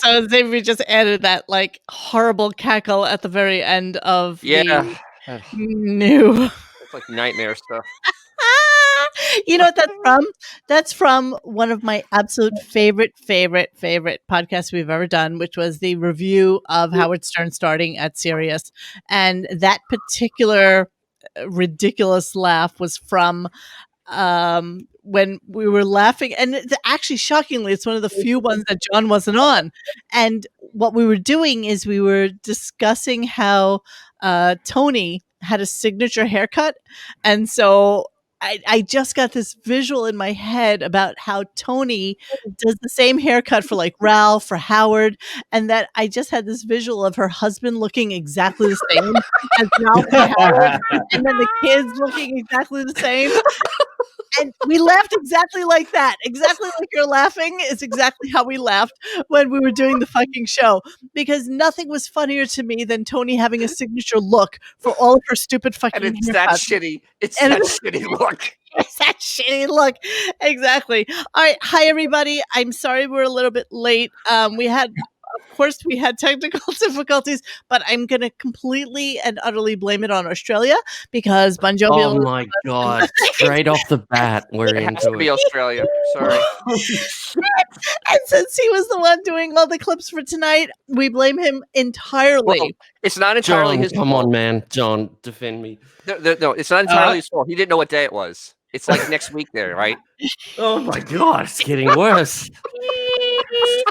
So Xavier just added that like horrible cackle at the very end of the new. It's like nightmare stuff. You know what that's from? That's from one of my absolute favorite podcasts we've ever done, which was the review of Howard Stern starting at Sirius. And that particular ridiculous laugh was from when we were laughing, and actually shockingly it's one of the few ones that John wasn't on. And what we were doing is we were discussing how Tony had a signature haircut, and so I just got this visual in my head about how Tony does the same haircut for like Ralph, for Howard, and that I just had this visual of her husband looking exactly the same as Ralph and Howard, and then the kids looking exactly the same. And we laughed exactly like that. Exactly like you're laughing is exactly how we laughed when we were doing the fucking show. Because nothing was funnier to me than Tony having a signature look for all of her stupid fucking And it's haircuts. that shitty. It's that shitty look. It's that shitty look. Exactly. All right. Hi, everybody. I'm sorry we're a little bit late. Of course, we had technical difficulties, but I'm going to completely and utterly blame it on Australia because Bon Jovi. Oh my God. Straight off the bat, we're It has into to be it. Australia. Sorry. And since he was the one doing all the clips for tonight, we blame him entirely. Well, it's not entirely John, his come fault. on, man. John, defend me. No, it's not entirely his fault. He didn't know what day it was. It's like next week there, right? Oh my God, it's getting worse.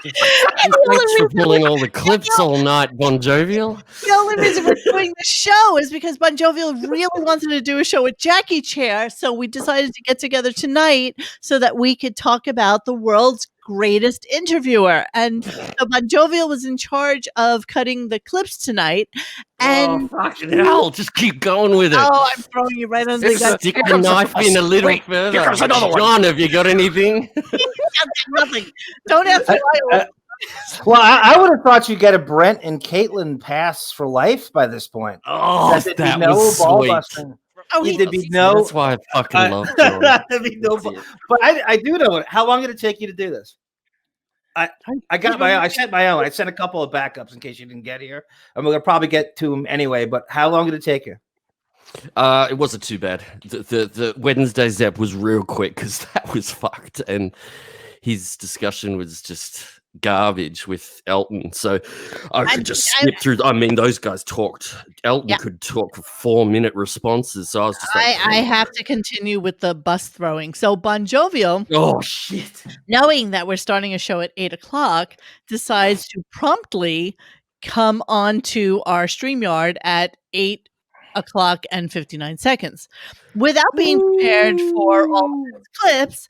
Thanks for pulling all the clips all night, Bon Jovial. The only reason we're doing the show is because Bon Jovial really wanted to do a show with Jackie Chair, so we decided to get together tonight so that we could talk about the world's greatest interviewer. And so Bon Jovial was in charge of cutting the clips tonight. And fucking hell, just keep going with it. Oh, I'm throwing you right under the gun. Stick the knife in a little further. Here comes another one. John, have you got anything? Nothing. Don't answer my Well, I would have thought you'd get a Brent and Caitlin pass for life by this point. Oh, there'd that be no was ball sweet. busting. Oh, There'd be no. That's why I fucking love John. There'd be no. But I do know it. How long did it take you to do this? I got my own. I sent my own. I sent a couple of backups in case you didn't get here. I'm gonna probably get to them anyway. But how long did it take you? It wasn't too bad. The Wednesday Zep was real quick because that was fucked, and his discussion was just garbage with Elton. So I could just skip through. I mean, those guys talked. Elton could talk for 4-minute responses. So I was just like, I have to continue with the bus throwing. So Bon Jovial, oh shit, knowing that we're starting a show at 8:00, decides to promptly come on to our StreamYard at 8:59 without being prepared for all of his clips,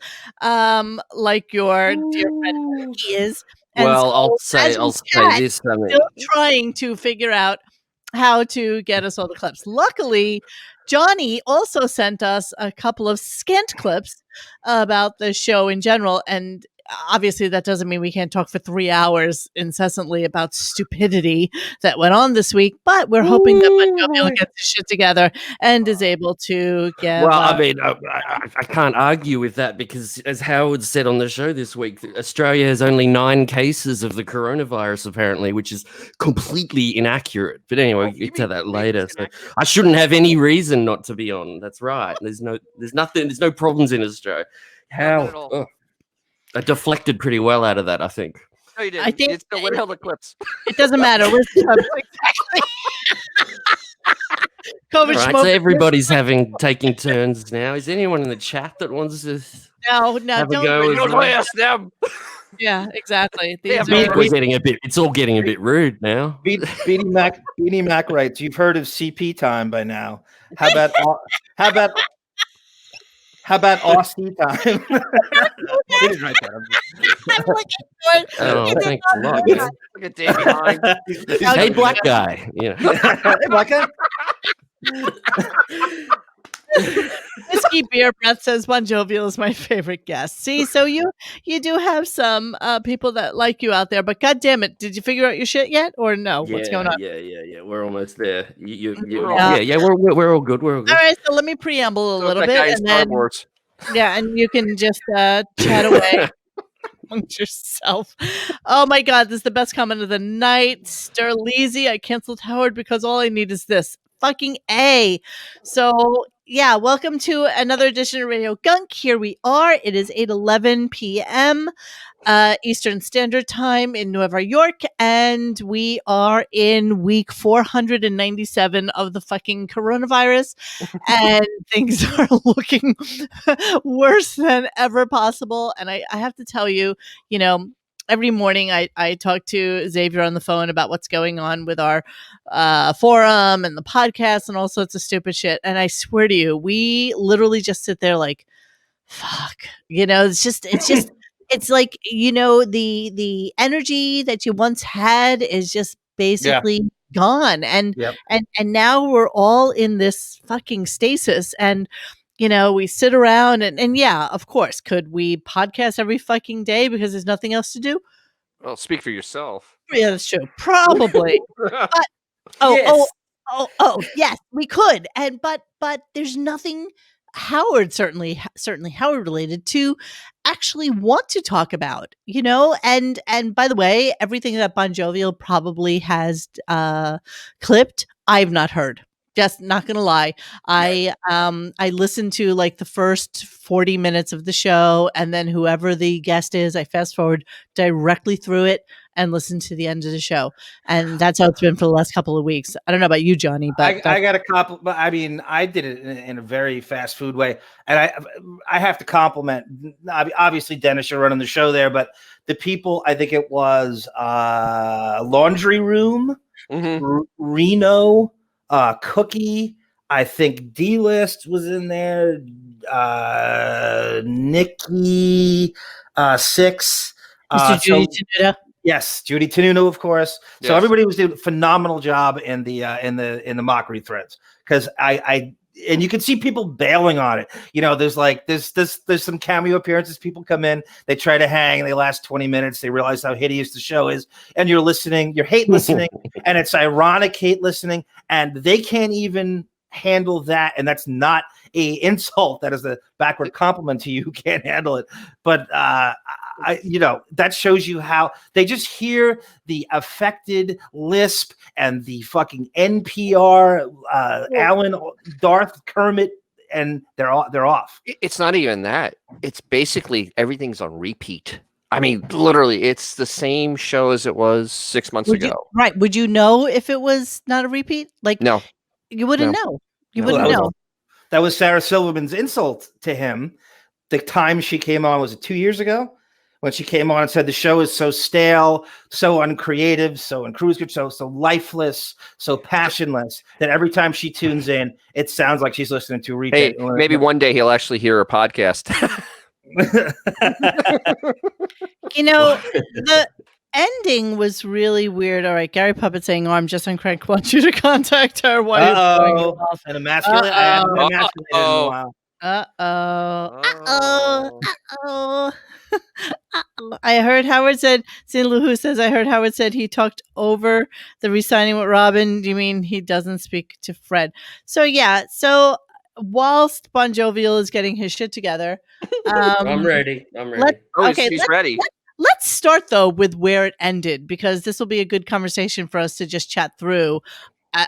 like your dear friend he is. And well, I'll say Chad this. I mean, still trying to figure out how to get us all the clips. Luckily, Johnny also sent us a couple of scant clips about the show in general, and obviously that doesn't mean we can't talk for 3 hours incessantly about stupidity that went on this week, but we're hoping that Bon Jovial gets his shit together and is able to get well, I mean, I can't argue with that because, as Howard said on the show this week, Australia has only 9 cases of the coronavirus, apparently, which is completely inaccurate. But anyway, we'll get to that later. So I shouldn't have any reason not to be on. That's right. There's no problems in Australia. How? I deflected pretty well out of that, I think. No, you didn't. I think it's the what hell the clips. It doesn't matter. Exactly. COVID Right, so everybody's taking turns now. Is anyone in the chat that wants to No, have a go? Don't ask them. Yeah, exactly. It's all getting a bit rude now. Beanie Mac writes, "You've heard of CP time by now. How about Aussie time?" He didn't write that. I'm looking for it. Oh, thanks a lot. Look at Davey behind. Hey, black guy. Yeah. Hey, black guy. Whiskey Beer Breath says Bon Jovial is my favorite guest. See, so you do have some people that like you out there, but god damn it, did you figure out your shit yet or no? What's going on? Yeah. We're almost there. We're all good. We're all good. All right, so let me preamble a little bit, and then Wars. and you can just chat away. amongst yourself. Oh my God, this is the best comment of the night. Sterleezy, I canceled Howard because all I need is this. Fucking A. So, yeah, welcome to another edition of Radio Gunk. Here we are. It is 8:11 p.m. Eastern Standard Time in Nueva York, and we are in week 497 of the fucking coronavirus, and things are looking worse than ever possible. And I have to tell you, every morning I talk to Xavier on the phone about what's going on with our forum and the podcast and all sorts of stupid shit. And I swear to you, we literally just sit there like, fuck, it's like, the energy that you once had is just basically gone. And Yep. and now we're all in this fucking stasis. And we sit around and yeah, of course, could we podcast every fucking day because there's nothing else to do? Well, speak for yourself. Yeah, that's true. Probably. But Yes. yes, we could. But there's nothing Howard certainly Howard related to actually want to talk about, and by the way, everything that Bon Jovial probably has clipped, I've not heard. Just not gonna lie. I listened to like the first 40 minutes of the show, and then whoever the guest is, I fast forward directly through it and listen to the end of the show. And that's how it's been for the last couple of weeks. I don't know about you, Johnny, but I got a compliment. I mean, I did it in a very fast food way, and I have to compliment. Obviously, Dennis, you're running the show there, but the people. I think it was Laundry Room, Reno, Cookie. I think D-List was in there. Nikki, Six. Mr. Judy Tenuta. Yes, Judy Tenuta, of course. Yes. So everybody was doing a phenomenal job in the mockery threads, because I and you can see people bailing on it. There's some cameo appearances. People come in, they try to hang, they last 20 minutes, they realize how hideous the show is, and you're hate listening, and it's ironic hate listening, and they can't even handle that, and that's not a insult. That is a backward compliment to you who can't handle it. But that shows you how they just hear the affected lisp and the fucking NPR Alan, Darth, Kermit, and they're off. It's not even that. It's basically everything's on repeat. I mean, literally, it's the same show as it was 6 months ago. Right. Would you know if it was not a repeat? Like, no. You wouldn't know. You No, wouldn't know. That was Sarah Silverman's insult to him. The time she came on, was it 2 years ago? When she came on and said the show is so stale, so uncreative, so uncruised, so lifeless, so passionless, that every time she tunes in, it sounds like she's listening to a repeat. Hey, maybe one day he'll actually hear a podcast. The ending was really weird. All right, Gary Puppet saying, "Oh, I'm just on crank. Want you to contact her." What is going on? And emasculate. I haven't been emasculated in a while. I heard Howard said, St. Luhu says, I heard Howard said he talked over the re-signing with Robin. Do you mean he doesn't speak to Fred? So, yeah. So, whilst Bon Jovial is getting his shit together. I'm ready. He's ready. Let's start, though, with where it ended, because this will be a good conversation for us to just chat through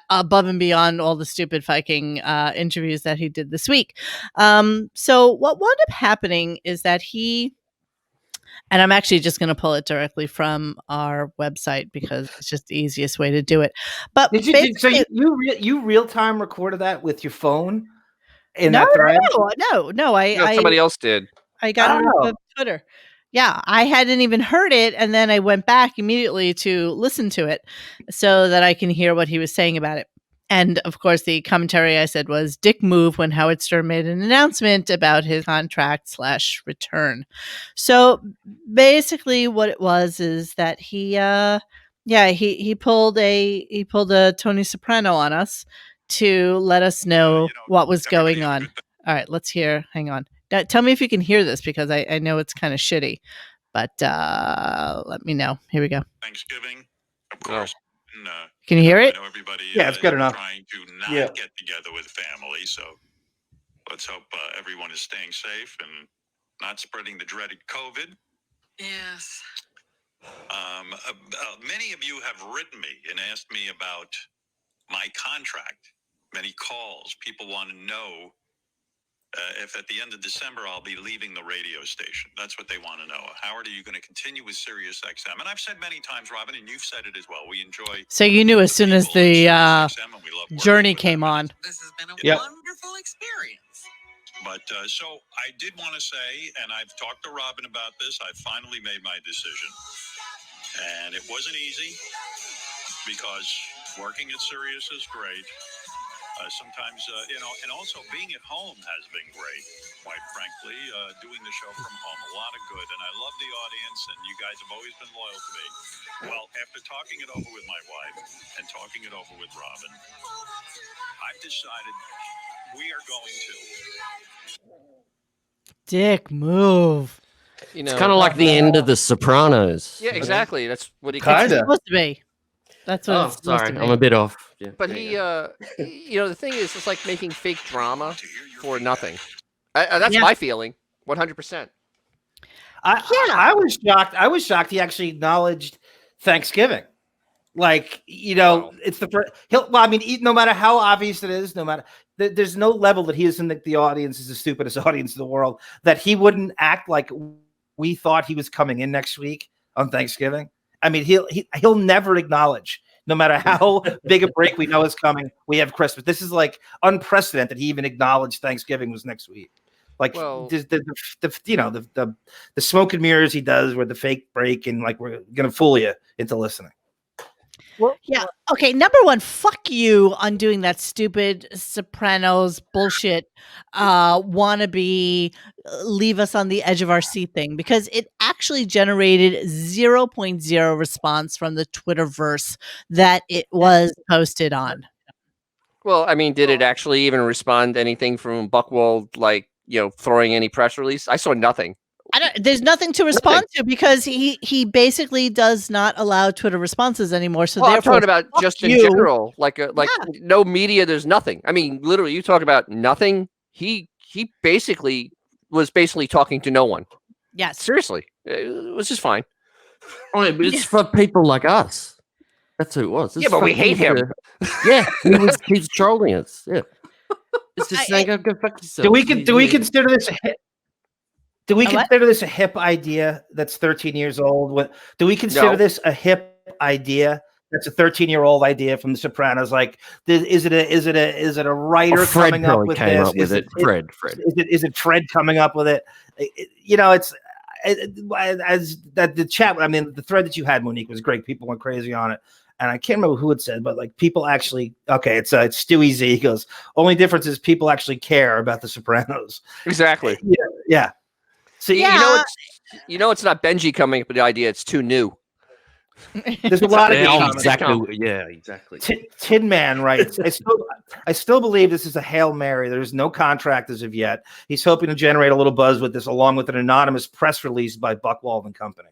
above and beyond all the stupid fucking interviews that he did this week. So what wound up happening is that and I'm actually just going to pull it directly from our website because it's just the easiest way to do it. But you real time recorded that with your phone in that thread? No. Somebody else did. I got it off of Twitter. Yeah, I hadn't even heard it, and then I went back immediately to listen to it so that I can hear what he was saying about it. And, of course, the commentary I said was dick move when Howard Stern made an announcement about his contract/return. So, basically what it was is that he pulled a Tony Soprano on us to let us know what was going on. All right, let's hear. Hang on. Tell me if you can hear this, because I know it's kind of shitty, but let me know. Here we go. Thanksgiving, of course. Can you hear it? I know everybody it's good enough. Trying to not get together with family, so let's hope everyone is staying safe and not spreading the dreaded COVID. Yes. Many of you have written me and asked me about my contract. Many calls. People want to know if at the end of December I'll be leaving the radio station. That's what they want to know. Howard, are you going to continue with Sirius XM? And I've said many times, Robin, and you've said it as well. We enjoy. So you knew as soon as the journey came on. This has been a wonderful experience. But so I did want to say, and I've talked to Robin about this, I finally made my decision. And it wasn't easy because working at Sirius is great. Sometimes, and also being at home has been great, quite frankly, doing the show from home, a lot of good. And I love the audience, and you guys have always been loyal to me. Well, after talking it over with my wife and talking it over with Robin, I've decided we are going to. Dick move. You It's kind of like the end of The Sopranos. Yeah, exactly. That's what he It's supposed to be. That's what it's supposed sorry, to be. I'm a bit off. Yeah. But the thing is, it's like making fake drama for nothing. That's my feeling, 100%. I was shocked. I was shocked he actually acknowledged Thanksgiving. Like, it's the first. No matter how obvious it is, no matter there's no level that he isn't the audience is the stupidest audience in the world, that he wouldn't act like we thought he was coming in next week on Thanksgiving. I mean, he'll never acknowledge, no matter how big a break we know is coming, we have Christmas. This is like unprecedented. He even acknowledged Thanksgiving was next week. Like, the smoke and mirrors he does with the fake break, and like we're gonna fool you into listening. Yeah. Okay. Number one, fuck you on doing that stupid Sopranos bullshit, wannabe, leave us on the edge of our seat thing, because it actually generated 0.0 response from the Twitterverse that it was posted on. Well, I mean, did it actually even respond to anything from Buchwald, like, throwing any press release? I saw nothing. There's nothing to respond to because he basically does not allow Twitter responses anymore. So I'm talking about just in general, no media. There's nothing. I mean, literally, you talk about nothing. He basically was talking to no one. Yes, seriously, it was just fine. Oh, but it's for people like us. That's who it was. But we hate him. Yeah, he's trolling us. Yeah, it's just saying, "Go fuck yourself." Do we consider this a hit? Do we consider this a hip idea that's 13 years old? Do we consider this a hip idea that's a 13-year-old idea from The Sopranos? Like, is it a writer coming up with this? Is it Fred? Is it Fred coming up with it? It's as that the chat. I mean, the thread that you had, Monique, was great. People went crazy on it. And I can't remember who it said, but like people actually, it's Stewie Z. He goes, only difference is people actually care about The Sopranos. Exactly. Yeah. So it's not Benji coming up with the idea. It's too new. There's a lot of exactly. Tin Man writes, I still believe this is a Hail Mary. There's no contract as of yet. He's hoping to generate a little buzz with this, along with an anonymous press release by Buchwald and Company.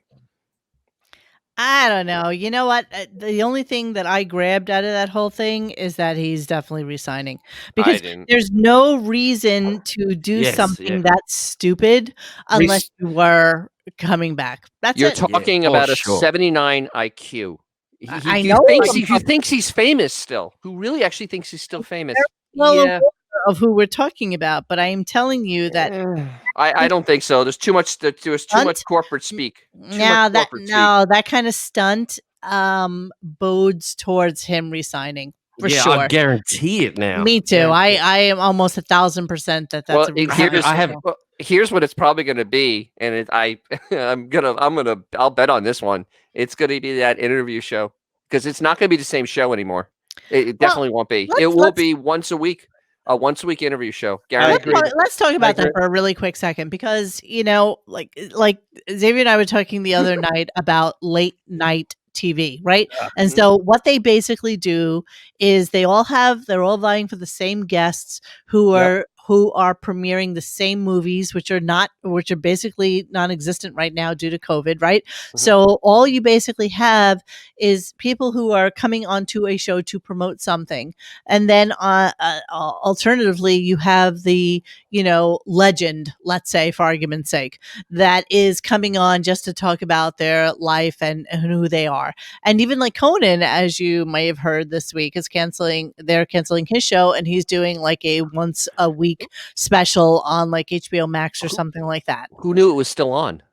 I don't know. You know what? The only thing that I grabbed out of that whole thing is that he's definitely resigning, because there's no reason to do something that's stupid unless you were coming back. That's You're talking about a 79 IQ. I know. He thinks he's famous still. Who really actually thinks he's still famous? Of who we're talking about, but I am telling you that I don't think so. There's too much. There's too much corporate speak. That kind of stunt bodes towards him resigning for sure. I guarantee it now. Me too. I am almost 1,000% that's here's what it's probably going to be, and I'll bet on this one. It's going to be that interview show, because it's not going to be the same show anymore. It definitely won't be. It will be once a week interview show. Let's talk about that for a really quick second, because like Xavier and I were talking the other night about late night TV, right? And so what they basically do is they're all vying for the same guests who are who are premiering the same movies, which are basically non-existent right now due to COVID, right? So all you basically have is people who are coming onto a show to promote something, and then alternatively, you have the legend, let's say, for argument's sake, that is coming on just to talk about their life and who they are. And even like Conan, as you may have heard this week, is they're canceling his show, and he's doing like a once a week special on like HBO Max or something like that. Who knew it was still on?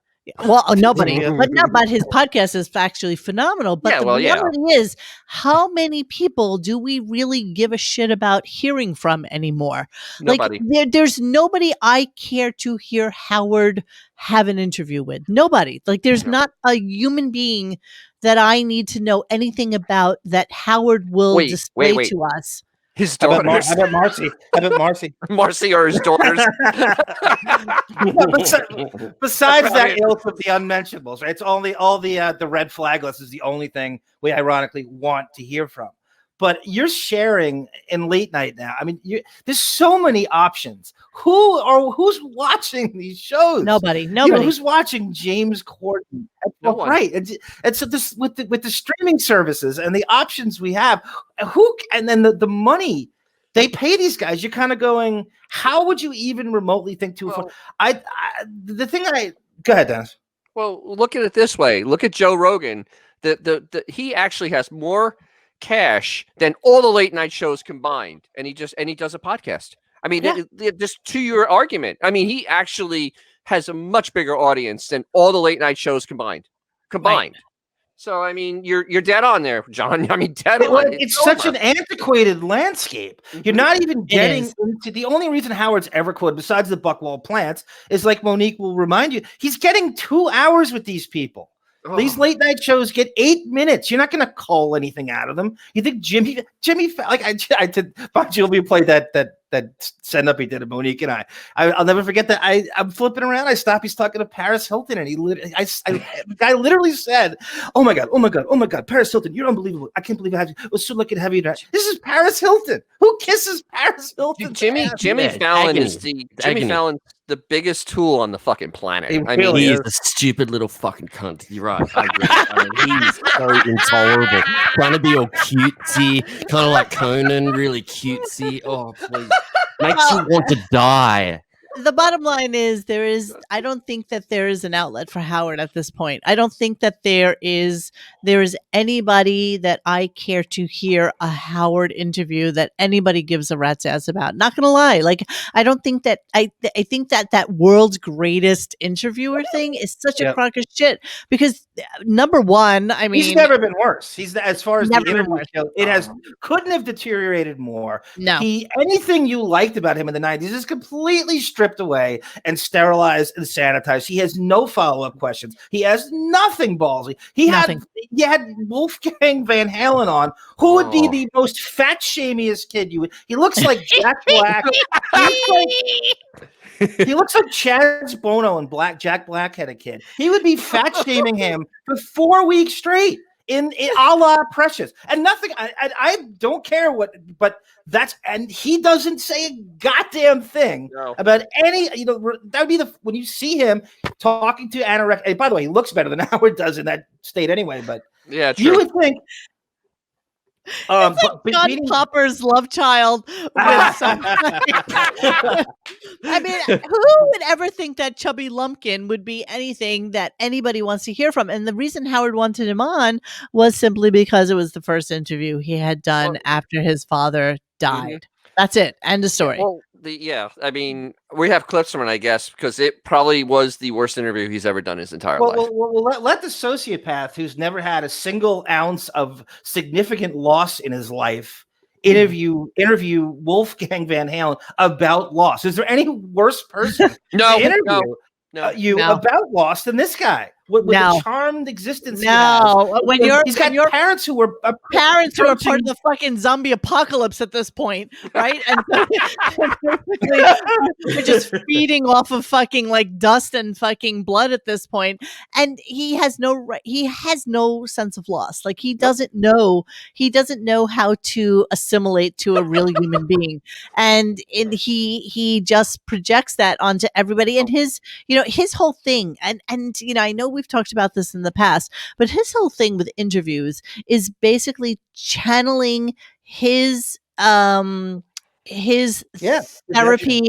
Well, nobody, but his podcast is actually phenomenal. But the reality is, how many people do we really give a shit about hearing from anymore? Nobody. Like, there's nobody I care to hear Howard have an interview with. Nobody. Like, there's not a human being that I need to know anything about that Howard will display to us. His daughters. How about Marcy? How about Marcy? Marcy or his daughters. Besides that ilk of the unmentionables, right? It's only all the red flag list is the only thing we ironically want to hear from. But you're sharing in late night now. I mean, there's so many options. Who's watching these shows? Nobody. Who's watching James Corden? No one. Right. And so this with the streaming services and the options we have, and then the money they pay these guys, you're kind of going, how would you even remotely think to? Go ahead, Dennis. Well, look at it this way. Look at Joe Rogan. He actually has more cash than all the late night shows combined, and he does a podcast. I mean, just to your argument, I mean, he actually has a much bigger audience than all the late night shows combined. Right. So, I mean, you're dead on there, John. I mean, dead on. It's such an antiquated landscape. You're not even getting into the only reason Howard's ever quoted, besides the Buckwald plants, is like Monique will remind you, he's getting 2 hours with these people. Oh. These late night shows get 8 minutes. You're not going to call anything out of them. You think Jimmy, like I did, Bon Jovi played that send up he did to Monique and I'll never forget that. I'm flipping around. I stop. He's talking to Paris Hilton, and the guy literally said, "Oh my God, Paris Hilton, you're unbelievable. I can't believe I had you. It was so lucky to have you. This is Paris Hilton. Who kisses Paris Hilton?" Jimmy Fallon is the biggest tool on the fucking planet. He is a stupid little fucking cunt. You're right. I agree. I mean, he's so intolerable. Trying to be all cutesy, kind of like Conan, really cutesy. Oh, please. Makes you want to die. The bottom line is I don't think that there is an outlet for Howard at this point. I don't think that there is anybody that I care to hear a Howard interview that anybody gives a rat's ass about. Not gonna lie. Like, I don't think that I think that world's greatest interviewer thing is such a crock of shit, because number one, I mean, he's never been worse. He's as far as the interview show, it couldn't have deteriorated more. No. Anything you liked about him in the 90s is completely stripped away and sterilized and sanitized. He has no follow-up questions. He has nothing ballsy. He had Wolfgang Van Halen on, who would be the most fat shamiest kid you would. He looks like Jack Black. He looks like Chaz Bono and Jack Black had a kid. He would be fat shaming him for 4 weeks straight. In a la Precious, and nothing. I don't care but and he doesn't say a goddamn thing about any. That would be when you see him talking to anorexia. And by the way, he looks better than Howard does in that state anyway. But yeah, true. You would think. It's like John Popper's love child with somebody. I mean, who would ever think that Chubby Lumpkin would be anything that anybody wants to hear from? And the reason Howard wanted him on was simply because it was the first interview he had done after his father died. Mm-hmm. That's it. End of story. Well, I mean, we have clips from it, I guess, because it probably was the worst interview he's ever done his entire life. Well, let the sociopath who's never had a single ounce of significant loss in his life interview Wolfgang Van Halen about loss. Is there any worse person to interview about loss than this guy? with No. the charmed existence he has. No, when He's got parents who are parents who are part of the fucking zombie apocalypse at this point, right? And so basically we're just feeding off of fucking like dust and fucking blood at this point. And he has no sense of loss. Like he doesn't know how to assimilate to a real human being. And he just projects that onto everybody. And his whole thing, and I know we've talked about this in the past, but his whole thing with interviews is basically channeling his therapy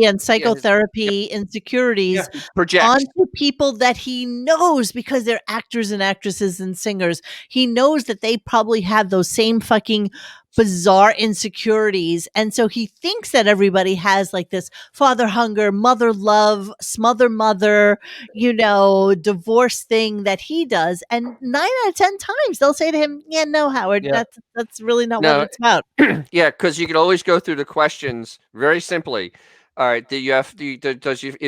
and psychotherapy insecurities onto people that he knows, because they're actors and actresses and singers. He knows that they probably have those same fucking bizarre insecurities, and so he thinks that everybody has like this father hunger, mother love, smother mother, divorce thing that he does. And 9 out of 10 times they'll say to him, yeah, no, Howard, that's really not what it's about. Yeah, because you can always go through the questions very simply. All right, is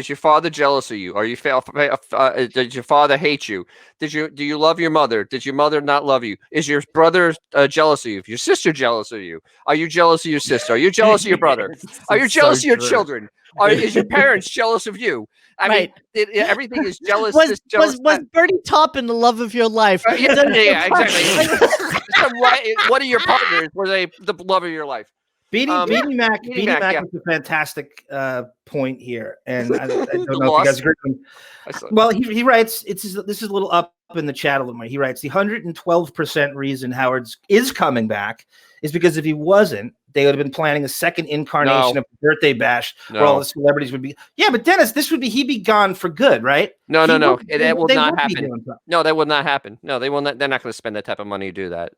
your father jealous of you? Did your father hate you? Do you love your mother? Did your mother not love you? Is your brother jealous of you? Is your sister jealous of you? Are you jealous of your sister? Are you jealous of your brother? Are you jealous of your children? Is your parents jealous of you? I mean, everything is jealous. Was Bertie Taupin the love of your life? Yeah, exactly. So what are your partners? Were they the love of your life? Beanie Mac is a fantastic point here, and I don't know if you guys agree with him. Well, he writes, this is a little up in the chat a little more. He writes, the 112% reason Howard is coming back is because if he wasn't, they would have been planning a second incarnation of the birthday bash where all the celebrities would be. Yeah, but Dennis, he'd be gone for good, right? No. It will not happen. No, that will not happen. No, they will not. They're not going to spend that type of money to do that.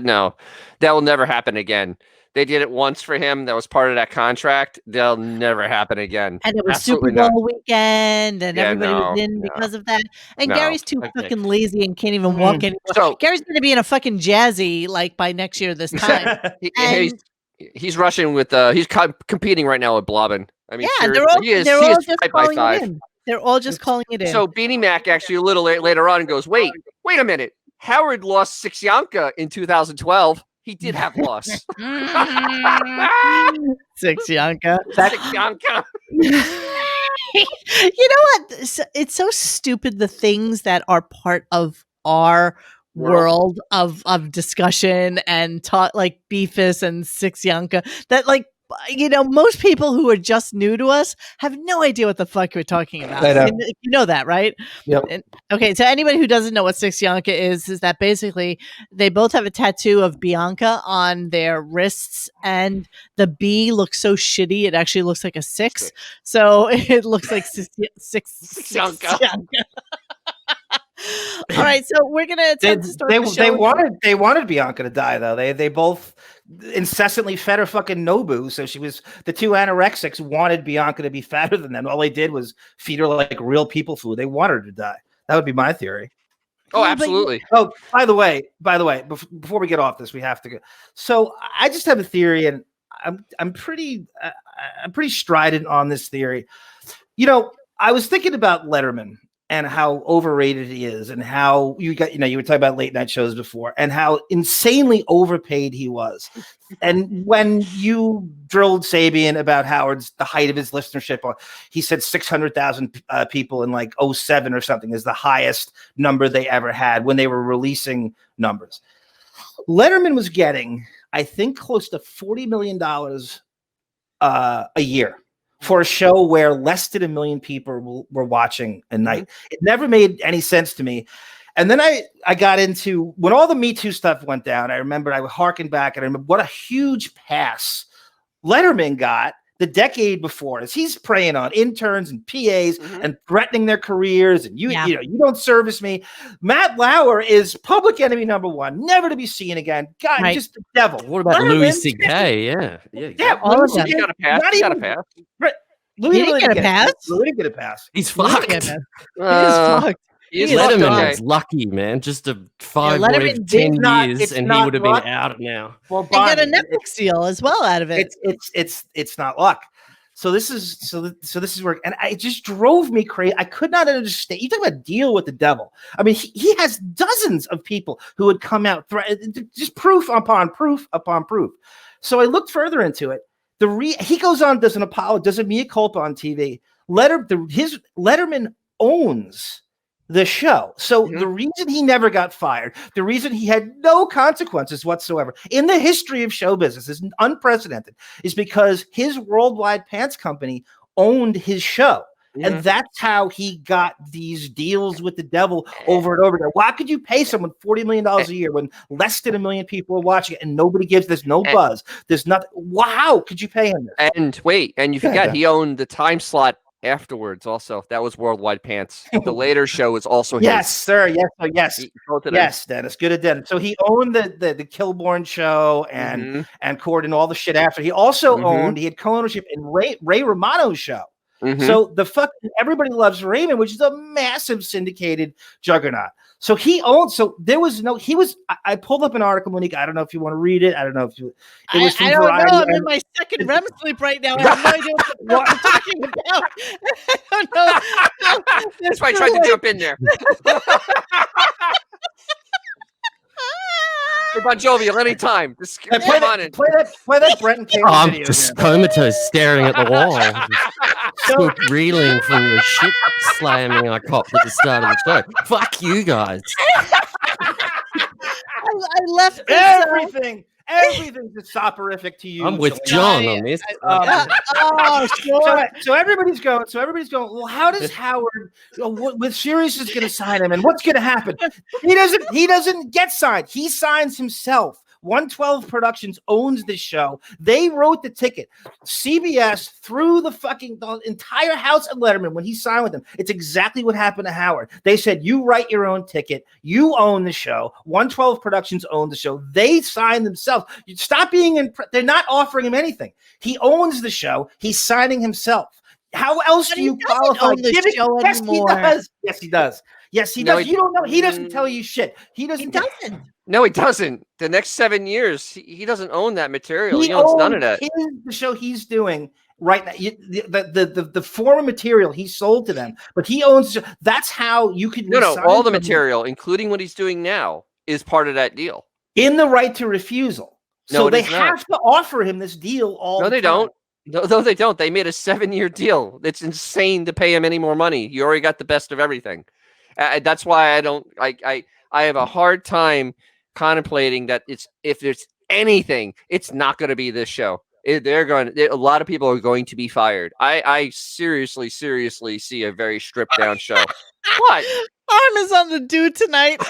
No, that will never happen again. They did it once for him. That was part of that contract. They'll never happen again. And it was Absolutely Super Bowl weekend, and everybody was in because of that. And Gary's too fucking lazy and can't even walk anymore. So Gary's going to be in a fucking Jazzy like by next year this time. He's rushing with he's competing right now with Blobbin. I mean, they're all just calling it in. They're all just calling it in. So Beanie Mac actually a little later on goes, wait a minute. Howard lost Sixyanka in 2012. He did have loss. Sixyanka. You know what? It's so stupid, the things that are part of our world of discussion and talk, like Beefus and Sixyanka, that like, most people who are just new to us have no idea what the fuck we're talking about. You know that, right? Yep. Okay, so anybody who doesn't know what Sixyanka is that basically they both have a tattoo of Bianca on their wrists, and the B looks so shitty it actually looks like a 6. So it looks like Sixyanka. All right, so we're gonna attempt to start the show. They wanted Bianca to die though. They both incessantly fed her fucking Nobu, so the two anorexics wanted Bianca to be fatter than them. All they did was feed her like real people food. They wanted her to die. That would be my theory. Oh, absolutely. Oh, by the way, before we get off this, we have to go. So I just have a theory, and I'm pretty strident on this theory. I was thinking about Letterman and how overrated he is, and how you were talking about late night shows before, and how insanely overpaid he was. And when you drilled Sabian about the height of his listenership, he said 600,000 people in like 2007 or something is the highest number they ever had when they were releasing numbers. Letterman was getting, I think, close to $40 million a year for a show where less than 1 million people were watching a night. It never made any sense to me. And then I got into, when all the Me Too stuff went down, I remember I harkened back and I remember what a huge pass Letterman got the decade before, as he's preying on interns and PAs and threatening their careers. And you don't service me. Matt Lauer is public enemy number 1, never to be seen again. God, just the devil. What about Louis C.K.? Yeah, all of them. He got a pass. He got a pass. Louis didn't get a pass. Louis didn't get a pass. He's fucked. He is fucked. Letterman is lucky, man. Just a 5 or 10 years, and he would have been out now. Well, and get a Netflix deal as well out of it. It's not luck. So this is where, and it just drove me crazy. I could not understand. You talk about deal with the devil. I mean, he has dozens of people who would come out, just proof upon proof upon proof. So I looked further into it. He goes on, does a mea culpa on TV. Letterman owns the show. So the reason he never got fired, the reason he had no consequences whatsoever in the history of show business, is unprecedented, is because his Worldwide Pants company owned his show. And that's how he got these deals with the devil over and over again. Why could you pay someone $40 million a year when less than 1 million people are watching it and nobody gives? There's no buzz. There's nothing. Wow, could you pay him this? And wait, and you forgot he owned the time slot afterwards. Also, that was Worldwide Pants. The later show was also his. Yes, sir. Yes, Dennis. Good at Dennis. So he owned the Kilborn show and Cord and all the shit after. He also he had co-ownership in Ray Romano's show. So everybody loves Raymond, which is a massive syndicated juggernaut. So I pulled up an article, Monique. I don't know if you want to read it. I don't know if you. It was I don't know. I'm in my second REM sleep right now. I have no idea what you're talking about. I don't know. That's why I tried to jump in there. For Bon Jovi, anytime. Just play that Brett and Kayla I'm video. just comatose, staring at the wall, still reeling from the shit slamming I copped at the start of the show. Fuck you guys. I left Everything's just soporific to you. I'm with John on this. Sure. So everybody's going. Well, how does Howard? With Sirius is going to sign him, and what's going to happen? He doesn't get signed. He signs himself. 112 Productions owns this show. They wrote the ticket. CBS threw the entire house at Letterman when he signed with them. It's exactly what happened to Howard. They said, you write your own ticket. You own the show. 112 Productions owned the show. They signed themselves. You stop being they're not offering him anything. He owns the show. He's signing himself. How else do you qualify? Yes, he does. Yes, he does. You don't know. He doesn't tell you shit. He doesn't. No, he doesn't. The next 7 years, he doesn't own that material. He owns none of that. The show he's doing right now, the former material he sold to them, but he owns. That's how you can. No, all the material, including what he's doing now, is part of that deal. In the right to refusal. So they have to offer him this deal all. No, they don't. No, they don't. They made a 7-year deal. It's insane to pay him any more money. You already got the best of everything. That's why I don't. I have a hard time contemplating that if there's anything, it's not going to be this show. A lot of people are going to be fired. I seriously see a very stripped down show. What? Arm is on the dude tonight.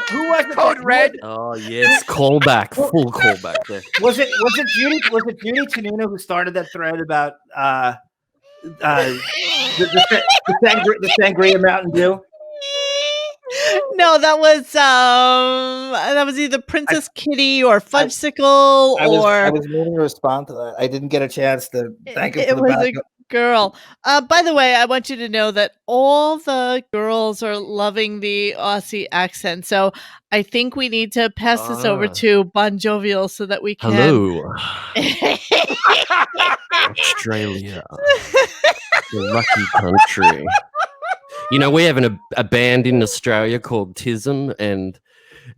Who was it? Code Red. Oh yes, callback, full callback there. Was it Judy Tanuna who started that thread about the Sangria Mountain Dew? No, that was either Princess Kitty or Fudgesicle I was meaning to respond to that. I didn't get a chance to thank him for the backup. Girl. By the way, I want you to know that all the girls are loving the Aussie accent. So I think we need to pass this over to Bon Jovial so that we can. Hello, Australia, the lucky country. You know, we have a band in Australia called TISM, and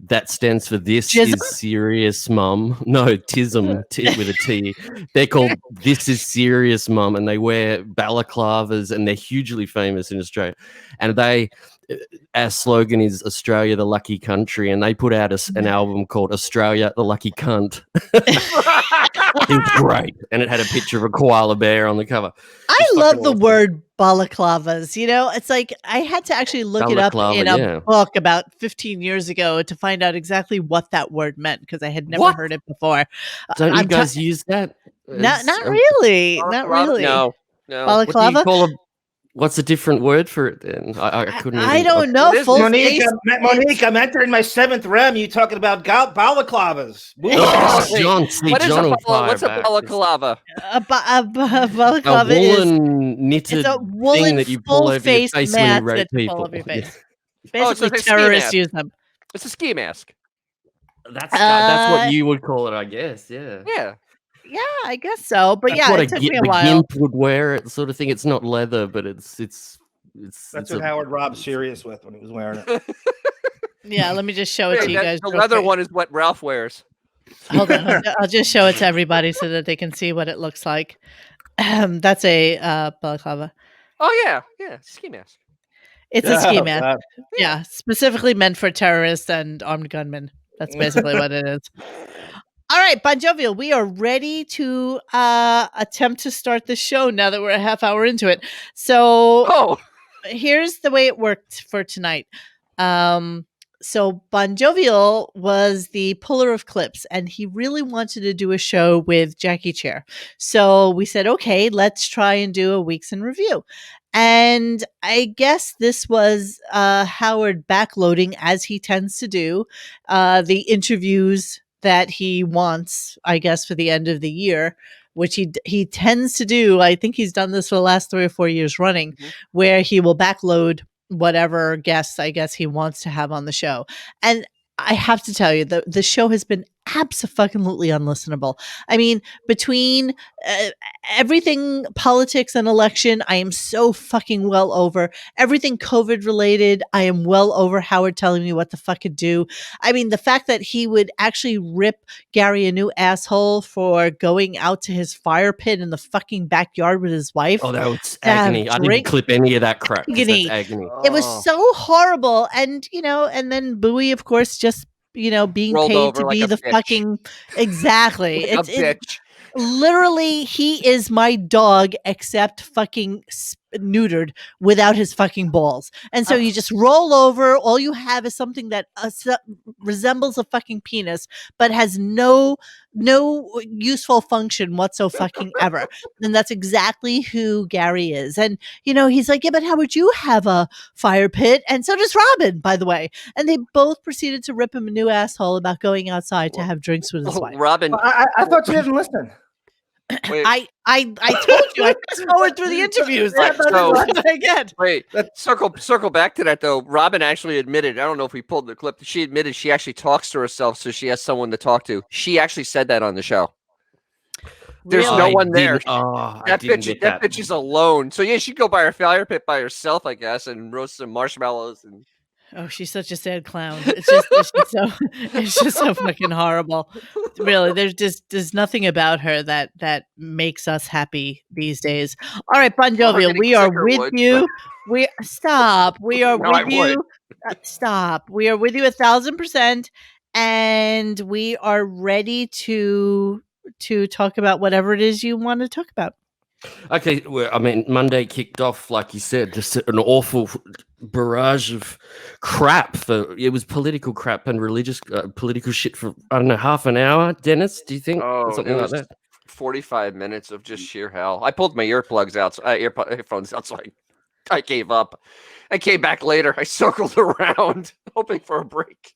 that stands for This Jism? Is Serious Mum. No, TISM, with a T. They're called This Is Serious Mum, and they wear balaclavas, and they're hugely famous in Australia. And our slogan is Australia, the lucky country, and they put out an album called Australia, the Lucky Cunt. It was great, and it had a picture of a koala bear on the cover. I love the word balaclavas. You know, it's like I had to actually look it up in a book about 15 years ago to find out exactly what that word meant because I had never heard it before. Don't you guys use that? Not really. Not really. No. Balaclava? What's a different word for it then? I couldn't. I don't know. Monique, I'm entering my 7th REM. You talking about balaclavas? What's a balaclava? A balaclava is a woolen knitted thing that you pull over your face when you rape people. Basically, terrorists use them. It's a ski mask. That's what you would call it, I guess. Yeah. Yeah. Yeah, I guess so. But That's yeah, what it took me a the while. gimp would wear it, sort of thing. It's not leather, but it's That's it's what Howard robbed Sirius with when he was wearing it. Yeah, let me just show it Hey, to you guys. the real leather quick. one is what Ralph wears. Hold on, I'll just show it to everybody so that they can see what it looks like. That's a balaclava. Oh yeah, ski mask. It's a ski Oh, mask. God. Yeah, specifically meant for terrorists and armed gunmen. That's basically what it is. All right, Bon Jovial, we are ready to attempt to start the show now that we're a half hour into it. So Oh, here's the way it worked for tonight. So Bon Jovial was the puller of clips, and he really wanted to do a show with Jackie Chair. So we said, okay, let's try and do a weeks in review. And I guess this was Howard backloading, as he tends to do, the interviews that he wants, I guess, for the end of the year, which he tends to do. I think he's done this for the last 3 or 4 years running, where he will backload whatever guests I guess he wants to have on the show. And I have to tell you, the show has been absolutely unlistenable. I mean, between everything politics and election, I am so fucking well over. Everything COVID related, I am well over Howard telling me what the fuck to do. I mean, the fact that he would actually rip Gary a new asshole for going out to his fire pit in the fucking backyard with his wife. oh, that was to have agony. I didn't drink- clip any of that crap. 'Cause that's Agony. agony. It was Oh. so horrible. And, and then Bowie, of course, just, being Rolled paid over to like be a the bitch. fucking. Exactly. Like a It's bitch. literally, he is my dog, except fucking neutered without his fucking balls. And so you just roll over. All you have is something that resembles a fucking penis, but has no useful function whatsoever fucking ever. And that's exactly who Gary is. And he's like, yeah, but how would you have a fire pit? And so does Robin, by the way. And they both proceeded to rip him a new asshole about going outside to have drinks with his wife. Robin, Well, I thought you didn't listen. wait, I told you, I fast forward through the interviews. Right, so- What did I get? wait. Circle back to that though. Robin actually admitted. I don't know if we pulled the clip. She admitted she actually talks to herself, so she has someone to talk to. She actually said that on the show. There's Really? no one there. I That didn't bitch, get that bitch is alone. So yeah, she'd go by her fire pit by herself, I guess, and roast some marshmallows. And Oh, she's such a sad clown. It's just so fucking horrible. Really, there's nothing about her that makes us happy these days. All right, Bon Well, her Jovial, getting we are sicker with would, you. We stop. We are No, I with you. Stop. We are with you 1,000%, and we are ready to talk about whatever it is you want to talk about. Okay, well, I mean, Monday kicked off, like you said, just an awful barrage of crap. It was political crap and religious political shit for, I don't know, half an hour. Dennis, do you think? oh, Something it like was that? 45 minutes of just sheer hell. I pulled my earplugs out, earphones out, so I gave up. I came back later. I circled around, hoping for a break.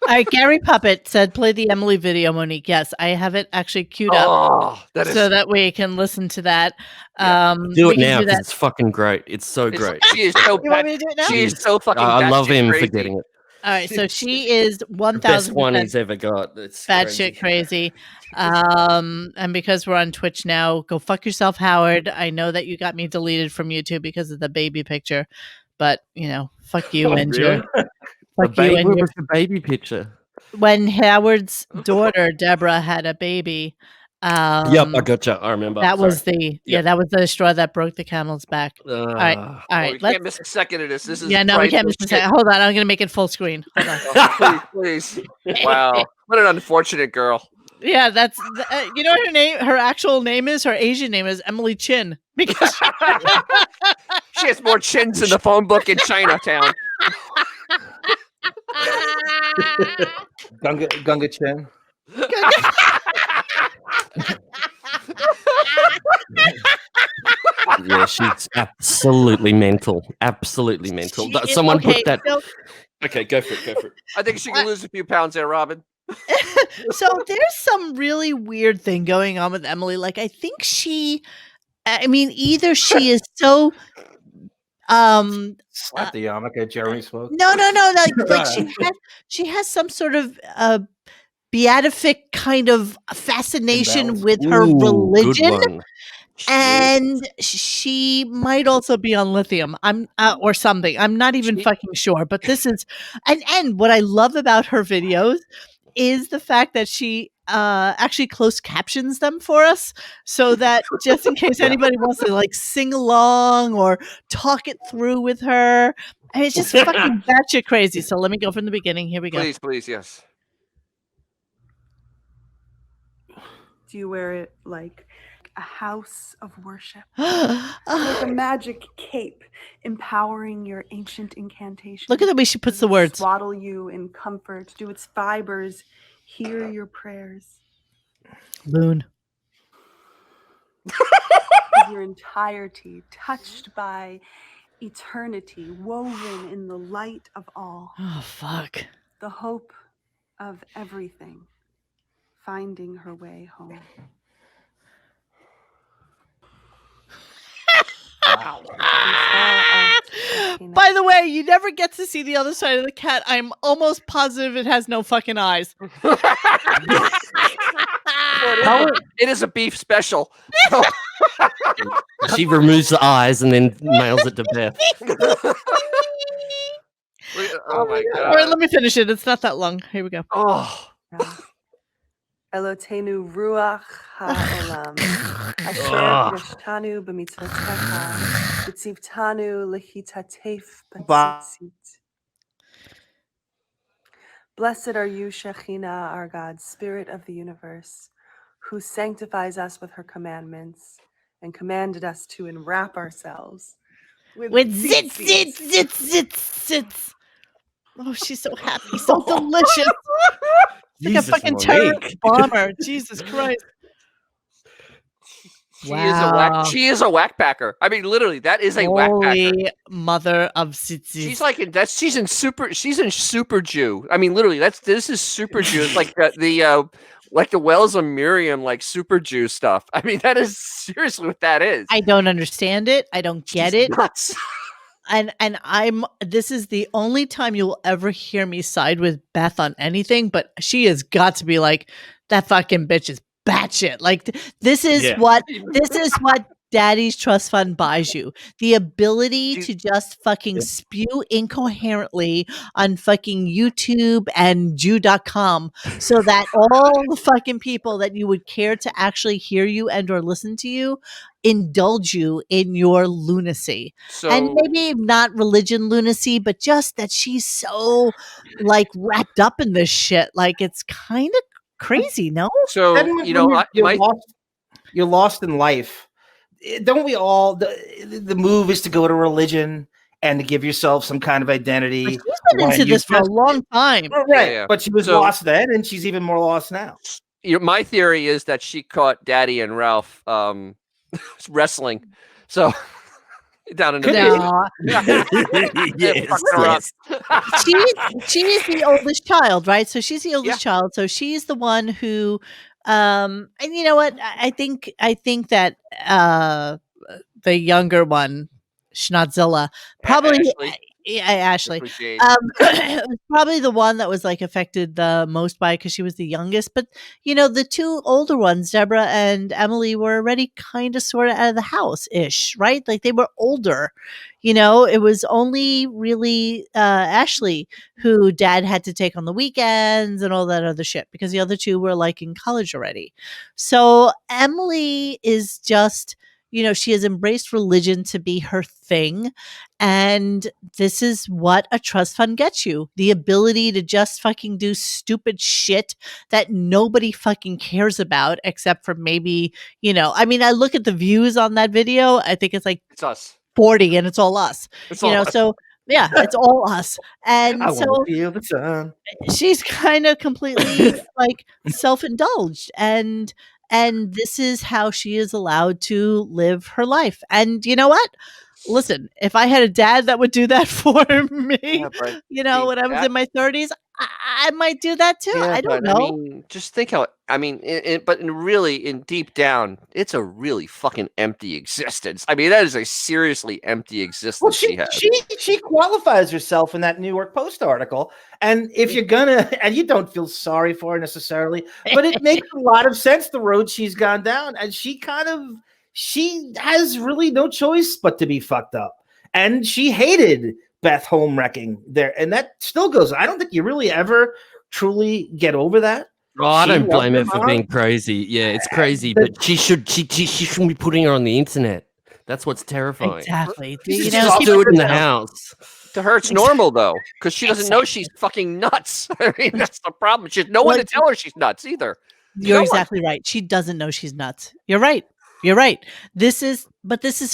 All right, Gary Puppet said, play the Emily video, Monique. Yes, I have it actually queued up. Oh, that is so that we can listen to that. Yeah. Do we it can now do because that. it's fucking great. It's so great. She is so You want me to do it now? She is so fucking. I love batshit him crazy. for getting it. All right, so she is The best one 1,000% he's ever got. It's batshit crazy. And because we're on Twitch now, go fuck yourself, Howard. I know that you got me deleted from YouTube because of the baby picture, but fuck you Oh, and really? your The fuck you baby, and what your. was the baby picture? When Howard's daughter Deborah had a baby. Yep, I gotcha. I remember. That was Sorry. that was the straw that broke the camel's back. All right, Uh, all Oh, right. we can't miss a second of this. This is Yeah, no, we can't miss priceless a second. Hold on, I'm gonna make it full screen. Hold on. shit. Oh, please. Wow, what an unfortunate girl. Yeah, that's you know what her name, her actual name is, her Asian name is Emily Chin because She has more chins in the phone book in Chinatown. Gunga Chin. yeah, she's absolutely mental. Absolutely mental. Someone put that. So, Okay, go for it. I think she can lose a few pounds there, Robin. so there's some really weird thing going on with Emily. Like, I think either she is so Slap the yarmulke Jeremy spoke. no, like she has some sort of beatific kind of fascination Imbalance. with her Ooh, good religion. one. And she might also be on lithium. I'm or something. I'm not even fucking sure. But this is and what I love about her videos is the fact that she actually closed captions them for us, so that just in case anybody wants to like sing along or talk it through with her. I mean, it's just fucking batshit crazy. So let me go from the beginning. Here we go. Please, yes. Do you wear it like a house of worship? Like Like a magic cape, empowering your ancient incantations? Look at the way she puts Does the it words. Swaddle you in comfort. Do its fibers hear your prayers? Loon. Is your entirety touched by eternity, woven in the light of all? Oh fuck. The hope of everything, finding her way home. Wow. By the way, you never get to see the other side of the cat. I'm almost positive it has no fucking eyes. It is a beef special. She removes the eyes and then mails it to Beth. Oh my god. All right, let me finish it. It's not that long. Here we go. Oh. Elotenu ruach ha'olam, asher Ugh. yashtanu b'mitzvotecha, v'tzivtanu lehitatef Ba- b'tzitzit. Blessed are you, Shekhinah, our God, Spirit of the universe, who sanctifies us with her commandments and commanded us to enwrap ourselves With zits, zits, zits, zits, zits. Oh, she's so happy, so delicious. Like a Jesus, fucking Monique. terrorist bomber. Jesus Christ. She is a whack packer. I mean, literally, that is a whack packer. Holy mother of zitzis. She's like she's in Super Jew. I mean, literally, this is Super Jew. It's like the Wells of Miriam, like Super Jew stuff. I mean, that is seriously what that is. I don't understand it. I don't get She's it. nuts. And this is the only time you'll ever hear me side with Beth on anything, but she has got to be like, that fucking bitch is batshit. Like this is what Daddy's Trust Fund buys you. The ability to just fucking spew incoherently on fucking YouTube and Jew.com so that all the fucking people that you would care to actually hear you and or listen to you indulge you in your lunacy. And maybe not religion lunacy, but just that she's so like wrapped up in this shit. Like it's kind of crazy, no? So you're lost in life. Don't we all? The move is to go to religion and to give yourself some kind of identity. But she's been into this for a long time, right? Yeah. But she was lost then, and she's even more lost now. My theory is that she caught Daddy and Ralph wrestling. So down in the yes. she's the oldest child, right? So she's the oldest child. So she's the one who and you know what? I think that the younger one, Schnotzilla, probably Ashley. Was probably the one that was like affected the most by it because she was the youngest. But you know, the two older ones, Deborah and Emily, were already kind of sort of out of the house ish, right? Like they were older. You know, it was only really Ashley who Dad had to take on the weekends and all that other shit because the other two were like in college already. So Emily is just, you know, she has embraced religion to be her thing. And this is what a trust fund gets you. The ability to just fucking do stupid shit that nobody fucking cares about except for maybe, you know, I mean, I look at the views on that video. I think it's like it's us. 40 and it's all us. It's you all know, us. So yeah, it's all us. And I so want to feel the sun. She's kind of completely like self-indulged and this is how she is allowed to live her life. And you know what? Listen, if I had a dad that would do that for me, you know, when I was in my 30s, I might do that too. Yeah, I don't but I know. mean, just think how. I mean, really, in deep down, it's a really fucking empty existence. I mean, that is a seriously empty existence Well, she has. she qualifies herself in that New York Post article, and if you're gonna, and you don't feel sorry for her necessarily, but it makes a lot of sense the road she's gone down, and she has really no choice but to be fucked up, and she hated Beth home wrecking there, and that still goes. I don't think you really ever truly get over that. Oh, I She don't loved blame her her for mom. being crazy. Yeah, it's crazy, but she shouldn't be putting her on the internet. That's what's terrifying. Exactly. You You should know, just keep Do it it in the yourself. house. To her, it's normal though, because she doesn't know she's fucking nuts. I mean, that's the problem. She has no one to tell her she's nuts either. You're exactly right. She doesn't know she's nuts. You're right. You're right. This is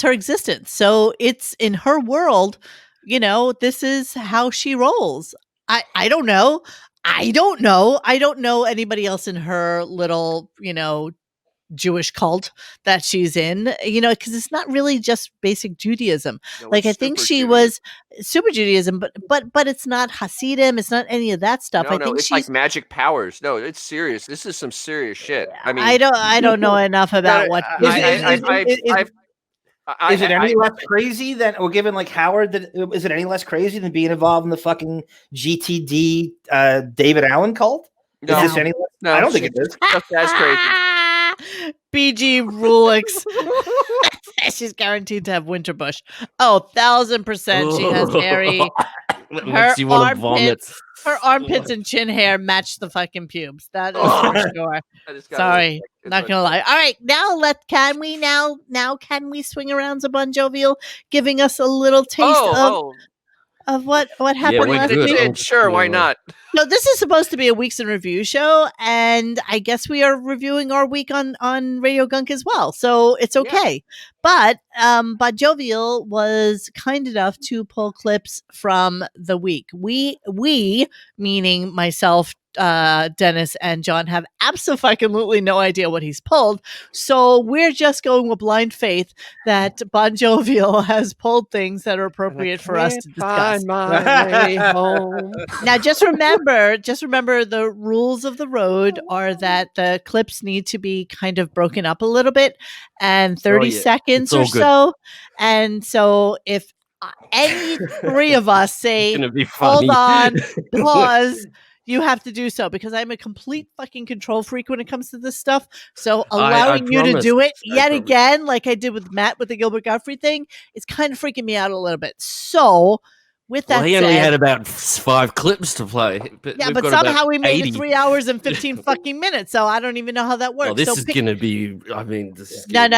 her existence. So it's in her world, you know, this is how she rolls. I don't know. I don't know. I don't know anybody else in her little, you know, Jewish cult that she's in, you know, because it's not really just basic Judaism. No, Like I it's think super she Judaism. was super Judaism, but it's not Hasidim. It's not any of that stuff. No, I think it's like magic powers. No, it's serious. This is some serious shit. I mean, I don't know enough about what. Is it any less crazy than, or given like Howard, that is it any less crazy than being involved in the fucking GTD David Allen cult? Is No. this any less? No, I don't think it is. That's crazy. BG Rulix. She's guaranteed to have Winterbush. Oh, 1,000% she has hairy. That makes you want to vomit. Her armpits and chin hair match the fucking pubes. That is for sure. Sorry, not gonna lie. All right, now can we swing around to Bon Jovial, giving us a little taste of what happened last week? Sure, why not? No, this is supposed to be a Weeks in Review show, and I guess we are reviewing our week on Radio Gunk as well, so it's okay. Yeah. But Jovial was kind enough to pull clips from the week. We meaning myself, Dennis and John, have absolutely no idea what he's pulled, so we're just going with blind faith that Bon Jovial has pulled things that are appropriate for us to discuss. My way home. Now, just remember the rules of the road are that the clips need to be kind of broken up a little bit, and 30 seconds or so. And so if any three of us say, hold on, pause, you have to do so, because I'm a complete fucking control freak when it comes to this stuff. So allowing you to do it yet again, like I did with Matt with the Gilbert Gottfried thing, it's kind of freaking me out a little bit. So with that he only had about 5 clips to play. But somehow we made it 3 hours and 15 fucking minutes. So I don't even know how that works. Well, this is going to be, I mean, no.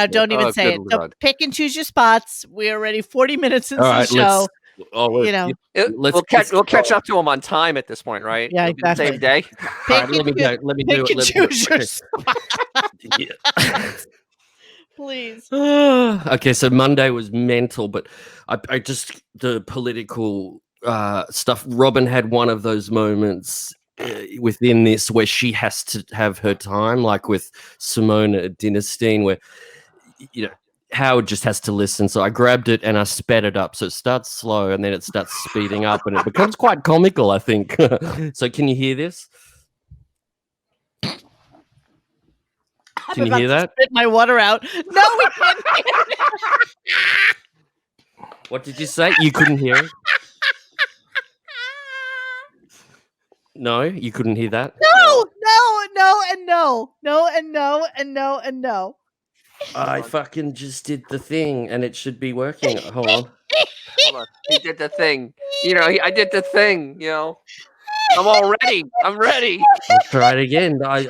Don't even say it. So pick and choose your spots. We're already 40 minutes into the show. We'll catch up to him on time at this point, right? Yeah, exactly. Same day. Let me do it. Choose your spots. Please. Okay, so Monday was mental, but I just, the political stuff. Robin had one of those moments within this where she has to have her time, like with Simona Dinnerstein, where, you know, Howard just has to listen. So I grabbed it and I sped it up. So it starts slow and then it starts speeding up and it becomes quite comical, I think. So can you hear this? Can you hear that? Spit my water out. No, we can't hear it. What did you say? You couldn't hear it? No, you couldn't hear that? No, and no. I fucking just did the thing and it should be working. Hold on. He did the thing. You know, I did the thing, you know. I'm all ready. I'm ready. I'll try it again. I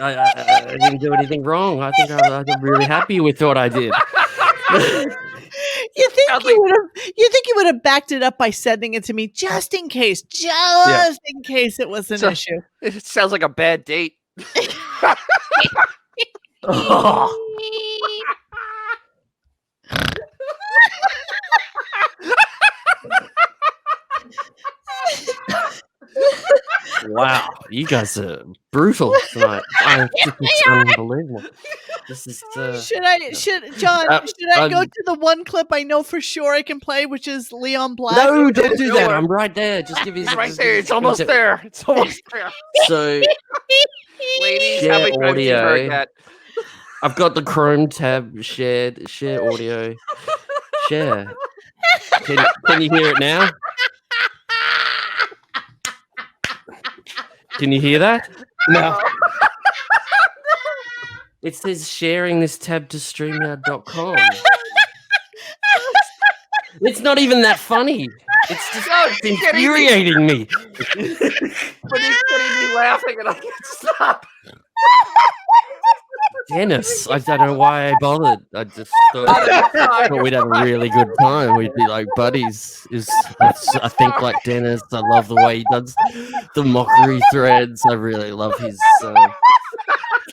didn't do anything wrong. I think I'm really happy with what I did. You think you would have backed it up by sending it to me just in case in case it was an issue. It sounds like a bad date. Wow, you guys are brutal tonight. It's unbelievable. This is Should I go to the one clip I know for sure I can play, which is Leon Black? No, don't do that. Sure. I'm right there. Just give me It's right there. It's almost there. It's almost there. So, Ladies, share how many times you heard audio. that? I've got the Chrome tab shared. Share audio. Share. Can you hear it now? Can you hear that? No. It says sharing this tab to StreamYard.com. It's not even that funny. It's just it's infuriating me. But it's getting me laughing and I can't stop. Dennis, I don't know why I bothered. I just thought we'd have a really good time. We'd be like buddies. I think like Dennis. I love the way he does the mockery threads. I really love his.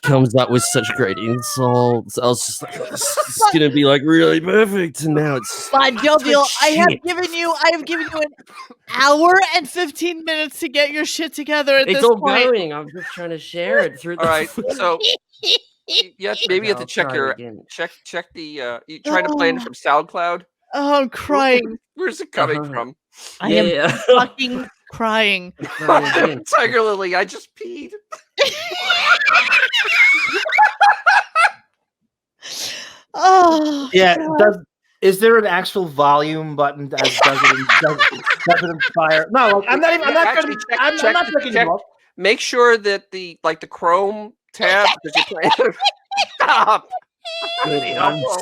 Comes up with such great insults. I was just like, it's gonna be like really perfect, and now it's. Bon Jovial, I have shit. given you an hour and 15 minutes to get your shit together. At It's this all point. going. I'm just trying to share it through. All right, so yes, maybe you have to I'll check try your it again. check the. You trying to play it from SoundCloud? Oh, I'm crying. Where's it coming from? I am fucking crying. Tiger Lily, I just peed. Oh Yeah. God. Is there an actual volume button that does it inspire? No, I'm not even. I'm not Actually, gonna. I'm not picking you up. Make sure that the Chrome tab that you're playing. Stop.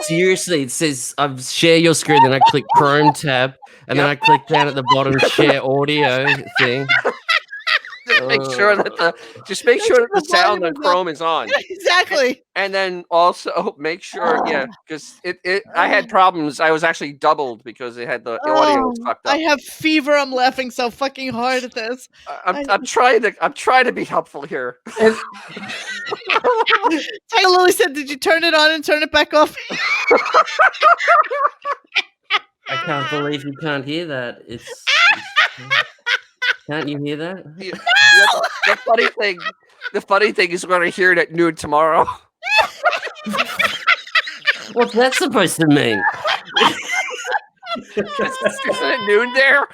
Seriously, it says share your screen, then I click Chrome tab, and then I click down at the bottom share audio thing. Make sure that the sound on Chrome is on. Exactly. And then also make sure, because I had problems. I was actually doubled because it had the audio was fucked up. I have fever. I'm laughing so fucking hard at this. I'm trying to be helpful here. Tiger Lily said, "Did you turn it on and turn it back off?" I can't believe you can't hear that. Can't you hear that? The funny thing is we're going to hear it at noon tomorrow. What's that supposed to mean? Isn't it noon there?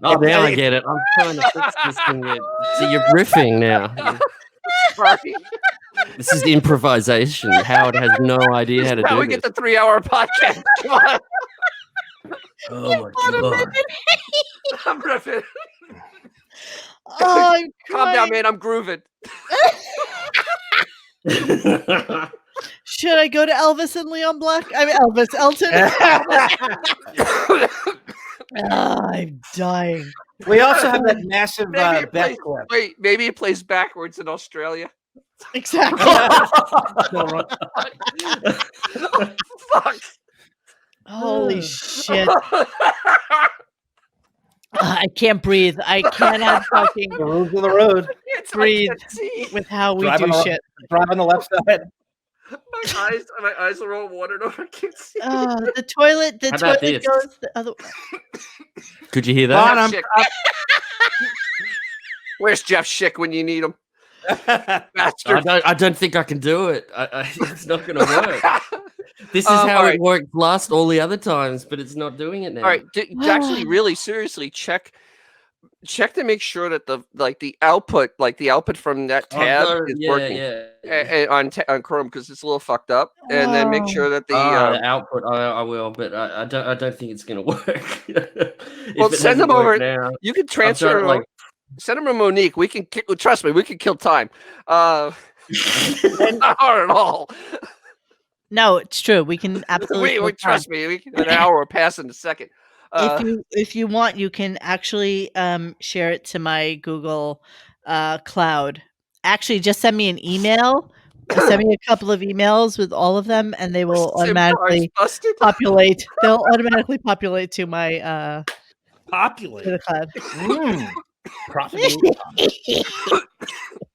Oh, now I get it. I'm trying to fix this thing. So you're riffing now. Sorry. This is improvisation. Howard has no idea how to How do we this. get the 3-hour podcast. Come on. Oh my god. I'm riffing. Oh, calm down, man. I'm grooving. Should I go to Elvis and Leon Black? I mean, Elton. I'm dying. We also have that massive bet clip. Wait, maybe it plays backwards in Australia. Exactly. Fuck. Holy shit. I can't breathe. I cannot fucking The rules of the road. breathe with how we do shit. Drive on the left side. My eyes are rolling water over. I can't see. The toilet How about this? goes the other. Could you hear Vaughn, that? Where's Jeff Schick when you need him? Bastard. I don't think I can do it. It's not going to work. This is how it worked all the other times, but it's not doing it now. All right, actually, really seriously, check to make sure that the output from that tab is working on Chrome, because it's a little fucked up, and then make sure that the output. I will, but I don't think it's going to work. Well, send them over now. You can transfer. Send them to Monique. We can trust me. We can kill time. Not hard at all. No, it's true. We can absolutely. Trust me. We can, an hour will pass in a second. If you want, you can actually share it to my Google Cloud. Actually, just send me an email. Send me a couple of emails with all of them, and they will automatically populate. They'll automatically populate to my Populate to the cloud.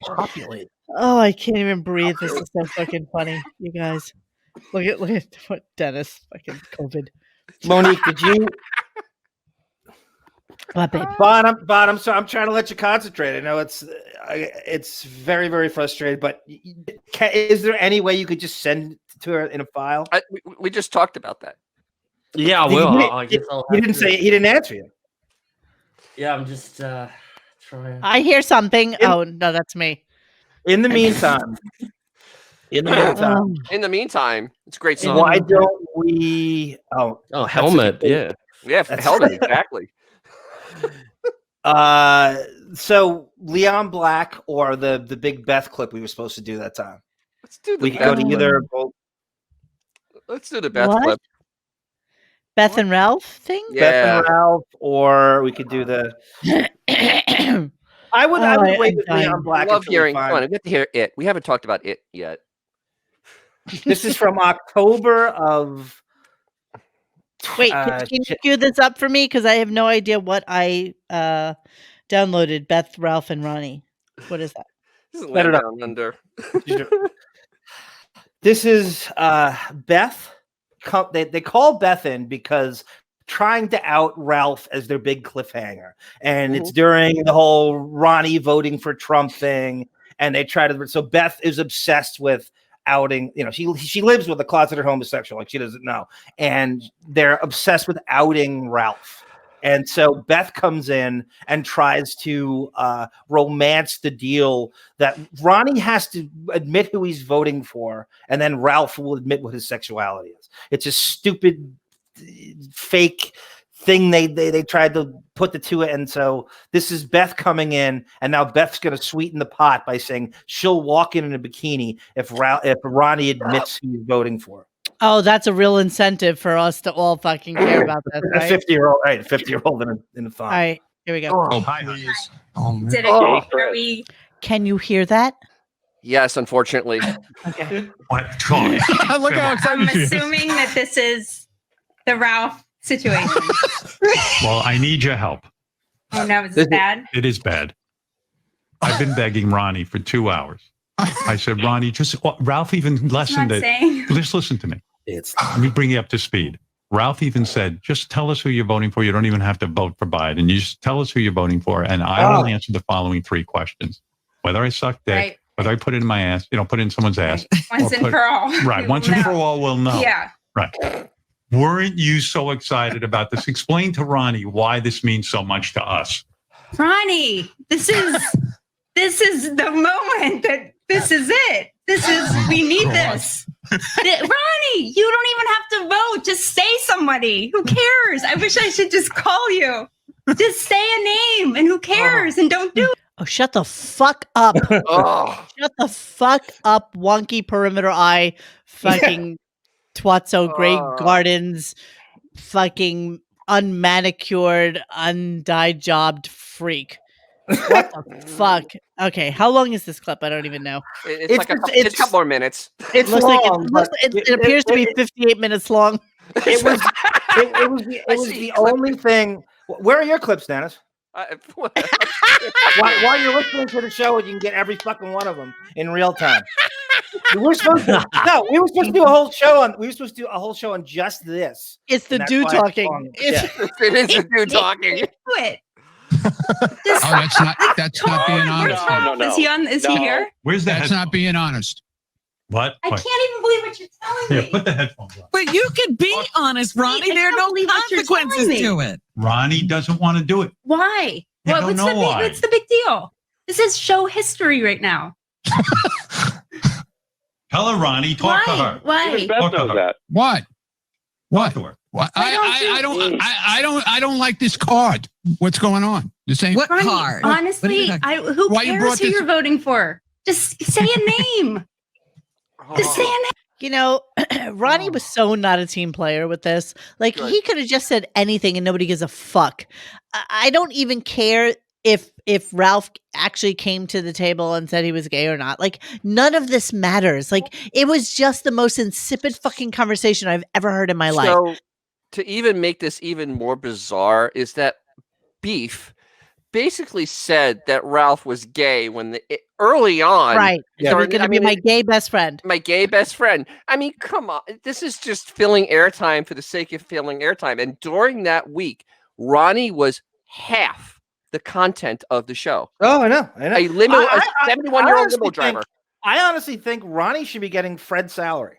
Populate. Oh, I can't even breathe. This is so fucking funny, you guys. Look at what Dennis fucking COVID. Monique, did you? What, babe? Bottom. So I'm trying to let you concentrate. I know it's very, very frustrating. But is there any way you could just send it to her in a file? We just talked about that. Yeah, well, I guess I'll He have didn't to- say. He didn't answer you. Yeah, I'm just trying. I hear something. Oh no, that's me. In the meantime, In the meantime, it's a great song. why don't we? Oh, Helmet. Yeah. Yeah, helmet, exactly. So Leon Black or the big Beth clip we were supposed to do that time. Let's do the We could go to Beth either. clip. Let's do the Beth What? clip. Beth and Ralph thing? Yeah. Beth and Ralph, or we could do the. I would wait with Leon Black. I love until we hearing. find- Come on, I get to hear it. We haven't talked about it yet. This is from October of. Wait, can you cue this up for me? Because I have no idea what I downloaded. Beth, Ralph, and Ronnie. What is that? This is Set it Land up. Down Under. This is Beth. They call Beth in because trying to out Ralph as their big cliffhanger, and it's during the whole Ronnie voting for Trump thing, and they try to. So Beth is obsessed with outing. You know, she lives with a closeted homosexual, like she doesn't know, and they're obsessed with outing Ralph. And so Beth comes in and tries to romance the deal that Ronnie has to admit who he's voting for, and then Ralph will admit what his sexuality is. It's a stupid, fake thing they tried to put the two. And so this is Beth coming in, and now Beth's going to sweeten the pot by saying she'll walk in a bikini if Ronnie admits who he's voting for. Oh, that's a real incentive for us to all fucking care about this, right? A 50-year-old, right? A 50-year-old in a thong. All right, here we go. Oh, hi, please. Can you hear that? Yes, unfortunately. Okay. What? Look how excited I'm she is. assuming that this is the Ralph situation. Well, I need your help. Oh no, is it bad? It is bad. I've been begging Ronnie for 2 hours. I said, Ronnie, Ralph even lessened it. Just listen to me. Let me bring you up to speed. Ralph even said, just tell us who you're voting for. You don't even have to vote for Biden. You just tell us who you're voting for, and I will answer the following 3 questions. Whether I suck dick, whether I put it in my ass, put it in someone's ass. Once and for all. Right. Once and for all, we'll know. Yeah. Right. Weren't you so excited about this? Explain to Ronnie why this means so much to us. Ronnie, this is the moment that this is it. We need this. Ronnie, you don't even have to vote. Just say somebody. Who cares? I wish I should just call you. Just say a name and who cares? And don't do it. Oh, shut the fuck up. Shut the fuck up, wonky perimeter eye, fucking Twatso Grey Gardens, fucking unmanicured, undyed jobbed freak. What the fuck? Okay, how long is this clip? I don't even know. It's like a couple more minutes. It's looks long. like it appears to be 58 minutes long. It was the only thing. Where are your clips, Dennis? While you're listening to the show, you can get every fucking one of them in real time. We were supposed to do a whole show on just this. It's the dude talking. It is the dude talking. Do it. That's not being honest. No. Is he here? Where's that? That's not being honest. What? I can't even believe what you're telling me. Yeah, put the headphones on. But you can be honest, Ronnie. There are no consequences to it. Ronnie doesn't want to do it. Why? Why. What's the big deal? This is show history right now. Tell her, Ronnie. Talk to her. Why? Talk to her. What? Talk to her. What? I don't like this card. What's going on? This ain't What Ronnie, card? honestly, who Why you cares brought who this- you're voting for? Just say a name. Just say a name. You know, Ronnie was so not a team player with this. Like, he could have just said anything and nobody gives a fuck. I don't even care if Ralph actually came to the table and said he was gay or not. Like, none of this matters. Like, it was just the most insipid fucking conversation I've ever heard in my life. So, to even make this even more bizarre is that Beef basically said that Ralph was gay when early on. Right. Yeah. So he's going to be my gay best friend. My gay best friend. I mean, come on. This is just filling airtime for the sake of filling airtime. And during that week, Ronnie was half the content of the show. Oh, I know. A 71-year-old limo driver. I honestly think Ronnie should be getting Fred's salary.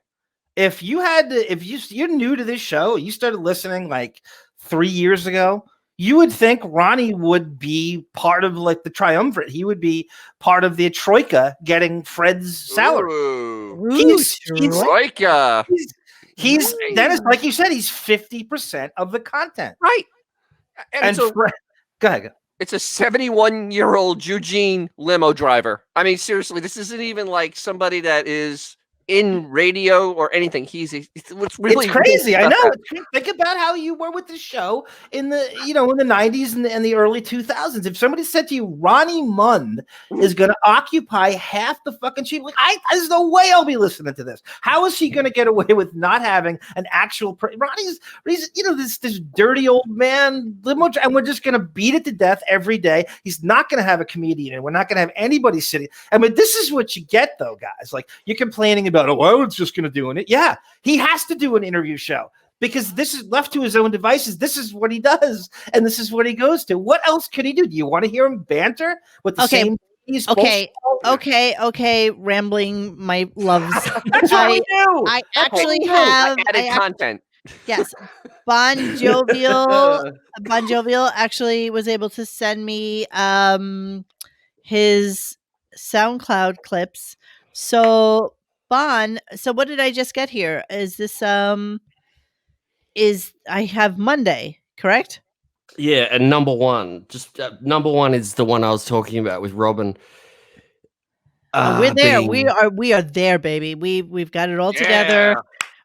If you're new to this show, you started listening like 3 years ago, you would think Ronnie would be part of like the triumvirate. He would be part of the troika getting Fred's salary. He's troika. He's Dennis, like you said, he's 50% of the content. Right. And Fred, go ahead. It's a 71-year-old Eugene limo driver. I mean, seriously, this isn't even like somebody that is in radio or anything. It's really crazy. I know. Think about how you were with the show in the in the 90s and the early 2000s. If somebody said to you, Ronnie Munn is going to occupy half the fucking sheet, like there's no way I'll be listening to this. How is he going to get away with not having an actual Ronnie's this dirty old man limo, and we're just going to beat it to death every day. He's not going to have a comedian, and we're not going to have anybody sitting. I mean, this is what you get, though, guys. Like, you're complaining about, it's just going to do it. Yeah, he has to do an interview show because this is left to his own devices. This is what he does, and this is what he goes to. What else could he do? Do you want to hear him banter with the same? Okay. Rambling, my loves. That's what we do. I actually have added content. Yes, Bon Jovial actually was able to send me his SoundCloud clips. So Bon, so what did I just get here? Is this I have Monday, correct? Yeah, and number one is the one I was talking about with Robin. We're there. We are there, baby. We've got it all together.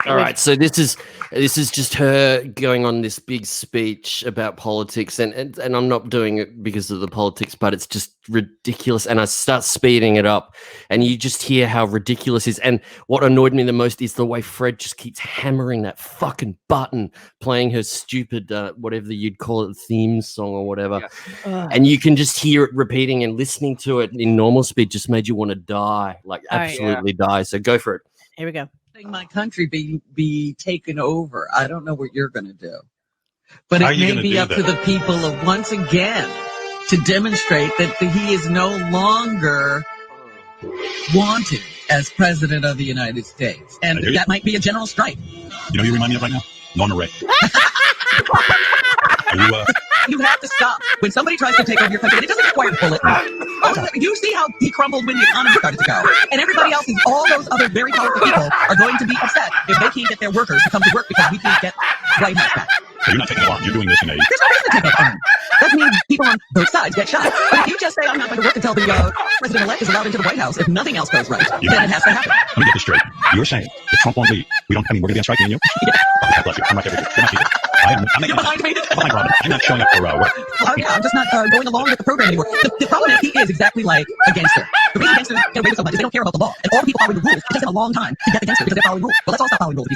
All right, so this is just her going on this big speech about politics, and I'm not doing it because of the politics, but it's just ridiculous. And I start speeding it up, and you just hear how ridiculous it is. And what annoyed me the most is the way Fred just keeps hammering that fucking button, playing her stupid whatever you'd call it, theme song or whatever. Yeah. And you can just hear it repeating, and listening to it in normal speed just made you want to die, like absolutely die. So go for it. Here we go. My country be taken over. I don't know what you're going to do, but it may be up to the people of once again to demonstrate that he is no longer wanted as president of the United States, and that might be a general strike. You know, you remind me of right now, Norma Ray. You have to stop when somebody tries to take over your country. It doesn't require a bullet. You see how he crumbled when the economy started to go, and everybody else, all those other very powerful people are going to be upset if they can't get their workers to come to work because we can't get White House back. So you're not taking alarm. You're doing this in a... There's no reason to take alarm. That means people on both sides get shot. But if you just say, I'm not going to work until the president-elect is allowed into the White House, if nothing else goes right, then it has to happen. Let me get this straight. You're saying if Trump won't leave, we're going to be on strike, me and you? Yeah. God bless you. I'm right there with you. You're not people. You're behind me. I'm behind Robin. I'm not showing up for work. Oh, yeah, I'm just not going along with the program anymore. The problem is he is exactly like a gangster. The reason gangsters get away with so much is they don't care about the law. And all the people following the rules, it takes them a long time to get the gangster because they're following rules. Well, let's all stop following rules.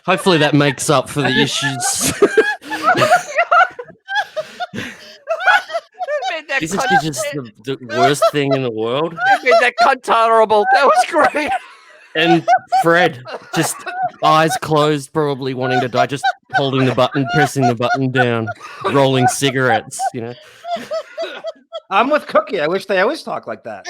Hopefully that makes up for the issues. This is just the worst thing in the world. It made that cunt tolerable. That was great. And Fred, just eyes closed, probably wanting to die, just holding the button, pressing the button down, rolling cigarettes, you know. I'm with Cookie. I wish they always talk like that.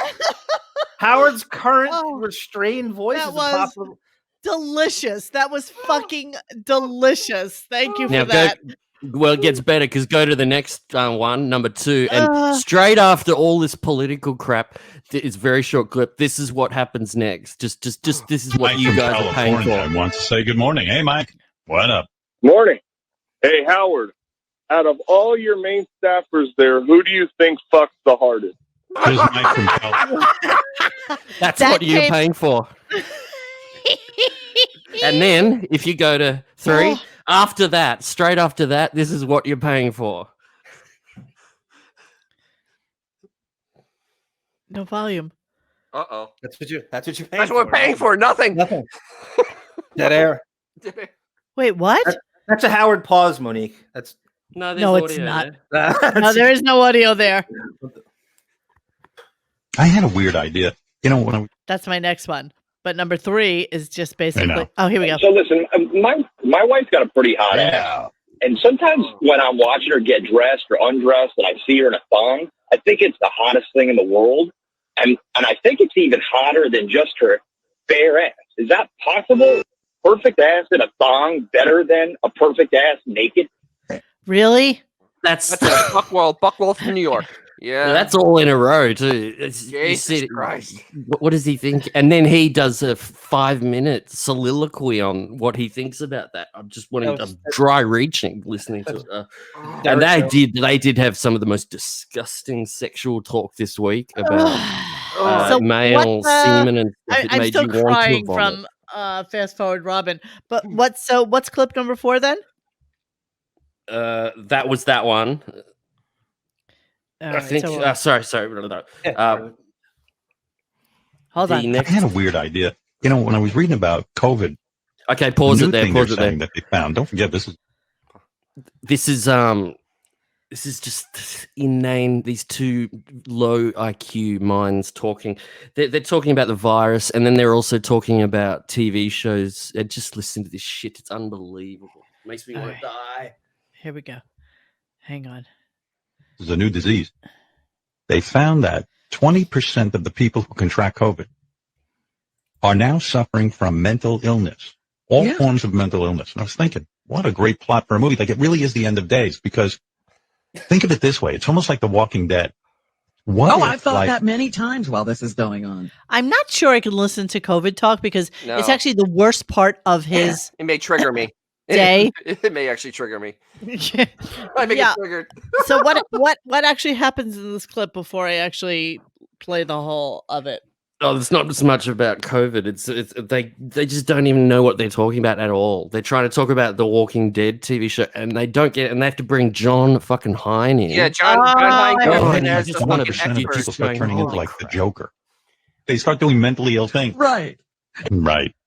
Howard's current restrained voice is possible. Delicious. That was fucking delicious. Thank you for that. Well, it gets better because go to the next one, number 2, and straight after all this political crap, it's very short clip. This is what happens next. Just this is what you guys are paying for. I want to say good morning. Hey, Mike. What up? Morning. Hey, Howard. Out of all your main staffers there, who do you think fucks the hardest? Mike from California. That's what you're paying for. And then if you go to 3, after that, straight after that, this is what you're paying for. No volume. Uh-oh. That's what you're paying for. That's what we're paying for. Nothing. Dead air. Wait, what? That's a Howard pause, Monique. No, it's not. No, there is no audio there. I had a weird idea. You know, that's my next one. But number 3 is just basically. Oh, here we go. So listen, my wife's got a pretty hot ass. And sometimes when I'm watching her get dressed or undressed and I see her in a thong, I think it's the hottest thing in the world. And I think it's even hotter than just her bare ass. Is that possible? Perfect ass in a thong better than a perfect ass naked? Really? That's Buckwell from New York. Yeah, that's all in a row too. Jesus Christ. What does he think? And then he does a 5-minute soliloquy on what he thinks about that. I'm just wanting dry reaching listening to it. And they did have some of the most disgusting sexual talk this week about male semen and stuff. I'm still crying from Fast Forward Robin. But what's clip number 4 then? That was that one. I think. Sorry. Hold on. I had a weird idea. You know, when I was reading about COVID. Okay, pause it there. Pause it there. That they found. Don't forget, this is just inane. These two low IQ minds talking. They're talking about the virus, and then they're also talking about TV shows. And just listen to this shit. It's unbelievable. It makes me want to die. Here we go. Hang on. This is a new disease. They found that 20% of the people who contract COVID are now suffering from mental illness, all forms of mental illness. And I was thinking, what a great plot for a movie. Like, it really is the end of days, because think of it this way. It's almost like The Walking Dead. I've thought that many times while this is going on. I'm not sure I can listen to COVID talk because it's actually the worst part of his. It may trigger me. Day. It may actually trigger me. I may get triggered. So what actually happens in this clip before I actually play the whole of it? Oh, it's not as much about COVID. It's they just don't even know what they're talking about at all. They're trying to talk about the Walking Dead TV show, and they don't get it. And they have to bring John fucking Hine in. Yeah, John Hine comes in as the 1% of people start turning into like the Joker. They start doing mentally ill things. Right.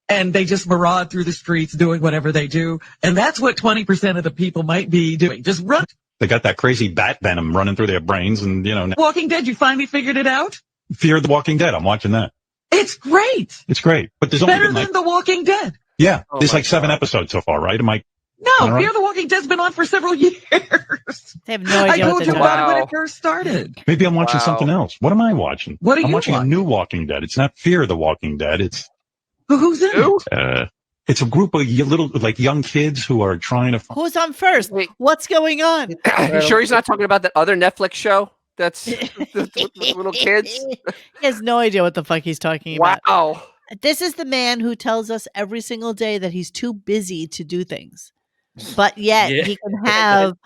And they just maraud through the streets doing whatever they do. And that's what 20% of the people might be doing. Just run. They got that crazy bat venom running through their brains. And, Walking Dead, you finally figured it out? Fear the Walking Dead. I'm watching that. It's great. It's great. But there's better than The Walking Dead. Yeah. There's like 7 episodes so far, right? No, Fear the Walking Dead's been on for several years. They have no idea. I told you about it when it first started. Maybe I'm watching something else. What am I watching? What are you I'm watching a new Walking Dead. It's not Fear the Walking Dead. It's who's in it? It's a group of little, young kids who are trying to. Who's on first? Wait. What's going on? You sure he's not talking about that other Netflix show? That's the little kids. He has no idea what the fuck he's talking about. Wow. This is the man who tells us every single day that he's too busy to do things, but yet he can have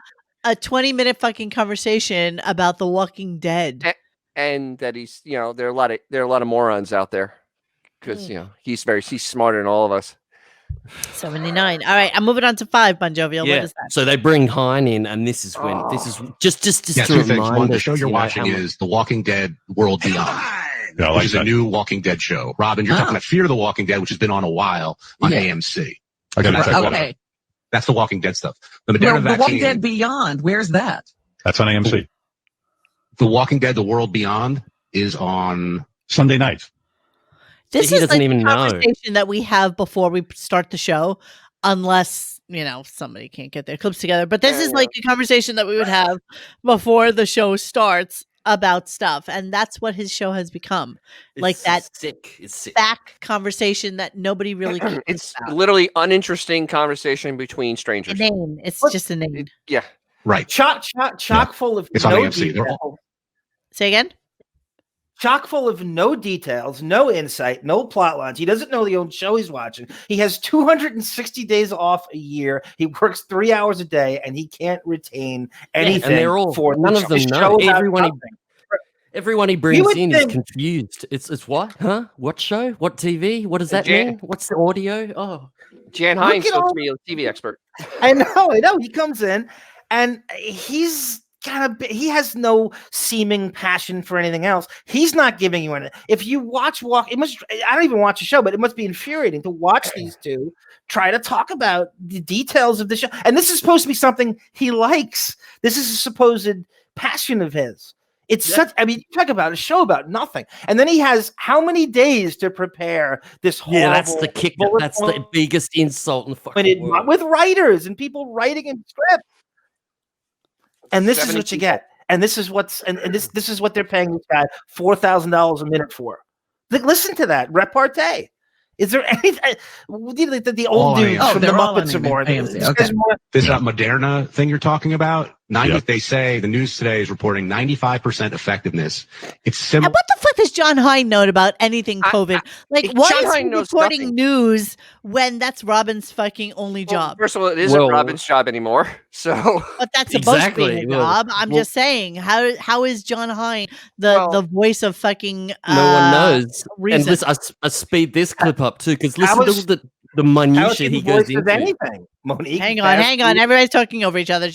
a 20-minute fucking conversation about The Walking Dead, and that he's there are a lot of morons out there because he's smarter than all of us. 79. All right, I'm moving on to 5. Bon Jovial. What is that? So they bring Hine in, and this is when this is just to remind us. The show you're watching is The Walking Dead World Beyond, which is a new Walking Dead show. Robin, you're talking about Fear the Walking Dead, which has been on a while on AMC. Okay. That's The Walking Dead stuff. The Walking Dead Beyond, where's that? That's on AMC. The Walking Dead, The World Beyond is on Sunday nights. This is like the conversation that we have before we start the show, unless, somebody can't get their clips together. But this is like a conversation that we would have before the show starts about stuff. And that's what his show has become. It's sick. Back conversation that nobody really cares It's about. Literally uninteresting conversation between strangers. Inane. It's just inane. Yeah. Right. Chock full of no detail. Say again? Chock full of no details, no insight, no plot lines. He doesn't know the old show he's watching. He has 260 days off a year. He works 3 hours a day, and he can't retain anything. And they're all none of them know. Everyone he brings in is confused. It's what? Huh? What show? What TV? What does that mean? What's the audio? Oh, Jan Hines supposed to be a TV expert. I know. He comes in, and he's he has no seeming passion for anything else. He's not giving you anything. If you watch I don't even watch a show, but it must be infuriating to watch these two try to talk about the details of the show. And this is supposed to be something he likes. This is a supposed passion of his. It's such. I mean, talk about a show about nothing, and then he has how many days to prepare this horrible? Yeah, that's the kicker. That's the biggest insult in the fucking world. With writers and people writing in script. And this is what you get. And this is what's and this is what they're paying this guy $4,000 a minute for. Listen to that repartee. Is there anything the old dudes from the Muppets are more? This Moderna thing you're talking about? They say the news today is reporting 95% effectiveness. It's similar. And what the fuck does John Hein know about anything COVID? Why is he reporting news when that's Robin's fucking only job? First of all, it isn't Robin's job anymore. So, but that's supposed to be his job. I'm just saying, how is John Hein the voice of fucking? No one knows. Reason. And I speed this clip up too because listen to the minutiae he goes into. Anything, Monique. Hang on. Everybody's talking over each other.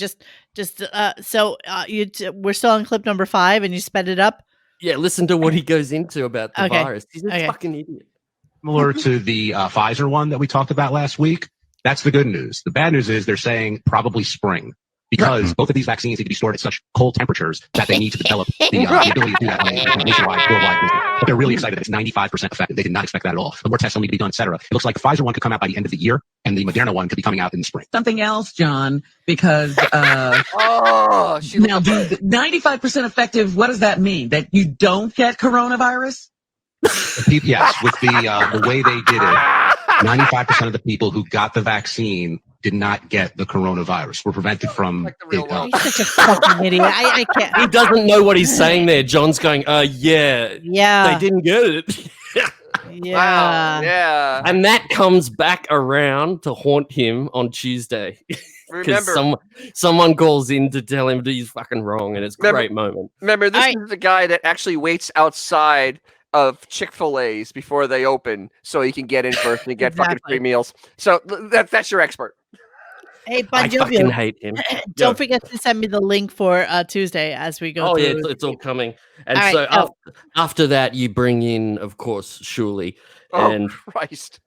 We're still on clip number 5, and you sped it up. Yeah, listen to what he goes into about the virus. He's a fucking idiot. Similar to the Pfizer one that we taled about last week. That's the good news. The bad news is they're saying probably spring because both of these vaccines need to be stored at such cold temperatures that they need to develop the ability to do that on a nationwide, worldwide. But they're really excited that it's 95% effective. They did not expect that at all. The more tests will need to be done, et cetera. It looks like the Pfizer one could come out by the end of the year, and the Moderna one could be coming out in the spring. Something else, John, because now 95% effective. What does that mean? That you don't get coronavirus? Yes, with the way they did it, 95% of the people who got the vaccine did not get the coronavirus. Were prevented from it. You're such a fucking idiot. I can't. He doesn't know what he's saying there. John's going, yeah, they didn't get it. Yeah. Wow. Yeah. And that comes back around to haunt him on Tuesday. Remember, someone calls in to tell him that he's fucking wrong, and it's a great moment. Remember, this is the guy that actually waits outside of Chick-fil-A's before they open so he can get in first and get fucking free meals. So that's your expert. Hey, I fucking hate him. Don't forget to send me the link for Tuesday as we go through. Yeah, it's all coming. And after that, you bring in, of course, Shuley. And Christ.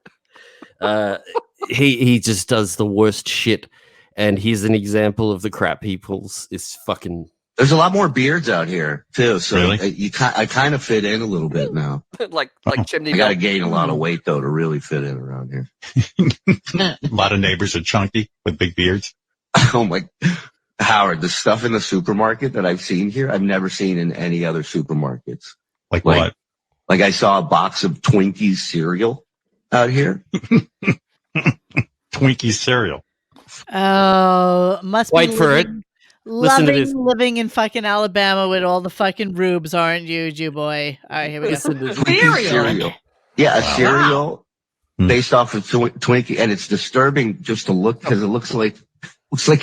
he just does the worst shit. And he's an example of the crap he pulls. Is fucking... There's a lot more beards out here too, so I kind of fit in a little bit now. like chimney. I got to gain a lot of weight though to really fit in around here. A lot of neighbors are chunky with big beards. Oh my, Howard, the stuff in the supermarket that I've seen here, I've never seen in any other supermarkets. Like what? Like I saw a box of Twinkies cereal out here. Twinkies cereal. Oh, must wait be for it. Living in fucking Alabama with all the fucking rubes, aren't you, Jew boy? All right, here we go. Cereal. Yeah, a cereal based off of Twinkie, and it's disturbing just to look because it looks like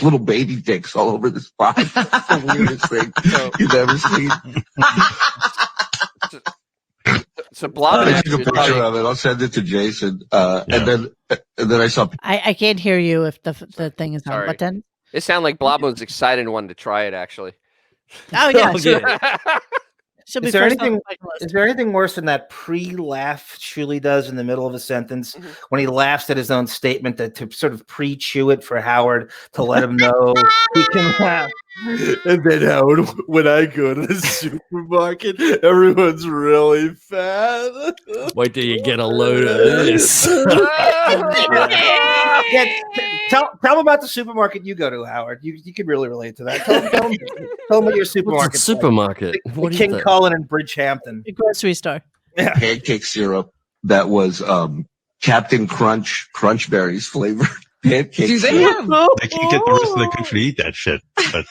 little baby dicks all over the spot. It's the weirdest thing you've ever seen. So Blob, I took a picture of it. I'll send it to Jason. And then I saw. I can't hear you if the thing is on. What then? It sounded like Blob was excited and wanted to try it, actually. Oh, yeah. Is there anything worse than that pre-laugh Shuley does in the middle of a sentence when he laughs at his own statement to sort of pre-chew it for Howard to let him know he can laugh? And then Howard, when I go to the supermarket, everyone's really fat. Wait till you get a load of this. Tell them about the supermarket you go to, Howard. You could really relate to that. Tell them what your supermarket. Supermarket. What King Cullen and Bridgehampton. The grocery store. Yeah. Pancake syrup that was Captain Crunchberries flavored. Pancakes. They can't get the rest of the country to eat that shit. But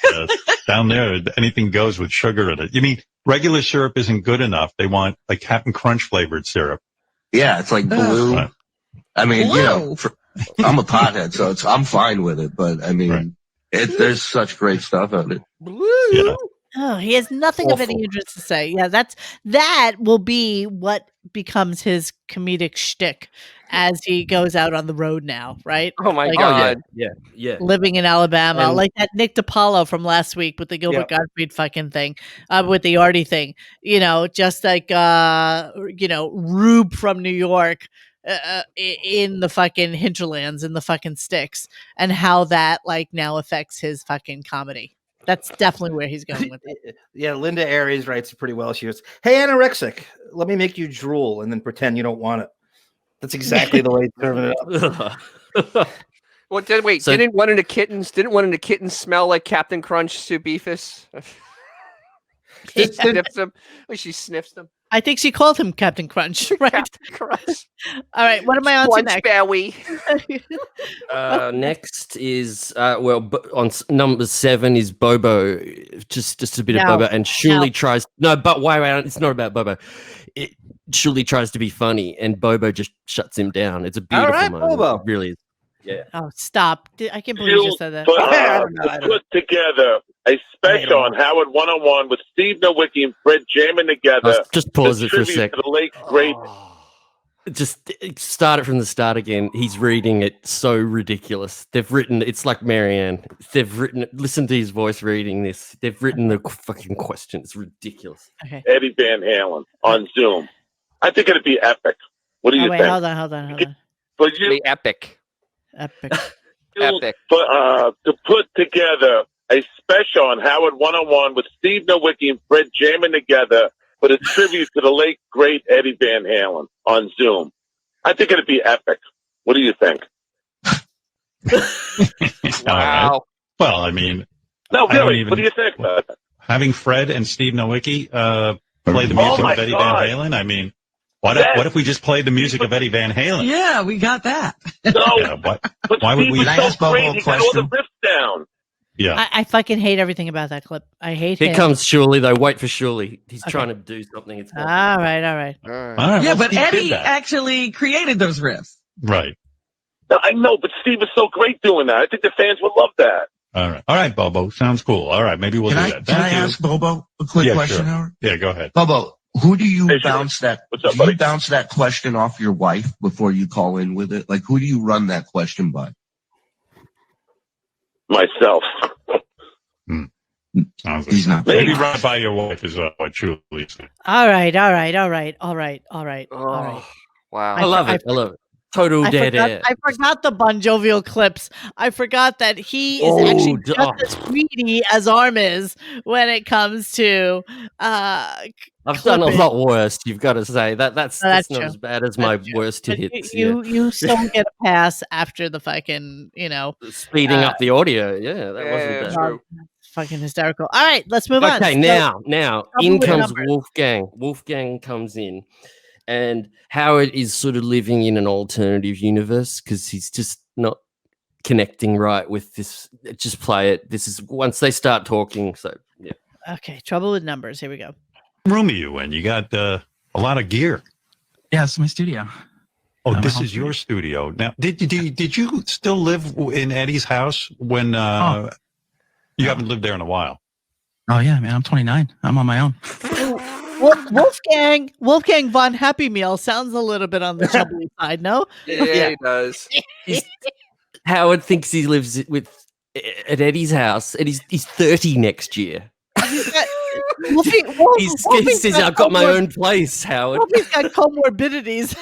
down there, anything goes with sugar in it. You mean regular syrup isn't good enough? They want like Captain Crunch flavored syrup. Yeah, it's like blue. I mean, I'm a pothead, so I'm fine with it. But I mean, there's such great stuff out it. Yeah. Oh, he has nothing of any interest to say. Yeah, that will be what becomes his comedic shtick as he goes out on the road now, right? Oh my God. Yeah. Living in Alabama, like that Nick DiPaolo from last week with the Gilbert Gottfried fucking thing, with the Artie thing, just like, Rube from New York, in the fucking hinterlands, in the fucking sticks, and how that like now affects his fucking comedy. That's definitely where he's going with it. Yeah, Linda Aries writes it pretty well. She goes, "Hey, anorexic, let me make you drool and then pretend you don't want it." That's exactly the way he's serving it up. Well, didn't one of the kittens smell like Captain Crunch to Beefus? She sniffs him. She sniffs them. I think she called him Captain Crunch, right? Captain Crunch. All right, what am I on to next? Bowie. Next is on number 7 is Bobo. Just a bit of Bobo, and Shuli tries. No, but why? It's not about Bobo. Shuli tries to be funny, and Bobo just shuts him down. It's a beautiful moment. Bobo. It really is. Yeah. Oh, stop! I can't believe you just said that. Put together a special on Howard 101 with Steve Nowicki and Fred jamming together. Just pause it for a sec. To the late great. Just start it from the start again. He's reading it so ridiculous. They've written it's like Marianne. They've written it. Listen to his voice reading this. They've written the fucking question. It's ridiculous. Okay. Eddie Van Halen on Zoom. I think it'd be epic. What do you think? Hold on. But you be epic. Epic. To put together a special on Howard 101 with Steve Nowicki and Fred jamming together, but a tribute to the late great Eddie Van Halen on Zoom. I think it'd be epic. What do you think? Wow. Well, I mean, no, really. What do you think about that? Having Fred and Steve Nowicki play the music of Eddie Van Halen. I mean, what if we just played the music of Eddie Van Halen? Yeah, we got that. No, why would we? Can I ask Bobo a question? All the riffs down. Yeah, I fucking hate everything about that clip. I hate him. Here comes Shuli though. Wait for Shuli. He's trying to do something. It's all right. Yeah, but Eddie actually created those riffs. Right. No, I know, but Steve is so great doing that. I think the fans would love that. All right, Bobo. Sounds cool. All right, maybe we'll do that. Can I ask Bobo a quick question, sure. Howard? Yeah, go ahead. Bobo, who do you bounce that? What's up, do buddy? you bounce that question off your wife before you call in with it? Like, who do you run that question by? Myself. He's not. Maybe run by your wife is what Julie said. All right. Wow. I love it. Total dead air. I forgot the Bon Jovial clips. I forgot that he is actually just as greedy as Arm is when it comes to I've done a lot worse. You've got to say that's not true. as bad as my worst But hits. You still get a pass after the fucking Speeding up the audio. Yeah, that wasn't bad. True. Fucking hysterical. All right, let's move on. Okay, now in with comes numbers. Wolfgang. Wolfgang comes in, and Howard is sort of living in an alternative universe because he's just not connecting right with this. Just play it. This is once they start talking. So yeah. Okay, trouble with numbers. Here we go. Room are you in? You got a lot of gear. Yeah, it's my studio. Oh, this is your studio. Now, did you still live in Eddie's house when you haven't lived there in a while? Oh yeah, man. I'm 29. I'm on my own. Wolfgang von Happy Meal sounds a little bit on the chubby side, no? Yeah, he does. Howard thinks he lives at Eddie's house, and he's 30 next year. He says, "I've got my own place." Howard. Wolfie's got comorbidities.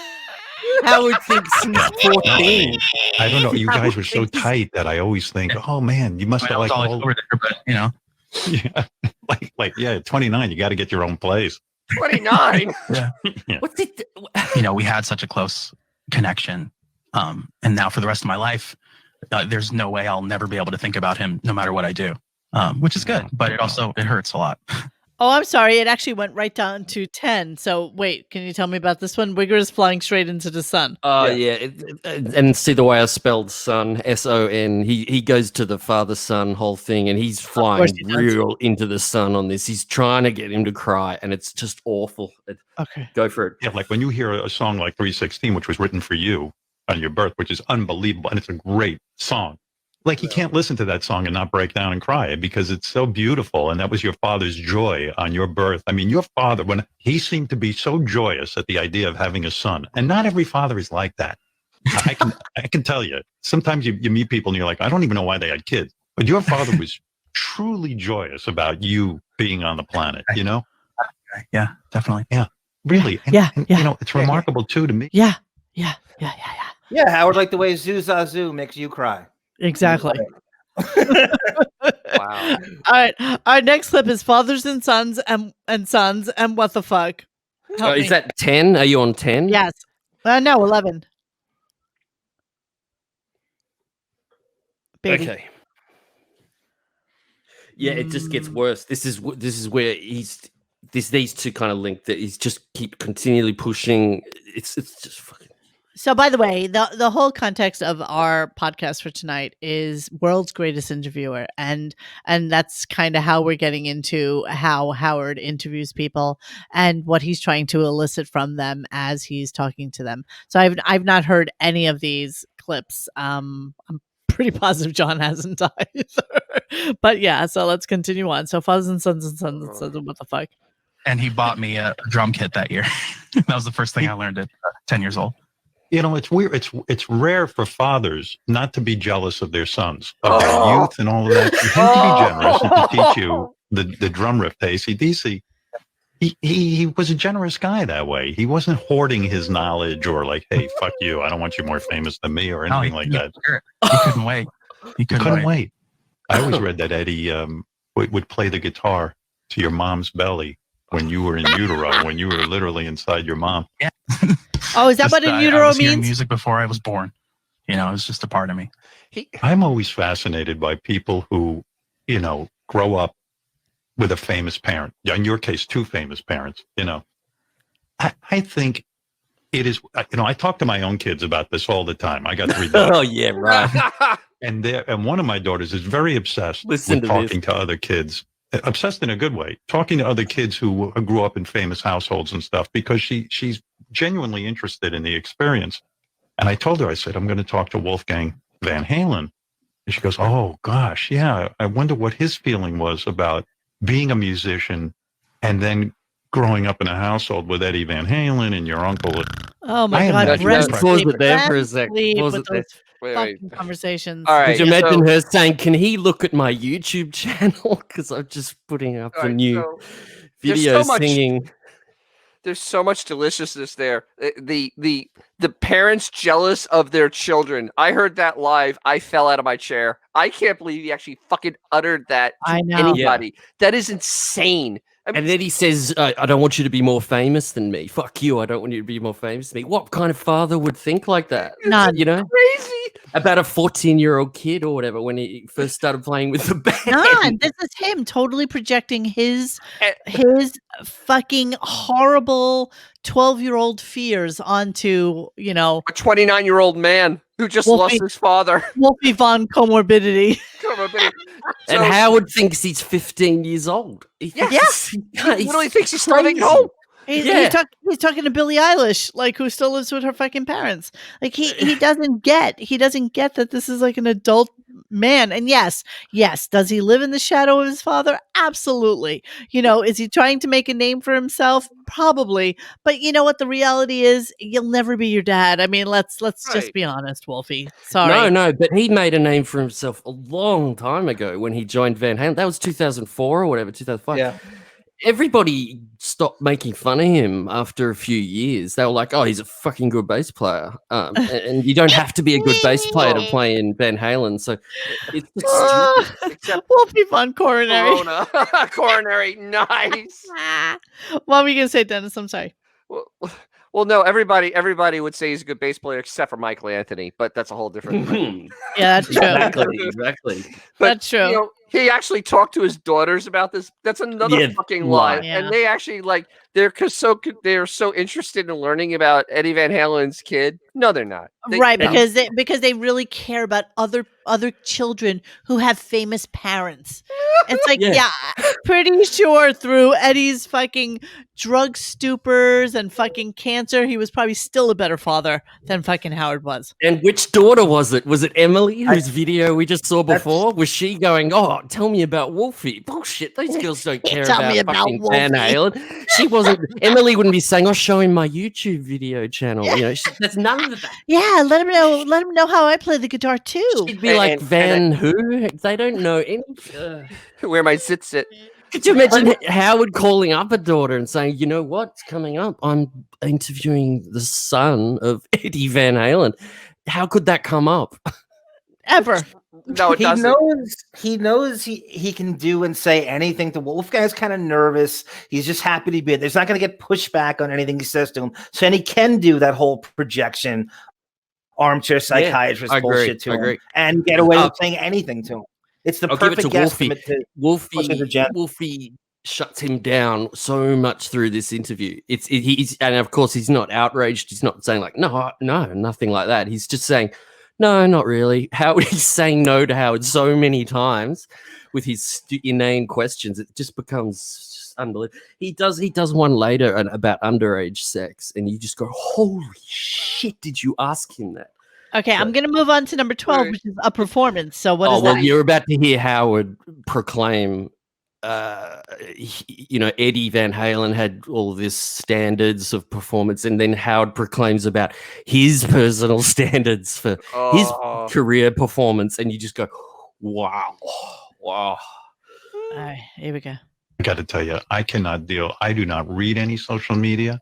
Howard thinks he's 14. I don't know. You guys were so tight that I always think, "Oh man, you must have like all over there," but yeah, like 29. You got to get your own place. 29. Yeah. What's it? We had such a close connection, and now for the rest of my life, there's no way I'll never be able to think about him, no matter what I do. Which is good, but it hurts a lot. Oh, I'm sorry. It actually went right down to 10. So wait, can you tell me about this one? Wigger is flying straight into the sun. Oh yeah. And see the way I spelled son, S-O-N. He goes to the father-son whole thing, and he's flying real into the sun on this. He's trying to get him to cry, and it's just awful. Okay, go for it. Yeah, like when you hear a song like 316, which was written for you on your birth, which is unbelievable, and it's a great song. Like you can't listen to that song and not break down and cry because it's so beautiful. And that was your father's joy on your birth. I mean, your father, when he seemed to be so joyous at the idea of having a son, and not every father is like that. I can tell you, sometimes you meet people and you're like, I don't even know why they had kids, but your father was truly joyous about you being on the planet, Yeah, definitely. Yeah, really. And, it's remarkable too to me. Yeah, Howard, like the way Zoo Zoo makes you cry. Exactly. Wow. All right. Our next clip is Fathers and Sons and what the fuck? Help me. Is that 10? Are you on 10? Yes. No, 11. Baby. Okay. Yeah, it just gets worse. This is where these two kind of link that he's just keep continually pushing. It's just fucking. So, by the way, the whole context of our podcast for tonight is World's Greatest Interviewer, and that's kind of how we're getting into how Howard interviews people and what he's trying to elicit from them as he's talking to them. So, I've not heard any of these clips. I'm pretty positive John hasn't either. But yeah, so let's continue on. So, Fathers and Sons and Sons, what the fuck? And he bought me a drum kit that year. That was the first thing I learned at 10 years old. You know, it's weird. It's rare for fathers not to be jealous of their sons, of their youth and all of that. For him to be generous and to teach you the drum riff to AC/DC, he was a generous guy that way. He wasn't hoarding his knowledge or like, hey, fuck you, I don't want you more famous than me or anything like that. He couldn't wait. He couldn't wait. I always read that Eddie would play the guitar to your mom's belly when you were in utero, when you were literally inside your mom. Yeah. Oh, is that what in utero I was hearing means? music before I was born. You know, it was just a part of me. I'm always fascinated by people who, you know, grow up with a famous parent. In your case, two famous parents, you know. I think it is, you know, I talk to my own kids about this all the time. I got 3 daughters. Oh, yeah, right. And one of my daughters is very obsessed with to talking to other kids. Obsessed in a good way, talking to other kids who grew up in famous households and stuff, because she's genuinely interested in the experience. And I told her, I said, I'm going to talk to Wolfgang Van Halen. And she goes, oh, gosh, yeah. I wonder what his feeling was about being a musician and then growing up in a household with Eddie Van Halen and your uncle. Oh, my God. Pause it there for a sec. Pause it there. Fucking conversations. All right. Could you imagine her saying, can he look at my YouTube channel? Because I'm just putting up a new video singing. There's so much deliciousness there. The parents jealous of their children. I heard that live. I fell out of my chair. I can't believe he actually fucking uttered that to anybody. Yeah. That is insane. I mean, and then he says, I don't want you to be more famous than me. Fuck you. I don't want you to be more famous than me. What kind of father would think like that? None. You know? Crazy. About a 14-year-old kid or whatever when he first started playing with the band. None. This is him totally projecting his fucking horrible 12-year-old fears onto, you know, a 29-year-old man who just lost his father. Wolfie Von comorbidity. And Howard thinks he's 15 years old. He literally thinks he's starting at home. He's talking to Billie Eilish, like, who still lives with her fucking parents. Like, he doesn't get that this is like an adult man. And yes, does he live in the shadow of his father? Absolutely. You know, is he trying to make a name for himself? Probably. But you know what the reality is? You'll never be your dad. I mean, let's just be honest, Wolfie. Sorry. No, but he made a name for himself a long time ago when he joined Van Halen. That was 2004 or whatever, 2005. Yeah. Everybody stopped making fun of him after a few years. They were like, oh, he's a fucking good bass player. And you don't have to be a good bass player to play in Van Halen. So it's just stupid. Except Wolfie Von Coronary. Coronary, nice. What were you going to say, Dennis? I'm sorry. Well, no, everybody would say he's a good bass player except for Michael Anthony, but that's a whole different thing. Yeah, that's true. Exactly. But, that's true. You know, he actually talked to his daughters about this. That's another fucking lie. Yeah. And they actually they're so interested in learning about Eddie Van Halen's kid. No, they're not. Because they really care about other children who have famous parents. It's like, pretty sure through Eddie's fucking drug stupors and fucking cancer, he was probably still a better father than fucking Howard was. And which daughter was it? Was it Emily, whose video we just saw before? Was she going, oh, tell me about Wolfie? Bullshit. Those girls don't care about fucking Van Halen. She wasn't. Emily wouldn't be saying, I'll show him my YouTube video channel. You know, there's none of that. Yeah, let him know how I play the guitar too. She'd be like, Van who? They don't know any. Where my sit. Could you imagine Howard calling up a daughter and saying, you know what's coming up? I'm interviewing the son of Eddie Van Halen. How could that come up? Ever. No, it doesn't. He knows he can do and say anything to Wolfgang's kind of nervous. He's just happy to be there. There's not going to get pushback on anything he says to him. So then he can do that whole projection, armchair psychiatrist bullshit to him and get away with saying anything to him. It's the perfect guesstimate to Wolfie shuts him down so much through this interview. And of course he's not outraged. He's not saying like, no, nothing like that. He's just saying, no, not really. Howard, he's saying no to Howard so many times with his inane questions. It just becomes just unbelievable. He does one later about underage sex, and you just go, holy shit, did you ask him that? Okay, I'm going to move on to number 12, which is a performance. So what is that? You're about to hear Howard proclaim, Eddie Van Halen had all this standards of performance, and then Howard proclaims about his personal standards for his career performance, and you just go, wow. All right, here we go. I got to tell you, I cannot deal. I do not read any social media.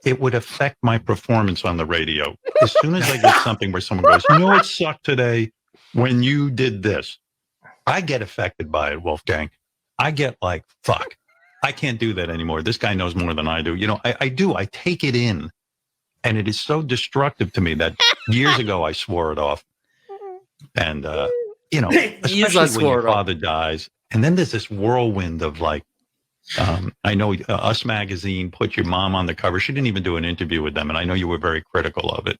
It would affect my performance on the radio. As soon as I get something where someone goes, it sucked today when you did this, I get affected by it, Wolfgang. I get like, fuck, I can't do that anymore. This guy knows more than I do. I do. I take it in. And it is so destructive to me that years ago I swore it off. And, especially when your father dies. And then there's this whirlwind of like, I know Us Magazine put your mom on the cover. She didn't even do an interview with them. And I know you were very critical of it.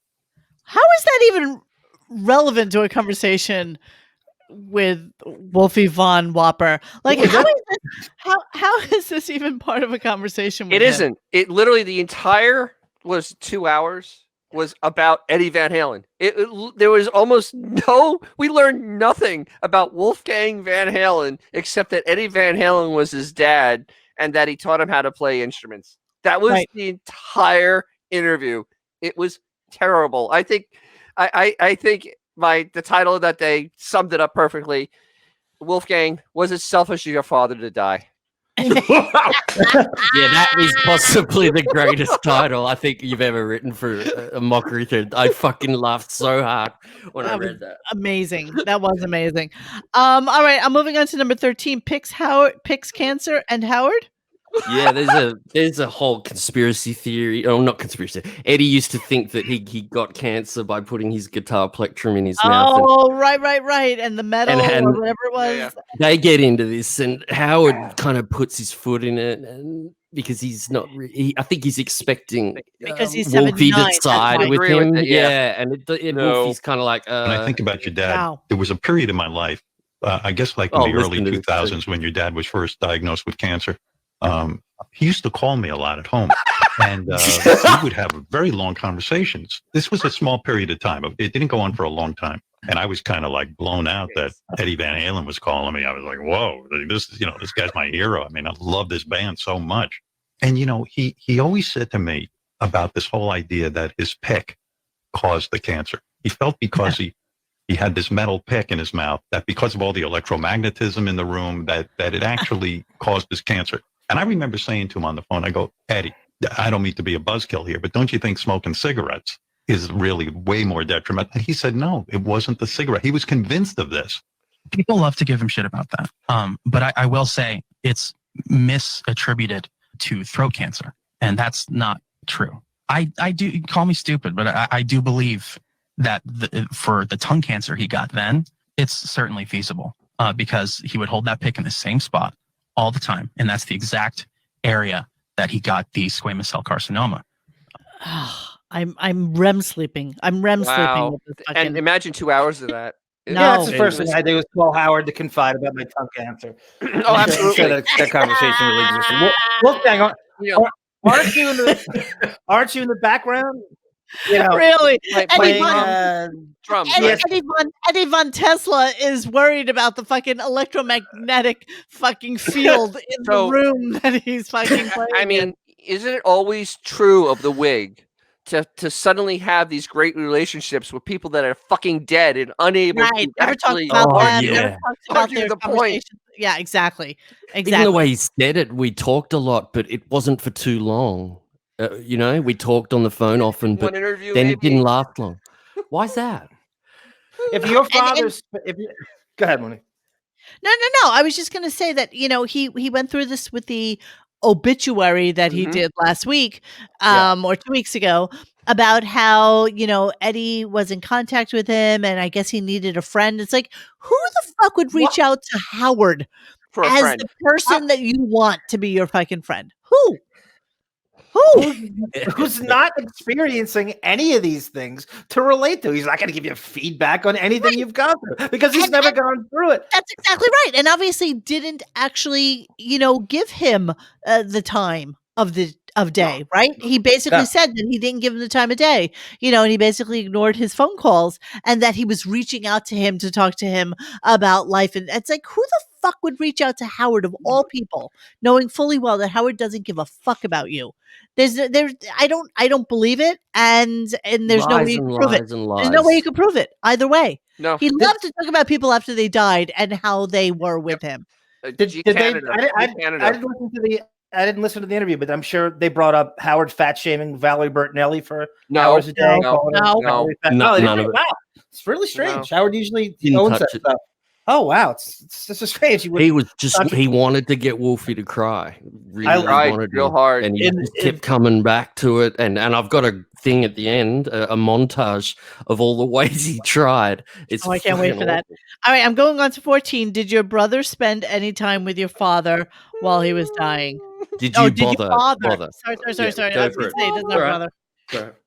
How is that even relevant to a conversation with Wolfie von Whopper? Like, how is this even part of a conversation with It him? isn't. It literally, the entire was 2 hours was about Eddie Van Halen. There was almost we learned nothing about Wolfgang Van Halen except that Eddie Van Halen was his dad and that he taught him how to play instruments. That was the entire interview. It was terrible. I think the title of that day summed it up perfectly. Wolfgang, was it selfish of your father to die? Yeah, that is possibly the greatest title I think you've ever written for a mockery thread. I fucking laughed so hard when I read that. Amazing. That was amazing. All right, I'm moving on to number 13. Picks cancer and Howard. Yeah, there's a whole conspiracy theory. Oh, not conspiracy. Eddie used to think that he got cancer by putting his guitar plectrum in his mouth. Oh, right. And the metal or whatever it was. Yeah. They get into this, and Howard kind of puts his foot in it, and because he's not, I think he's expecting because he's Wolfie 79. to side with him. And Wolfie's kind of like. When I think about your dad, there was a period in my life, I guess like in the early 2000s when your dad was first diagnosed with cancer. He used to call me a lot at home, and we would have very long conversations. This was a small period of time. It didn't go on for a long time. And I was kind of like blown out that Eddie Van Halen was calling me. I was like, whoa, this guy's my hero. I mean, I love this band so much. And, he always said to me about this whole idea that his pick caused the cancer. He felt because he had this metal pick in his mouth that because of all the electromagnetism in the room that it actually caused his cancer. And I remember saying to him on the phone, I go, Eddie, I don't mean to be a buzzkill here, but don't you think smoking cigarettes is really way more detrimental? And he said, no, it wasn't the cigarette. He was convinced of this. People love to give him shit about that. But I will say it's misattributed to throat cancer. And that's not true. I do, call me stupid, but I do believe that for the tongue cancer he got then, it's certainly feasible because he would hold that pick in the same spot all the time. And that's the exact area that he got the squamous cell carcinoma. I'm REM sleeping. I'm REM sleeping. With this And imagine 2 hours of that. That's the first thing I did was call Howard to confide about my tongue cancer. Oh, absolutely. That conversation really existed. Wolfgang, aren't you in the background? Really? Playing drums. Eddie Von Tesla is worried about the fucking electromagnetic fucking field in the room that he's fucking playing. I mean, isn't it always true of the wig to suddenly have these great relationships with people that are fucking dead and unable to actually argue the point? Yeah, exactly. Even the way he said it, we talked a lot, but it wasn't for too long. We talked on the phone often, but then it didn't last long. Why is that? If your father's, go ahead, Monique. No. I was just going to say that, he went through this with the obituary that he did last week, or 2 weeks ago, about how, Eddie was in contact with him and I guess he needed a friend. It's like, who the fuck would reach out to Howard For a as friend. the person that you want to be your fucking friend? Who? Who's not experiencing any of these things to relate to? He's not going to give you feedback on anything you've gone through because he's never gone through it. That's exactly right. And obviously didn't actually, give him the time of day, right? He basically said that he didn't give him the time of day, and he basically ignored his phone calls and that he was reaching out to him to talk to him about life. And it's like, who the fuck would reach out to Howard of all people, knowing fully well that Howard doesn't give a fuck about you? I don't believe it, and there's no way you can prove it. There's no way you can prove it either way. No, he loved to talk about people after they died and how they were with him. I didn't listen to the interview, but I'm sure they brought up Howard fat shaming Valerie Bertinelli for hours a day. No. None of it. Wow, it's really strange. Howard usually owns that stuff. Oh wow, it's just strange. He wanted to get Wolfie to cry. Really wanted real to, hard, and he just kept coming back to it. And I've got a thing at the end, a montage of all the ways he tried. I can't wait for that. All right, I'm going on to 14. Did your brother spend any time with your father while he was dying? Did you bother? Sorry. Yeah, I was going to say, doesn't All brother.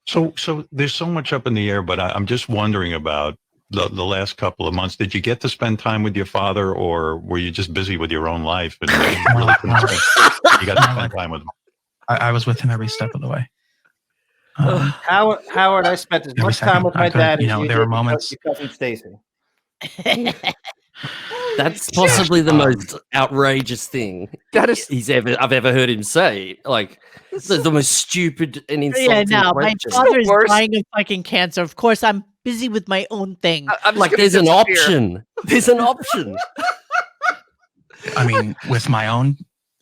So there's so much up in the air, but I'm just wondering about the last couple of months. Did you get to spend time with your father, or were you just busy with your own life and you got to spend time with him? I was with him every step of the way. Howard, I spent as much time with my dad as you there were did moments. with your cousin Stacy. That's possibly the most outrageous thing I've ever heard him say. Like the most stupid and insulting. My question. father is dying of fucking cancer. Of course, I'm busy with my own thing. I'm like, there's an option. There's an option. I mean, with my own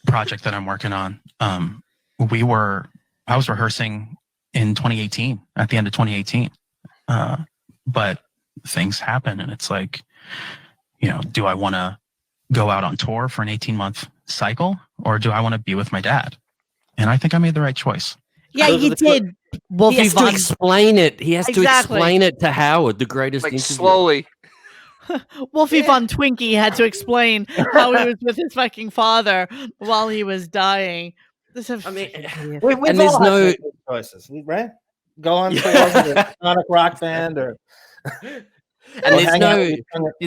project that I'm working on, I was rehearsing in 2018, at the end of 2018. But things happen and it's like, do I want to go out on tour for an 18-month cycle, or do I want to be with my dad? And I think I made the right choice. Yeah, you did. He has to explain it. He has to explain it to Howard, the greatest interviewer. Slowly. Wolfie Von Twinkie had to explain how he was with his fucking father while he was dying. We've all had choices, right? Go on tour with a Sonic rock band, or and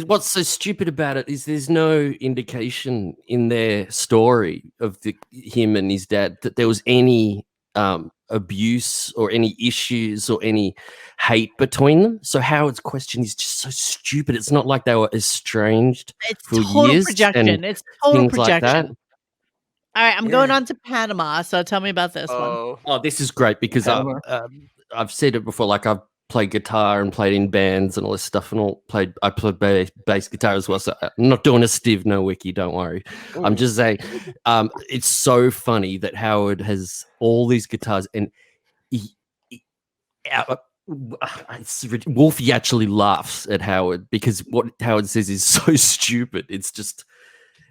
what's so stupid about it is there's no indication in their story of him and his dad that there was any abuse or any issues or any hate between them. So Howard's question is just so stupid. It's not like they were estranged for total years. projection. It's total projection. Like that. All right, I'm going on to Panama. So tell me about this one. Oh, this is great because I've said it before. Like I've played guitar and played in bands and all this stuff, and I played bass guitar as well. So I'm not doing a Steve No Wiki, don't worry. I'm just saying, it's so funny that Howard has all these guitars, and Wolfie actually laughs at Howard because what Howard says is so stupid. It's just.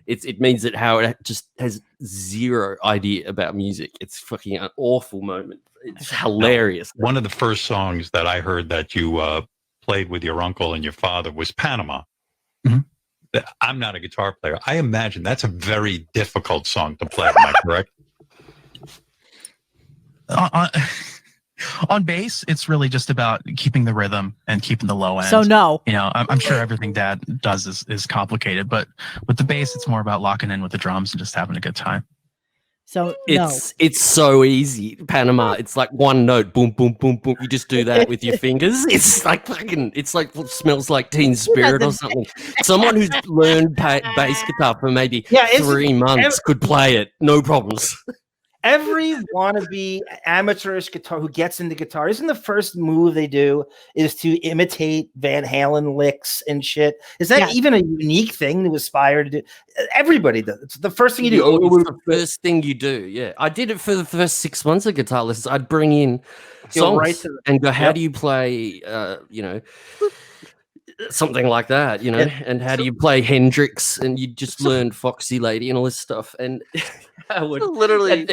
It means that Howard just has zero idea about music. It's fucking an awful moment. It's hilarious. One of the first songs that I heard that you played with your uncle and your father was Panama. Mm-hmm. I'm not a guitar player. I imagine that's a very difficult song to play. Am I correct? On bass, it's really just about keeping the rhythm and keeping the low end. So no, I'm sure everything Dad does is complicated, but with the bass, it's more about locking in with the drums and just having a good time. So it's so easy. Panama, it's like one note, boom, boom, boom, boom. You just do that with your fingers. It's like what Smells Like Teen Spirit or something. Someone who's learned bass guitar for maybe 3 months could play it, no problems. Every wannabe amateurish guitar who gets into guitar, isn't the first move they do is to imitate Van Halen licks and shit? Is that even a unique thing to aspire to do? Everybody does. It's the first thing you do. It's the first thing you do. Yeah, I did it for the first 6 months of guitar lessons. I'd bring in songs and go, "How do you play?" something like that, you know. And how do you play Hendrix? And you just learned Foxy Lady and all this stuff. And literally,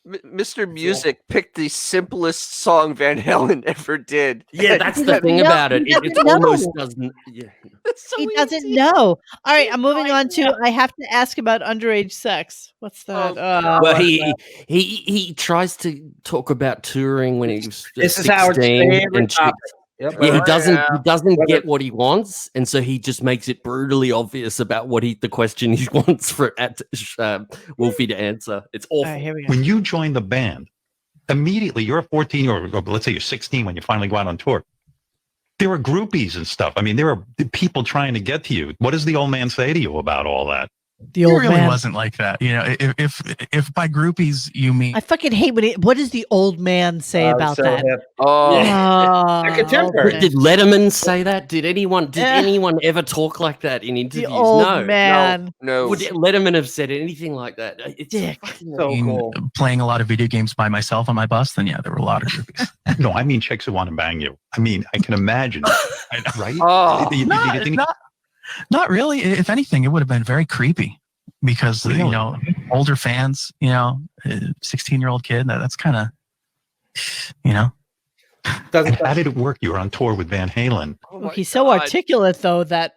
Mr. Music picked the simplest song Van Halen ever did. Yeah, that's the thing about it. It almost doesn't. Yeah, He doesn't know. All right, I'm moving on to. I have to ask about underage sex. What's that? Well, he tries to talk about touring when he was This is 16 Howard's favorite and topic. Yep. Yeah, he doesn't get what he wants, and so he just makes it brutally obvious about what the question he wants for Wolfie to answer. It's awful. All right, here we go. When you join the band, immediately you're a 14-year-old, or let's say you're 16 when you finally go out on tour. There are groupies and stuff. I mean, there are people trying to get to you. What does the old man say to you about all that? It really wasn't like that. You know, if by groupies you mean, I fucking hate what does the old man say about that? Oh, contemporary. Did Letterman say that? Did anyone ever talk like that in interviews? The old No, man. no. Would Letterman have said anything like that? It's so cool. Playing a lot of video games by myself on my bus, then yeah, there were a lot of groupies. No, I mean chicks who want to bang you. I mean, I can imagine, right? Not really. If anything, it would have been very creepy because you know, older fans, you know, 16-year-old kid. That's kind of, you know. And how did it work? You were on tour with Van Halen. Oh, he's so articulate, though, that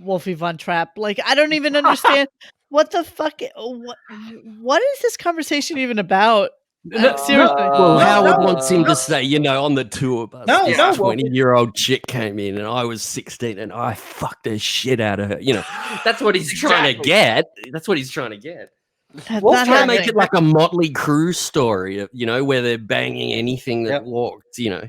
Wolfie Von Trapp. Like, I don't even understand what the fuck. What is this conversation even about? Seriously. Well, Howard wants him to say, you know, on the tour bus, this 20-year-old chick came in and I was 16 and I fucked the shit out of her. You know, that's what he's trying to get. That's what he's trying to get. Wolf's trying to make it like a Motley Crue story, you know, where they're banging anything that walks, you know.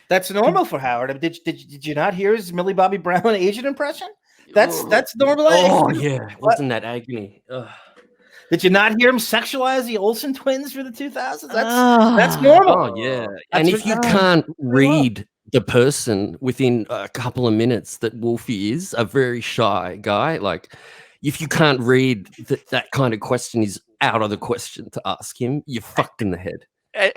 That's normal for Howard. I mean, did you not hear his Millie Bobby Brown Asian impression? That's normal. Oh, yeah. Wasn't that agony? Ugh. Did you not hear him sexualize the Olsen twins for the 2000s? That's normal. Oh, yeah. And if you can't read the person within a couple of minutes that Wolfie is a very shy guy, like if you can't read that kind of question is out of the question to ask him, you're fucked in the head.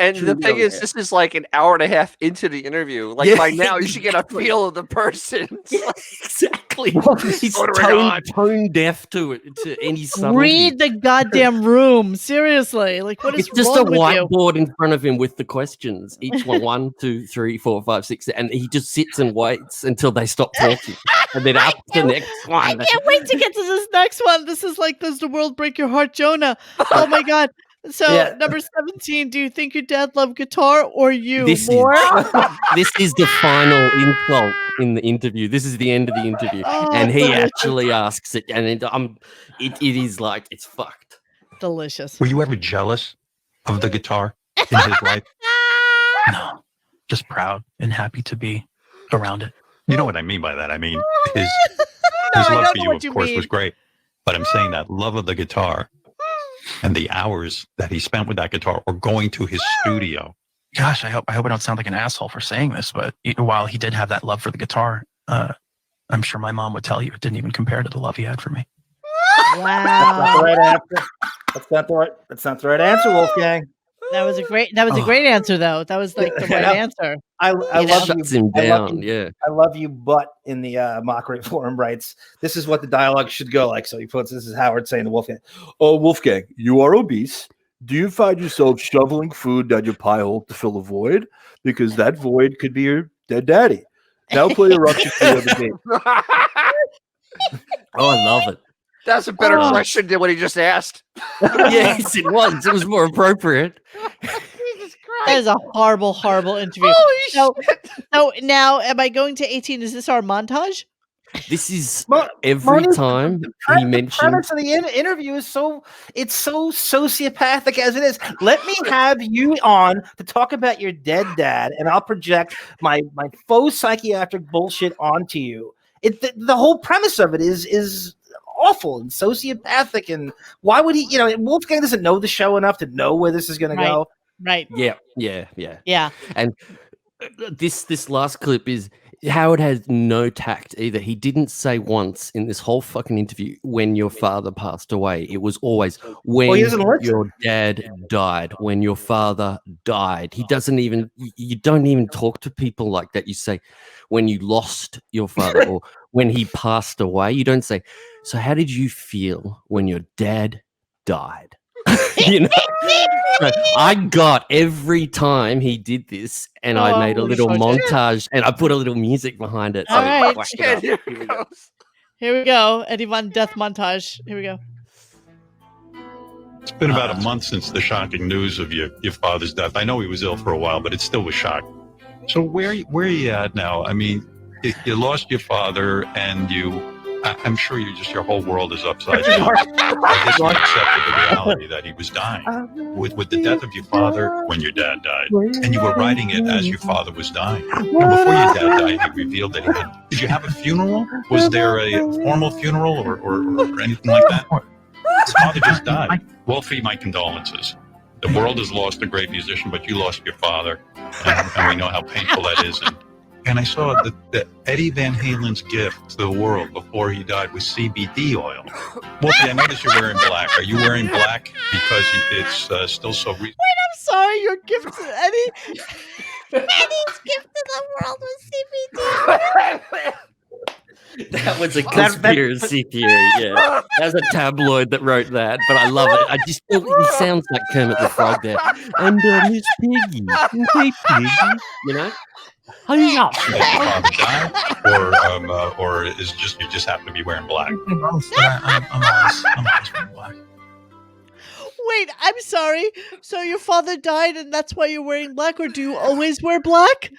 And the thing is, this is like an hour and a half into the interview. Like by now, you should get a feel of the person. Exactly. He's tone deaf to any subtlety. Read the goddamn room. Seriously. Like, what is It's just a wrong with whiteboard in front of him with the questions. Each one, 1, 2, 3, 4, 5, 6, and he just sits and waits until they stop talking. And then up to the next one. I can't wait to get to this next one. This is like, does the world break your heart, Jonah? Oh my God. So number 17, do you think your dad loved guitar or you more? This is the final insult in the interview. This is the end of the interview. And he actually asks it. And it is like, it's fucked. Delicious. Were you ever jealous of the guitar in his life? No, just proud and happy to be around it. You know what I mean by that? I mean, his love for you, of course, was great. But I'm saying that love of the guitar and the hours that he spent with that guitar or going to his studio. Gosh, I hope I don't sound like an asshole for saying this, but while he did have that love for the guitar, I'm sure my mom would tell you it didn't even compare to the love he had for me. Wow. That's not the right answer. That's not the right answer, Wolfgang. That was a great answer, though. That was like the right answer. I love shuts him down. I love you, but in the mockery forum writes, this is what the dialogue should go like. So he puts, this is Howard saying to Wolfgang, "Oh, Wolfgang, you are obese. Do you find yourself shoveling food down your pie hole to fill a void? Because that void could be your dead daddy. Now play Eruption for the other game." Oh, I love it. That's a better question than what he just asked. Yes, it was. It was more appropriate. Jesus Christ. That is a horrible, horrible interview. Holy shit. So now, am I going to 18? Is this our montage? This is every time he mentions. The premise of the interview is so sociopathic as it is. Let me have you on to talk about your dead dad, and I'll project my faux psychiatric bullshit onto you. The whole premise of it is awful and sociopathic, and why would he? You know, Wolfgang doesn't know the show enough to know where this is going to go. Right. Yeah. Yeah. And this last clip is Howard has no tact either. He didn't say once in this whole fucking interview when your father passed away. It was always when your dad died, when your father died. He doesn't even, you don't even talk to people like that. You say when you lost your father or when he passed away. You don't say, so how did you feel when your dad died? You know, so I got every time he did this, and I made a little montage, and I put a little music behind it. So All right. Here we go. Here we go. Eddie Von Death montage. Here we go. It's been about a month since the shocking news of your father's death. I know he was ill for a while, but it still was shocking. So where are you at now? I mean, you lost your father, and I'm sure your whole world is upside down. I guess you accepted the reality that he was dying. With the death of your father, when your dad died, and you were writing it as your father was dying. And before your dad died, he revealed that he had. Did you have a funeral? Was there a formal funeral or anything like that? His father just died. Wolfie, my condolences. The world has lost a great musician, but you lost your father, and we know how painful that is. And I saw that Eddie Van Halen's gift to the world before he died was CBD oil. Wolfie, I noticed you're wearing black. Are you wearing black because it's still so recent? Wait, I'm sorry. Your gift to Eddie. Eddie's gift to the world was CBD. That was a conspiracy theory, yeah. That was a tabloid that wrote that, but I love it. He sounds like Kermit the Frog there. And Miss Piggy. Hey, Piggy. You know? Or is just you just happen to be wearing black? I'm always wearing black. Wait, I'm sorry. So your father died and that's why you're wearing black, or do you always wear black?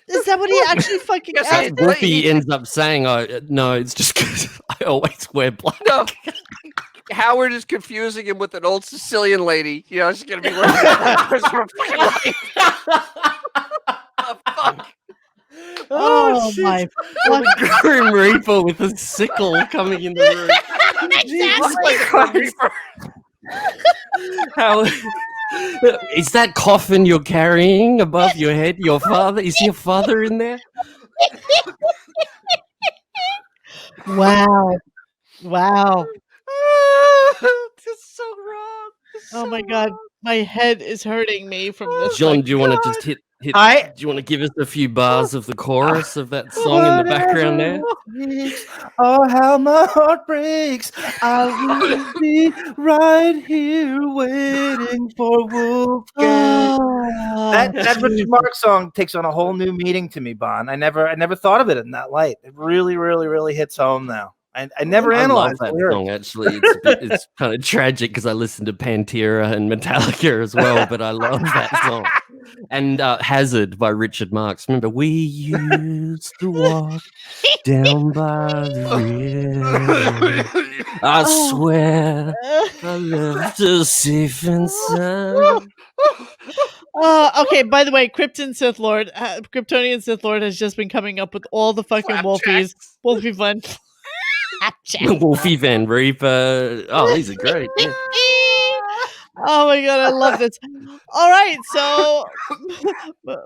Is that what he actually fucking asked? Wolfie ends up saying, "Oh no, it's just because I always wear black." No. Howard is confusing him with an old Sicilian lady. You know, she's gonna be wearing black for fucking life. Fuck. Oh my fucking Grim Reaper with a sickle coming in the room. Exactly. How is that coffin you're carrying above your head? Your father? Is your father in there? Wow. Wow. This is so wrong. Oh my God. My head is hurting me from this. John, do you want to just hit? Do you want to give us a few bars of the chorus of that song in the background there? Oh, how my heart breaks. I will be right here waiting for Wolfgang. That Richard Marx song takes on a whole new meaning to me, Bon. I never thought of it in that light. It really, really, really hits home now. I never analyzed that song, actually. It's kind of tragic because I listen to Pantera and Metallica as well, but I love that song. And Hazard by Richard Marx. Remember, we used to walk down by the river. I swear I left us safe and sound. Okay, by the way, Kryptonian Sith Lord has just been coming up with all the fucking Wolfies. Wolfie Fun. Wolfie Van Reaper. Oh, these are great. Yeah. Oh my God, I love this. All right, so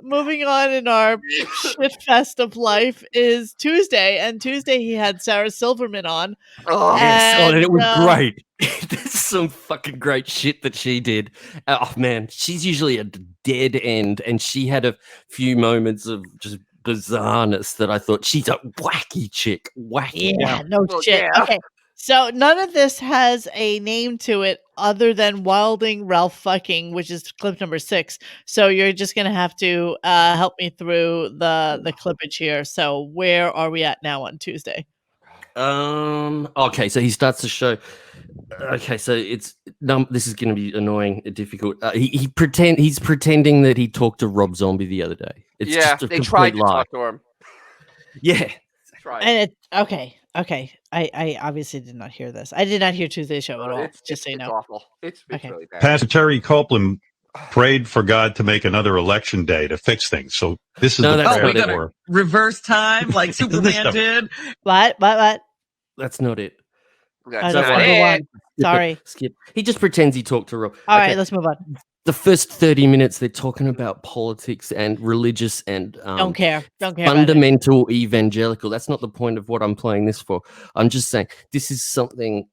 moving on in our shit fest of life is Tuesday, and Tuesday he had Sarah Silverman on. Oh, yes, and it was great. There's some fucking great shit that she did. Oh man, she's usually a dead end, and she had a few moments of just bizarreness that I thought she's a wacky chick. Wacky. Yeah, no shit. Yeah. Okay. So none of this has a name to it other than Wilding Ralph Fucking, which is clip number 6. So you're just gonna have to help me through the clippage here. So where are we at now on Tuesday? Okay, so he starts the show. Okay, so it's this is going to be annoying and difficult. He's pretending that he talked to Rob Zombie the other day. It's just a they tried to lie. talk to him. Yeah, and okay. I obviously did not hear this. I did not hear Tuesday's show at all. Just so you know, it's awful. It's really bad. Pastor Terry Copeland prayed for God to make another election day to fix things. So this is the prayer for reverse time like Superman did. What? That's not it. That's that's not number it. one. Sorry. Skip. He just pretends he talked to Rob. All right, let's move on. The first 30 minutes, they're talking about politics and religious and Don't care about it. fundamental evangelical. That's not the point of what I'm playing this for. I'm just saying this is something.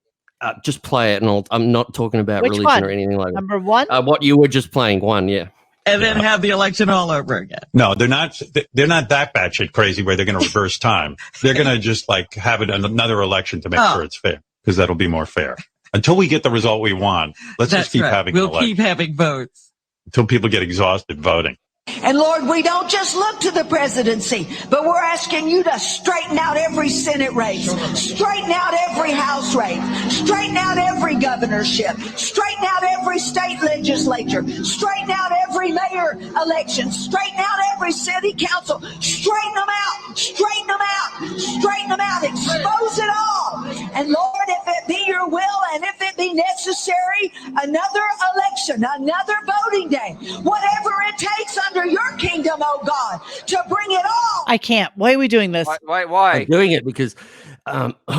Just play it, and I'm not talking about Which religion one? or anything like that. Number one? What you were just playing, one, yeah. And then have the election all over again. No, they're not. They're not that batshit crazy where they're going to reverse time. They're going to just like have it another election to make sure it's fair, because that'll be more fair. Until we get the result we want, let's just keep having. We'll keep having votes until people get exhausted voting. And Lord, we don't just look to the presidency, but we're asking you to straighten out every Senate race, straighten out every House race, straighten out every governorship, straighten out every state legislature, straighten out every mayor election, straighten out every city council, straighten them out, straighten them out, straighten them out, expose it all. And Lord, if it be your will and if it be necessary, another election, another voting day, whatever it takes under your kingdom, oh God, to bring it all. I can't. Why are we doing this? Why? I'm doing it because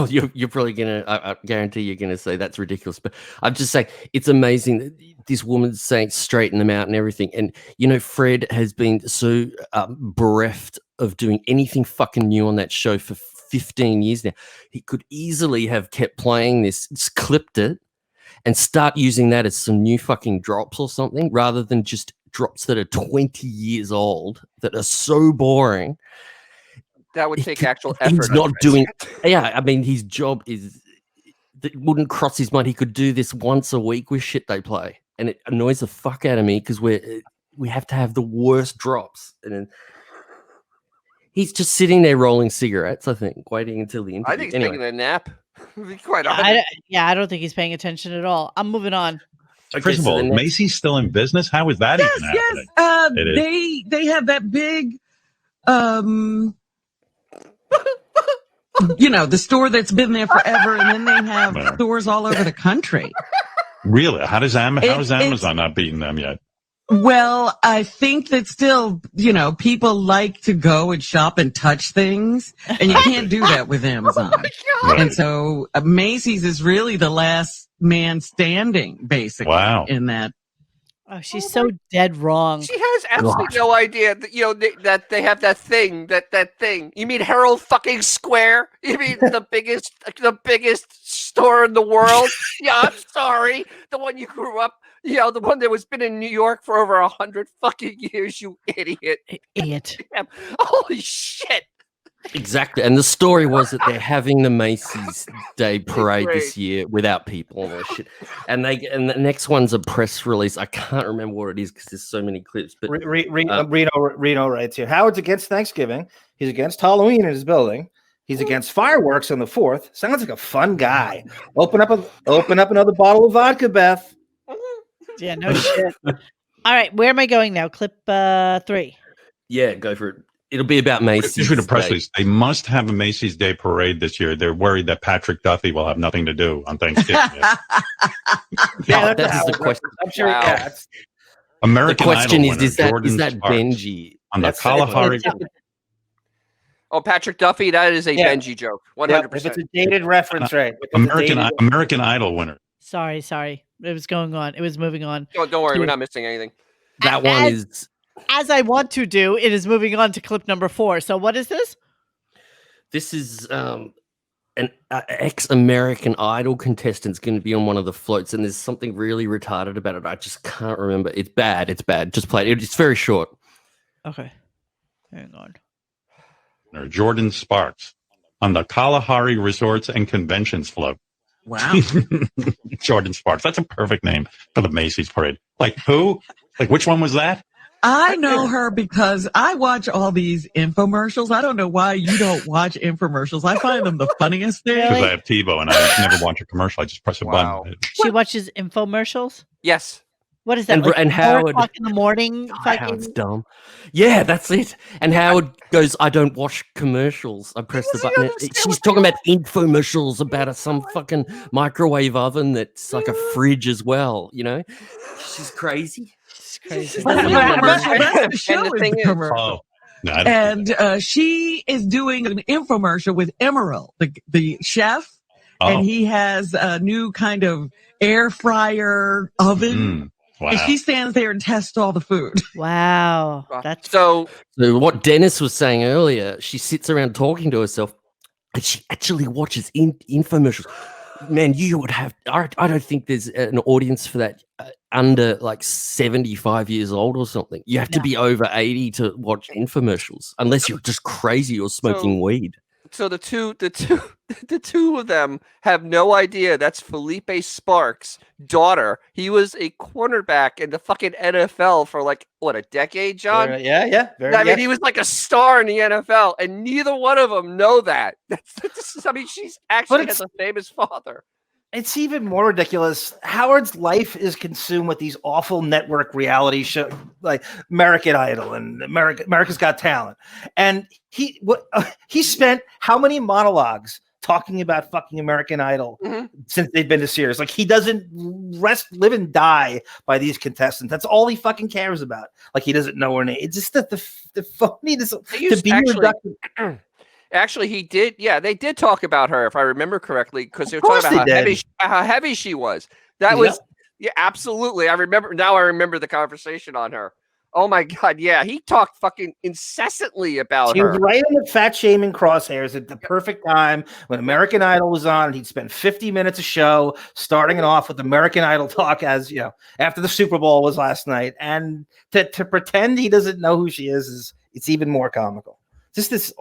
you're probably gonna. I guarantee you're gonna say that's ridiculous. But I'm just saying it's amazing that this woman's saying straighten them out and everything. And you know, Fred has been so bereft of doing anything fucking new on that show for 15 years now. He could easily have kept playing this, just clipped it, and start using that as some new fucking drops or something, rather than just drops that are 20 years old that are so boring. That would take actual effort. He's not doing. Yeah, I mean, his job is. It wouldn't cross his mind. He could do this once a week with shit they play, and it annoys the fuck out of me because we have to have the worst drops, and then he's just sitting there rolling cigarettes. I think, waiting until the interview. I think he's taking a nap. To be quite honest. I don't think he's paying attention at all. I'm moving on. First of all, Macy's still in business. How is that even happening? Yes. They have that big, you know, the store that's been there forever, and then they have stores all over the country. Really? How is Amazon not beating them yet? Well, I think that still, you know, people like to go and shop and touch things, and you can't do that with Amazon. And so Macy's is really the last man standing, basically, in that. Oh, she's so dead wrong. She has absolutely no idea that, you know, that they have that thing, that thing. You mean Herald fucking Square? You mean the biggest store in the world? Yeah, I'm sorry. The one you grew up, you know, the one that was been in New York for over 100 fucking years, you idiot. Idiot. Damn. Holy shit. Exactly. And the story was that they're having the Macy's Day Parade this year without people and all that shit. And the next one's a press release. I can't remember what it is because there's so many clips. But Reno writes here. Howard's against Thanksgiving. He's against Halloween in his building. He's against fireworks on the 4th. Sounds like a fun guy. Open up another bottle of vodka, Beth. Yeah, no shit. All right, where am I going now? Clip 3. Yeah, go for it. It'll be about Macy's. Issue the press release. They must have a Macy's Day Parade this year. They're worried that Patrick Duffy will have nothing to do on Thanksgiving. That's the question. I'm sure. Yeah, the question Idol is that Benji on the Kalahari? Oh, Patrick Duffy, that is a Benji joke. 100%. If it's a dated reference, right? American Idol winner. Sorry. It was going on. It was moving on. Don't worry, we're not missing anything. That one is. As I want to do, it is moving on to clip number 4. So what is this? This is an ex-American Idol contestant's going to be on one of the floats, and there's something really retarded about it. I just can't remember. It's bad. Just play it. It's very short. Okay. Hang on. Jordan Sparks on the Kalahari Resorts and Conventions float. Wow. Jordan Sparks. That's a perfect name for the Macy's Parade. Like who? Like which one was that? I know her because I watch all these infomercials. I don't know why you don't watch infomercials. I find them the funniest thing. Because I have TiVo and I never watch a commercial. I just press a button. She watches infomercials? Yes. What is that? And Howard 4:00 in the morning. Howard's dumb. Yeah, that's it. And Howard goes, I don't watch commercials. I press the button. She's talking about infomercials about some fucking microwave oven that's like a fridge as well. You know, she's crazy. Crazy. And she is doing an infomercial with Emerald, the chef, and he has a new kind of air fryer oven. Wow. And she stands there and tests all the food. Wow. That's So what Dennis was saying earlier, she sits around talking to herself and she actually watches infomercials. Man, you would have, I don't think there's an audience for that under like 75 years old or something. You have to be over 80 to watch infomercials, unless you're just crazy or smoking weed. So the two of them have no idea that's Felipe Sparks' daughter. He was a cornerback in the fucking NFL for like a decade, John? Yeah. I mean, he was like a star in the NFL, and neither one of them know that. I mean, she's actually has a famous father. It's even more ridiculous. Howard's life is consumed with these awful network reality shows like American Idol and America's Got Talent. And he spent how many monologues talking about fucking American Idol since they've been to Sirius? Like, he doesn't live and die by these contestants. That's all he fucking cares about. Like, he doesn't know her name. It's just that the phoniness to be reductive. Actually, he did. Yeah, they did talk about her, if I remember correctly, because they were talking about how heavy she was. That was, absolutely. I remember the conversation on her. Oh my God, yeah, he talked fucking incessantly about her. He was right in the fat shaming crosshairs at the perfect time when American Idol was on. He'd spend 50 minutes a show, starting it off with American Idol talk, as you know, after the Super Bowl was last night, and to pretend he doesn't know who she is it's even more comical. Just this.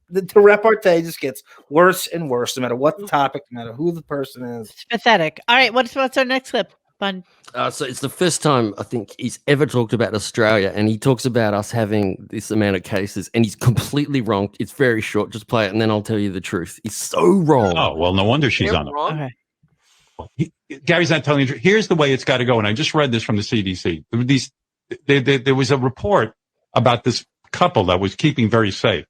The repartee just gets worse and worse, no matter what the topic, no matter who the person is. It's pathetic. All right, what's our next clip? Fun. So it's the first time I think he's ever talked about Australia, and he talks about us having this amount of cases, and he's completely wrong. It's very short. Just play it, and then I'll tell you the truth. He's so wrong. Oh, well, no wonder she's on it. Okay. Gary's not telling you the truth. Here's the way it's got to go, and I just read this from the CDC. There was a report about this couple that was keeping very safe.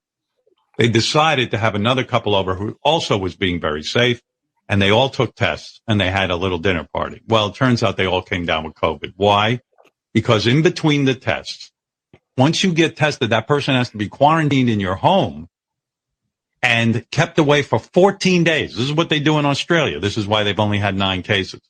They decided to have another couple over who also was being very safe, and they all took tests, and they had a little dinner party. Well, it turns out they all came down with COVID. Why? Because in between the tests, once you get tested, that person has to be quarantined in your home and kept away for 14 days. This is what they do in Australia. This is why they've only had 9 cases.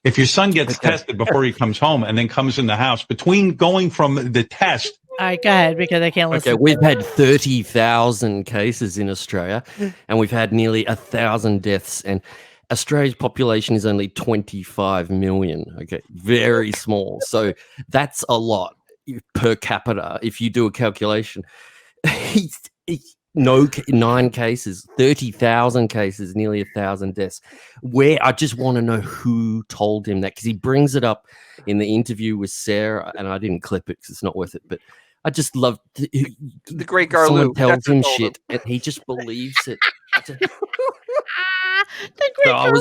If your son gets tested before he comes home and then comes in the house, between going from the test. All right, go ahead, because I can't listen. Okay, we've had 30,000 cases in Australia, and we've had nearly 1,000 deaths, and Australia's population is only 25 million. Okay, very small. So that's a lot per capita. If you do a calculation, no 9 cases, 30,000 cases, nearly 1,000 deaths. Where I just want to know who told him that, because he brings it up in the interview with Sarah, and I didn't clip it because it's not worth it, but I just love the great Garloo. Someone tells him shit, and he just believes it. So I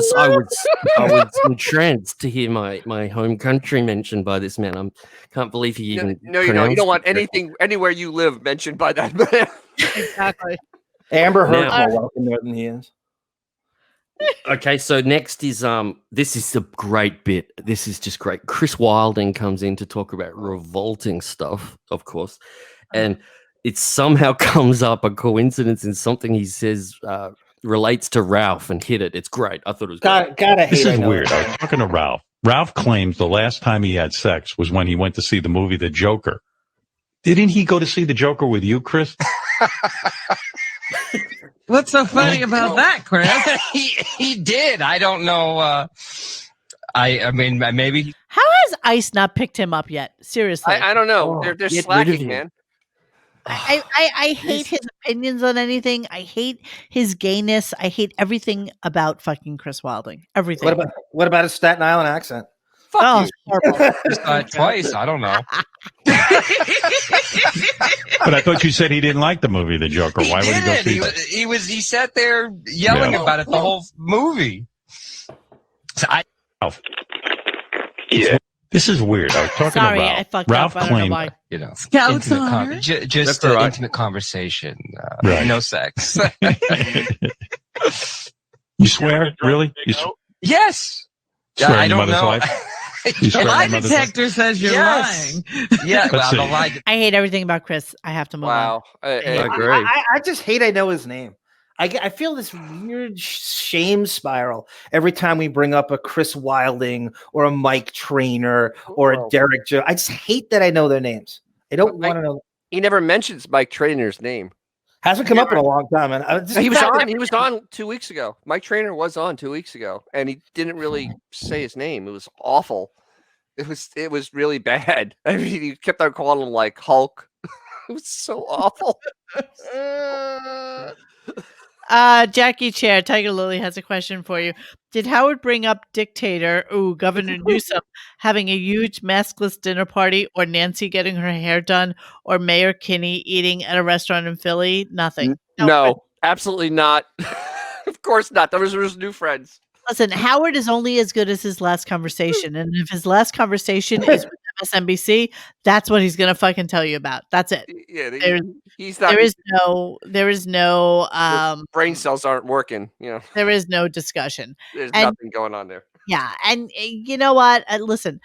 was entranced to hear my home country mentioned by this man. I can't believe he even. No, you don't want anything anywhere you live mentioned by that man. Exactly. Amber Heard's more welcome there than he is. Okay, so next is this is a great bit. This is just great. Chris Wilding comes in to talk about revolting stuff, of course, and it somehow comes up a coincidence in something he says relates to Ralph, and hit it. It's great. I thought it was great. This is weird. I was talking to Ralph. Ralph claims the last time he had sex was when he went to see the movie The Joker. Didn't he go to see The Joker with you, Chris? What's so funny about that, Chris? he did. I don't know. I mean, maybe. How has ICE not picked him up yet? Seriously, I don't know. They're slacking, man. I hate his opinions on anything. I hate his gayness. I hate everything about fucking Chris Wilding. Everything. What about his Staten Island accent? Fuck you. Twice. I don't know. But I thought you said he didn't like the movie The Joker. Why would he go see it? He sat there yelling about it the whole movie. So This is weird. I was talking Sorry, about I fucked Ralph up. I don't know claimed, why. Scouts just an intimate conversation. Right. No sex. You swear? Really? Yes. Swear I on your don't mother's know. life? You swear on My your mother's detector life? says you're lying. Yeah, Let's see. I hate everything about Chris. I have to move on. Wow. I just hate I know his name. I feel this weird shame spiral every time we bring up a Chris Wilding or a Mike Trainer or a Derek Joe. I just hate that I know their names. I don't want to know. He never mentions Mike Trainer's name. Hasn't come up in a long time, man. He was on 2 weeks ago. Mike Trainer was on 2 weeks ago, and he didn't really say his name. It was awful. It was really bad. I mean, he kept on calling him like Hulk. It was so awful. Jackie Chair, Tiger Lily has a question for you. Did Howard bring up Governor Newsom having a huge maskless dinner party, or Nancy getting her hair done, or Mayor Kinney eating at a restaurant in Philly? Nothing. No, absolutely not. Of course not. Those were his new friends. Listen, Howard is only as good as his last conversation. And if his last conversation is with MSNBC, that's what he's going to fucking tell you about. That's it. Yeah, There is no brain cells aren't working. There is no discussion. There's nothing going on there. Yeah. And you know what? Listen,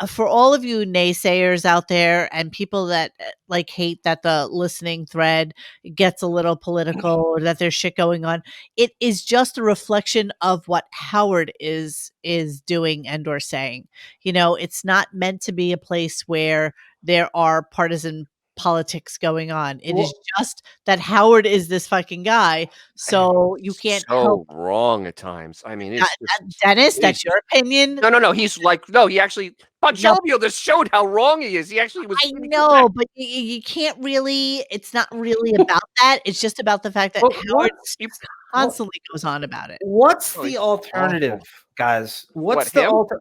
for all of you naysayers out there and people that hate that the listening thread gets a little political or that there's shit going on, it is just a reflection of what Howard is doing and or saying. It's not meant to be a place where there are partisan politics going on. It is just that Howard is this fucking guy, so you can't help. Wrong at times. I mean, it's Dennis, that's your opinion. No. He's he actually Ponchilio just showed how wrong he is. He actually was. I know, but you can't really. It's not really about that. It's just about the fact that Howard constantly goes on about it. What's the alternative, guys? What's the alternative?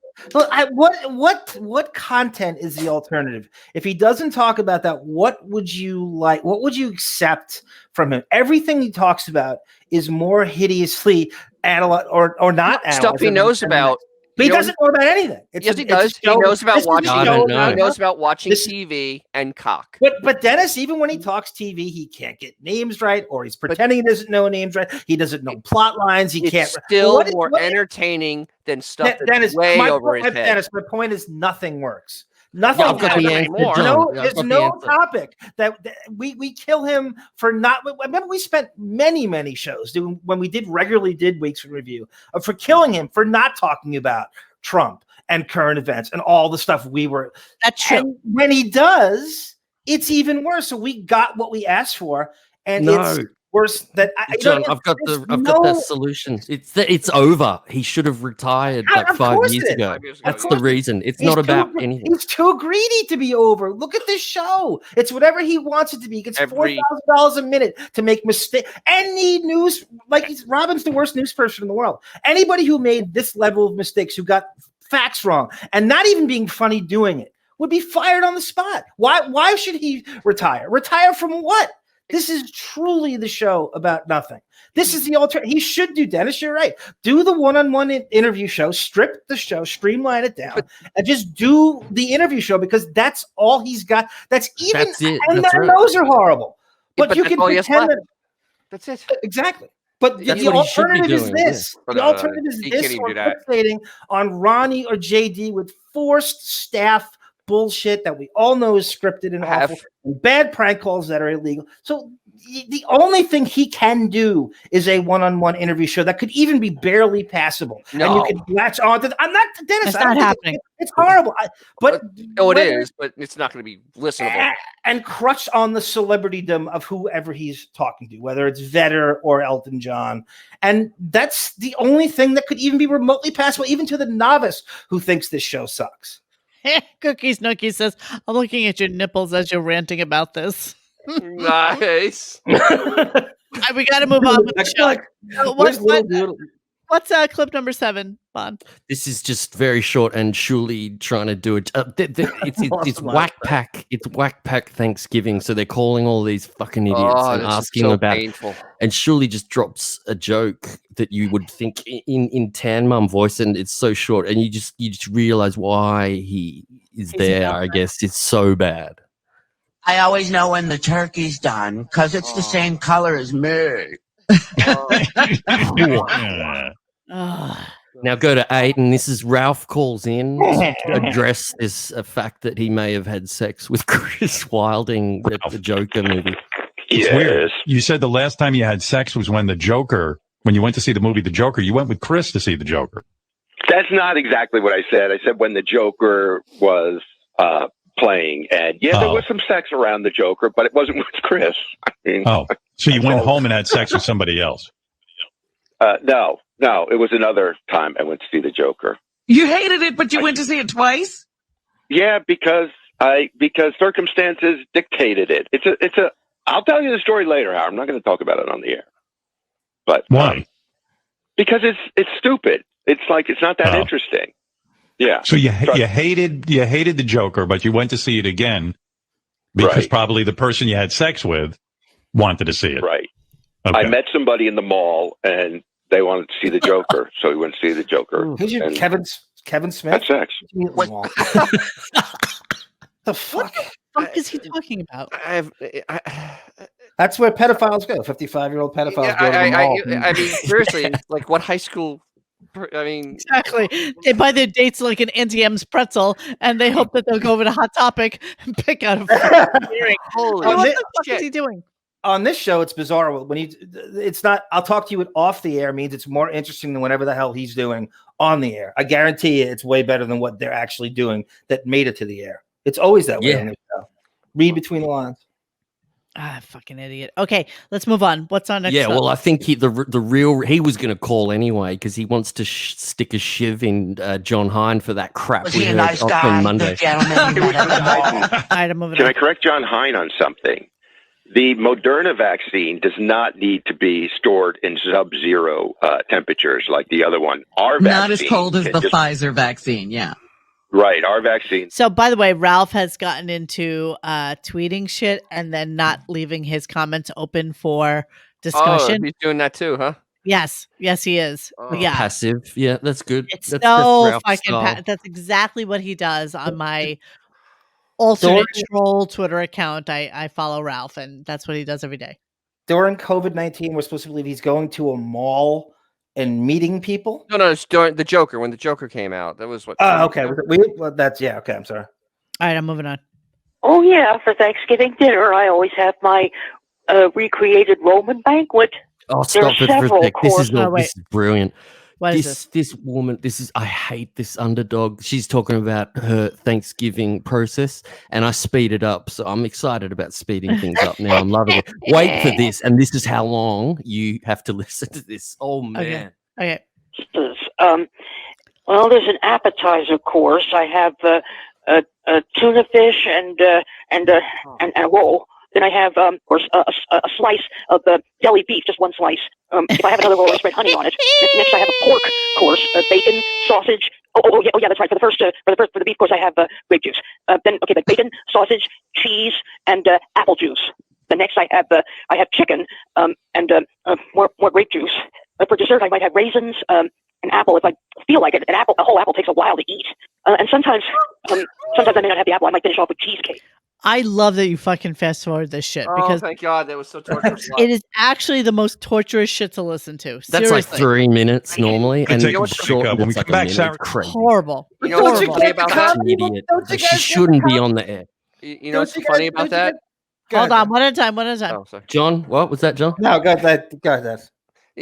What content is the alternative? If he doesn't talk about that, what would you like? What would you accept from him? Everything he talks about is more hideously or not stuff he knows about. But he doesn't know about anything. Yes, he does. He knows about watching. He knows about watching TV and cock. But Dennis, even when he talks TV, he can't get names right, or he's pretending he doesn't know names right. He doesn't know plot lines. He can't. Still more entertaining than stuff that's way over his head. Dennis, my point is nothing works. Nothing. I've got the answer. There's no topic that we kill him for not. Remember, we spent many shows when we regularly did weeks in review for killing him for not talking about Trump and current events and all the stuff we were. That's true. And when he does, it's even worse. So we got what we asked for, and it's worse than John. I've got that solution. It's over. He should have retired 5 years ago. That's the reason. It's not about anything. He's too greedy to be over. Look at this show. It's whatever he wants it to be. He gets $4,000 a minute to make mistakes. Any news, Robin's the worst news person in the world. Anybody who made this level of mistakes, who got facts wrong, and not even being funny doing it, would be fired on the spot. Why should he retire? Retire from what? This is truly the show about nothing. This is the alternative. He should do, Dennis, you're right. Do the one-on-one interview show, strip the show, streamline it down, and just do the interview show, because that's all he's got. That's it. And those are horrible. But you can pretend that. That's it. Exactly. But the alternative is this. The alternative is this, or fixating on Ronnie or JD with forced staff bullshit that we all know is scripted and awful, and bad prank calls that are illegal. So the only thing he can do is a one-on-one interview show that could even be barely passable. And you can latch on to. I'm not Dennis. It's not happening. It's horrible. It is, but it's not going to be listenable. And crutch on the celebritydom of whoever he's talking to, whether it's Vedder or Elton John. And that's the only thing that could even be remotely passable, even to the novice who thinks this show sucks. Cookies Nookie says, I'm looking at your nipples as you're ranting about this. Nice. We got to move on with the show. What's clip number 7, Bond? This is just very short, and Shuli trying to do it. It's whack pack. It's whack pack Thanksgiving. So they're calling all these fucking idiots and asking about. Painful. And Shuli just drops a joke that you would think in Tan Mum voice, and it's so short, and you just realize why he's there. I guess it's so bad. I always know when the turkey's done because it's the same color as me. Now go to 8, and this is Ralph calls in to address this fact that he may have had sex with Chris Wilding at the Joker movie. It's weird. You said the last time you had sex was when when you went to see the movie The Joker, you went with Chris to see The Joker. That's not exactly what I said. I said when the Joker was playing, and there was some sex around the Joker, but it wasn't with Chris. I mean, so you went home and had sex with somebody else? No, it was another time I went to see the Joker. You hated it, but you went to see it twice? Yeah, because circumstances dictated it. It's a. I'll tell you the story later, Howard. I'm not going to talk about it on the air. But why? Because it's stupid. It's like it's not that interesting. Yeah. So you hated the Joker, but you went to see it again because probably the person you had sex with wanted to see it. Right. Okay. I met somebody in the mall, and they wanted to see the Joker, so we went to see the Joker. Who's your Kevin Smith? Had sex. The fuck? What the fuck is he talking about? That's where pedophiles go. 55-year-old pedophiles go to the mall. I mean, seriously, like what high school? I mean, exactly. They buy their dates like an Auntie M's pretzel, and they hope that they'll go over to Hot Topic and pick out a fucking earring. Holy what the fuck is he doing? On this show, it's bizarre. It's not. I'll talk to you off the air means it's more interesting than whatever the hell he's doing on the air. I guarantee you, it's way better than what they're actually doing that made it to the air. It's always that way on this show. Read between the lines. Fucking idiot. Okay, let's move on. What's on next? Yeah, well, I think he was going to call anyway because he wants to stick a shiv in John Hine for that crap Was we he a heard nice on guy? Monday. The gentleman? Can I correct John Hine on something? The Moderna vaccine does not need to be stored in sub-zero temperatures like the other one. Our vaccine, not as cold as the Pfizer vaccine. Yeah. Right, our vaccine. So, by the way, Ralph has gotten into tweeting shit and then not leaving his comments open for discussion. Oh, he's doing that too, huh? Yes, he is. Yeah, Passive. Yeah, that's good. it's that's so Ralph's fucking. style. That's exactly what he does on my alternate troll Twitter account. I follow Ralph, and that's what he does every day. During COVID-19, we're supposed to believe he's going to a mall and meeting people. No, it's during the Joker. When the Joker came out, that was what. Oh, okay. Okay, I'm sorry. All right, I'm moving on. Oh yeah, for Thanksgiving dinner, I always have my recreated Roman banquet. Oh, stop it for a sec. This is brilliant. What is this woman, I hate this underdog. She's talking about her Thanksgiving process, and I speed it up. So I'm excited about speeding things up now. I'm loving it. Wait for this, and this is how long you have to listen to this. Oh, man. Okay. Well, there's an appetizer course. I have a tuna fish and a roll. Then I have, of course, a slice of the deli beef, just one slice. If I have another roll, I spread honey on it. Next, I have a pork course, bacon, sausage. Oh, yeah, that's right. For the beef course, I have grape juice. Then, bacon, sausage, cheese, and apple juice. The next, I have chicken and more grape juice. For dessert, I might have raisins, an apple if I feel like it. A whole apple takes a while to eat. And sometimes I may not have the apple. I might finish off with cheesecake. I love that you fucking fast forward this shit because thank God, that was so torturous. it is actually the most torturous shit to listen to. That's Seriously. like 3 minutes normally, and take a short. break, when we It's like come back, a Sarah. minute. Crazy. Horrible. You know what's Horrible. funny about that? An idiot. She shouldn't be on the air. You know what's funny about that? Hold on, one at a time. Oh, sorry. John, what was that, John? No, go ahead.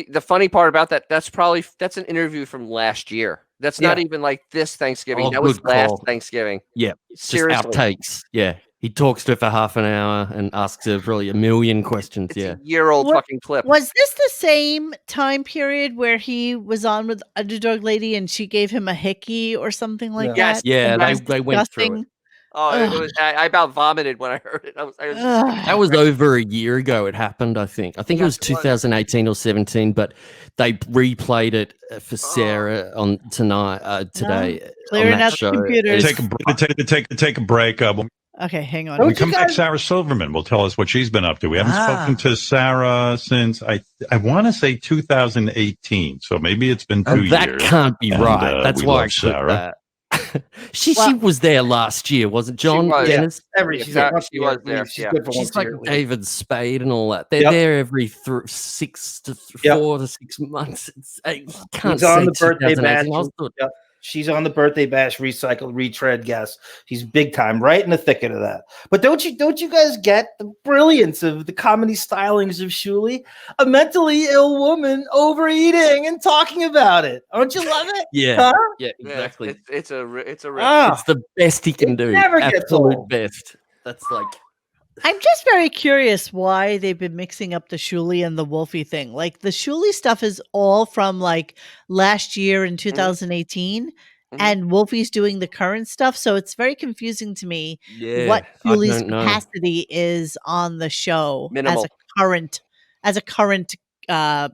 The funny part about that's an interview from last year. That's not even like this Thanksgiving. Oh, that was good last call. Thanksgiving. Yeah, Seriously. just outtakes. Yeah, he talks to her for half an hour and asks her probably a million questions. A year-old fucking clip. Was this the same time period where he was on with Underdog Lady and she gave him a hickey or something like that? Yeah, And that's they went through it. disgusting. Oh, I about vomited when I heard it. That was over a year ago. It happened, I think. It was 2018 or 17, but they replayed it for Sarah on today Clearing on that out show. computers. Take a break. Okay, hang on. When we come back, Sarah Silverman will tell us what she's been up to. We haven't spoken to Sarah since I want to say 2018. So maybe it's been 2 years. That can't be And, right. That's we why I love put that. She was there last year, wasn't John? She was, Dennis? she was there. She's like David Spade and all that. They're there every 4 to 6 months. You can't He's on say the birthday 2018. bash. I was thought She's on the birthday bash, recycled, retread guest. She's big time, right in the thicket of that. But don't you guys get the brilliance of the comedy stylings of Shuli? A mentally ill woman overeating and talking about it. Don't you love it? Yeah, Huh? yeah, exactly. It's a rip. It's the best he can do. Never gets Absolute old. best. That's like. I'm just very curious why they've been mixing up the Shuli and the Wolfie thing. Like the Shuli stuff is all from like last year in 2018, and Wolfie's doing the current stuff. So it's very confusing to me what Yeah, I Shuli's don't know. capacity is on the show Minimal. as a current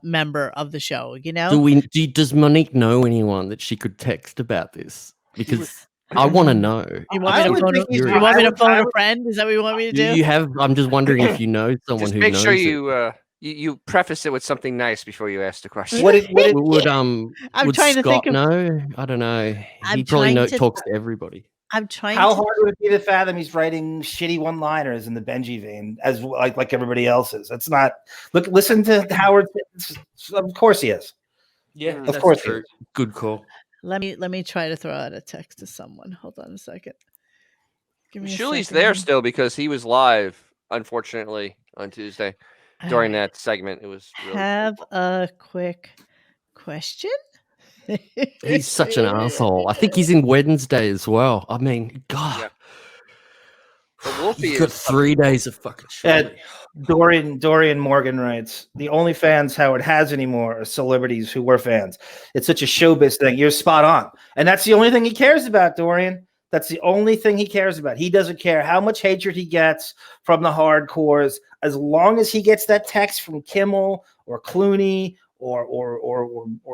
member of the show. You know, Does Monique know anyone that she could text about this? Because I want to know. You want me to phone a friend? Is that what you want me to do? You have. I'm just wondering if you know someone Just who make knows sure it. you preface it with something nice before you ask the question. Would I'm would trying to Scott think of- know? I don't know. I'm He probably trying to- talks to everybody. I'm trying. How to hard would it be to fathom he's writing shitty one-liners in the Benji vein, as like everybody else is? It's not. Look, listen to Howard. Of course he is. Yeah, of course he true. is. Good call. Let me try to throw out a text to someone. Hold on a second. Give me a Shuli's second there here. still because he was live, unfortunately, on Tuesday during that segment. It was really Have a quick question. He's such an asshole. I think he's in Wednesday as well. I mean, God. Yeah. But Wolfie He's got is 3 days of fucking shit. Dorian Morgan writes, the only fans Howard has anymore are celebrities who were fans. It's such a showbiz thing. You're spot on. And that's the only thing he cares about, Dorian. That's the only thing he cares about. He doesn't care how much hatred he gets from the hardcores. As long as he gets that text from Kimmel or Clooney or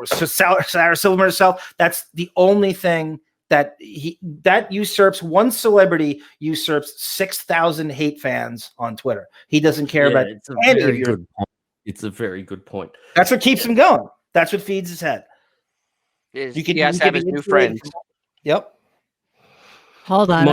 Sarah Silverman herself, that's the only thing that usurps one celebrity, usurps 6,000 hate fans on Twitter. He doesn't care about it's a any of very your. good point. It's a very good point. That's what keeps him going. That's what feeds his head. he has to have his new friends. Yep. Hold on.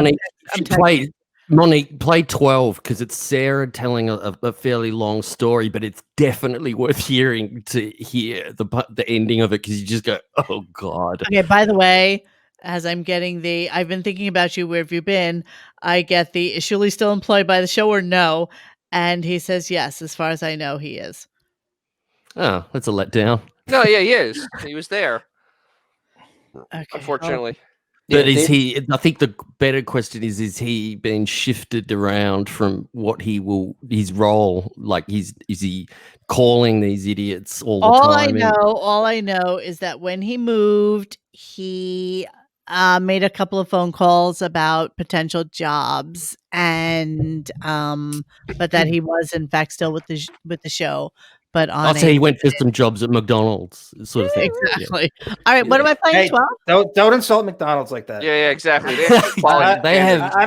Monique, play 12 because it's Sarah telling a fairly long story, but it's definitely worth hearing to hear the ending of it because you just go, oh God. Okay, by the way, as I'm getting I've been thinking about you, where have you been? I get is Shuli still employed by the show or no? And he says yes, as far as I know, he is. Oh, that's a letdown. No, yeah, he is. He was there. Okay. Unfortunately. But I think the better question is he being shifted around from what his role, like is he calling these idiots all the time? All I know is that when he moved, he made a couple of phone calls about potential jobs, and but that he was in fact still with the show. But I'll say he went for some jobs at McDonald's, sort of thing. Exactly. Yeah. All right, what am I playing? 12? Don't insult McDonald's like that. Yeah, exactly. I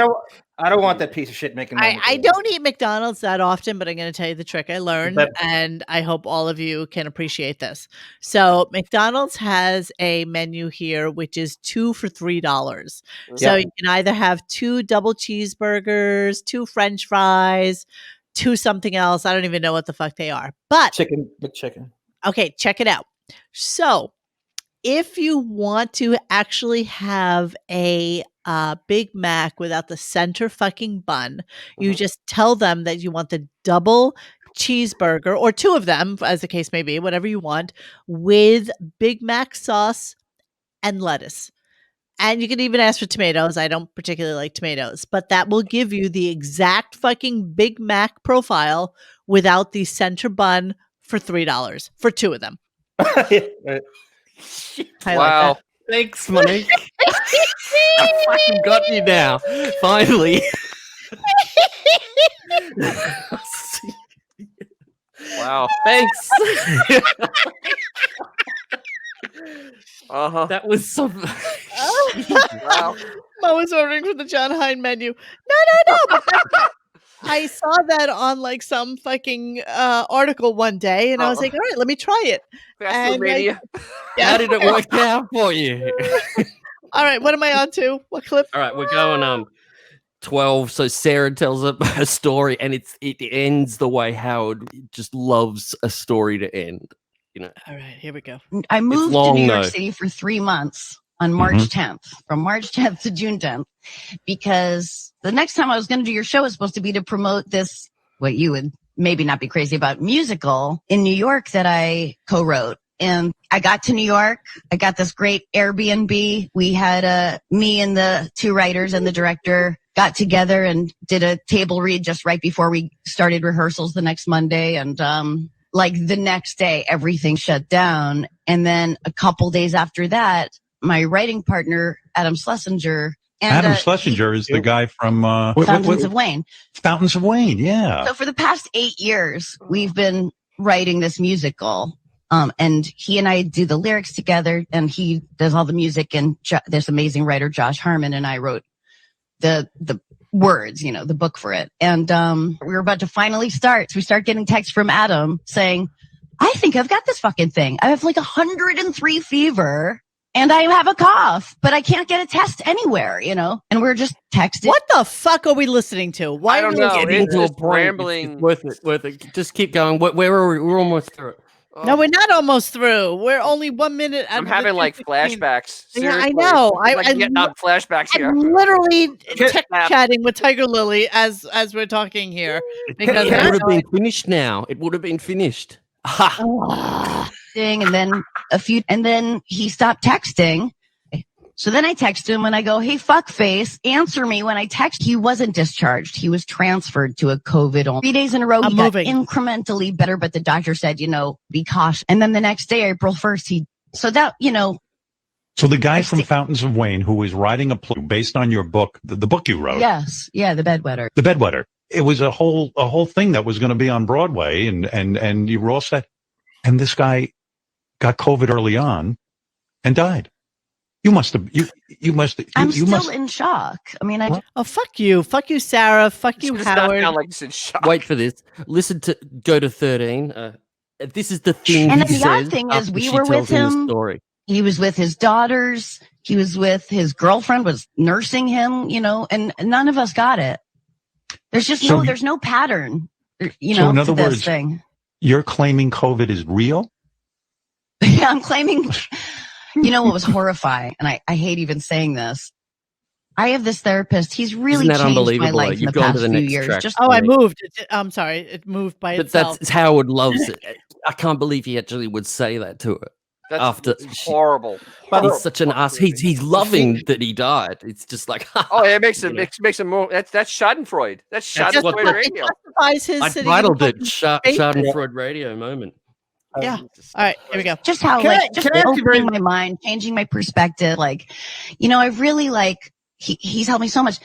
don't want that piece of shit making. I don't eat McDonald's that often, but I'm going to tell you the trick I learned, and I hope all of you can appreciate this. So McDonald's has a menu here, which is 2 for $3. So you can either have 2 double cheeseburgers, 2 French fries, 2 something else. I don't even know what the fuck they are, but McChicken. Okay, check it out. So if you want to actually have a Big Mac without the center fucking bun, you just tell them that you want the double cheeseburger or 2 of them, as the case may be, whatever you want, with Big Mac sauce and lettuce. And you can even ask for tomatoes. I don't particularly like tomatoes, but that will give you the exact fucking Big Mac profile without the center bun for $3 for 2 of them. Wow. Thanks, Monique. I fucking got you now. Finally. Wow. Thanks. That was some. Wow. Mo was ordering from the John Hine menu. No. But I saw that on like some fucking article one day, and I was like, all right, let me try it. Fast food mania. How did it work out for you? All right, what am I on to? What clip? All right, we're going 12. So Sarah tells a story, and it ends the way Howard just loves a story to end. You know. All right, here we go. I moved long, to New York though. City for 3 months on March 10th, from March 10th to June 10th, because the next time I was going to do your show was supposed to be to promote this, what you would maybe not be crazy about, musical in New York that I co-wrote. And I got to New York. I got this great Airbnb. We had me and the two writers and the director got together and did a table read just right before we started rehearsals the next Monday. And like the next day, everything shut down. And then a couple days after that, my writing partner, Adam Schlesinger. Adam Schlesinger is the guy from Fountains of Wayne. Fountains of Wayne, yeah. So for the past 8 years, we've been writing this musical. And he and I do the lyrics together, and he does all the music. And this amazing writer, Josh Harmon, and I wrote the words, the book for it. And we were about to finally start. So we start getting texts from Adam saying, I think I've got this fucking thing. I have like 103 fever. And I have a cough, but I can't get a test anywhere, And we're just texting. What the fuck are we listening to? Why I don't know. It's It's just just rambling. It's worth it. Just keep going. Where are we? We're almost through it. No, we're not almost through. We're only 1 minute. I'm having like flashbacks. Yeah, I Seriously. know. I'm getting on flashbacks here. I'm literally chatting with Tiger Lily as we're talking here because it would have been finished now. It would have been finished. And then he stopped texting. So then I text him and I go, hey, fuckface, answer me when I text. He wasn't discharged. He was transferred to a COVID. 3 days in a row, he got incrementally better, but the doctor said, be cautious. And then the next day, April 1st, So the guy from Fountains of Wayne who was writing a play based on your book, the book you wrote. Yes. Yeah, The Bedwetter. The Bedwetter. It was a whole thing that was going to be on Broadway, and you were all set. And this guy got COVID early on and died. I'm still in shock. I mean, fuck you, Sarah, fuck you, Howard. Sound like it's in shock. Wait for this. Go to 13. This is the thing. And he then the odd says thing is, we she were with tells him. The story. He was with his daughters. He was with his girlfriend. Was nursing him. And none of us got it. There's just there's no pattern. So in other words, thing. You're claiming COVID is real? Yeah, I'm claiming. What was horrifying, and I hate even saying this. I have this therapist. He's really changed my life in the past few years. I moved. I'm sorry, it moved by itself. That's Howard loves it. I can't believe he actually would say that to her. That's horrible. He's such an ass. He's loving that he died. It's just like it makes him more. That's Schadenfreude. That's Schadenfreude radio. I titled it Schadenfreude radio moment. Yeah. All right. Here we go. Just how opening my mind, changing my perspective. I've really he's helped me so much.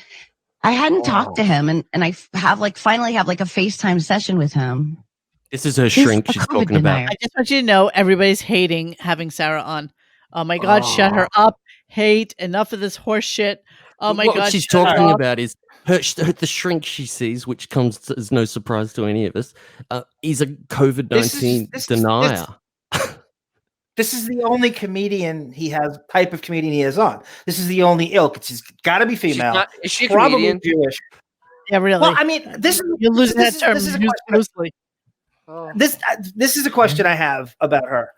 I hadn't talked to him, and I have finally have a FaceTime session with him. This is her shrink she's talking about. I just want you to know everybody's hating having Sarah on. Oh my God, shut her up. Hate, enough of this horse shit. Oh my God. What she's talking about is the shrink she sees, which comes as no surprise to any of us, is a COVID-19 denier. This is the only type of comedian he has on. This is the only ilk. She's got to be female. Is she a probably comedian? Jewish? Yeah, really. Well, I mean, you're losing that term loosely. This is a question I have about her.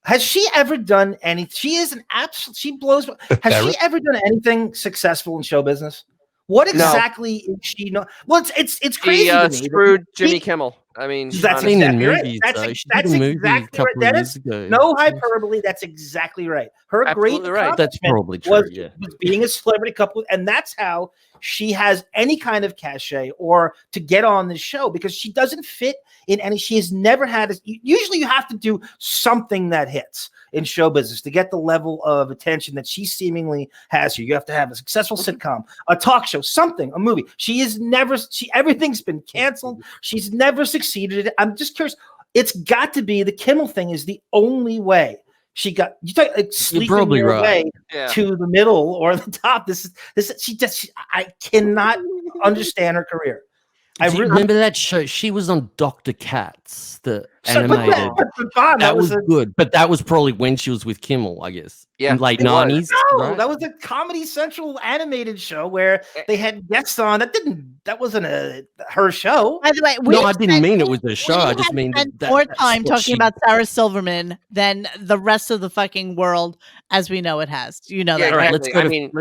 Has she ever done any? She is an absolute. She blows. Has she ever done anything successful in show business? What exactly is she? Well, it's crazy. She screwed Jimmy Kimmel. I mean, that's exactly right. That's exactly right. No hyperbole. That's exactly right. Her absolutely great right. That's probably true. Was being a celebrity couple, and that's how she has any kind of cachet or to get on the show, because she doesn't fit in any. She has never had. Usually, you have to do something that hits in show business to get the level of attention that she seemingly has here. You have to have a successful sitcom, a talk show, something, a movie. Everything's been canceled. She's never succeeded. I'm just curious. It's got to be the Kimmel thing is the only way she got. You talk sleeping your way to the middle or the top. I cannot understand her career. Do you remember that show? She was on Dr. Katz, the animated. That was good, but that was probably when she was with Kimmel, I guess. Yeah, in late It was. 90s. No, right? that was a Comedy Central animated show where they had guests on. That wasn't her show. By the way, No, I didn't mean it was a show. I just mean spent that more that's time what talking she- about Sarah Silverman than the rest of the fucking world as we know it has. You know Yeah, that, right? exactly.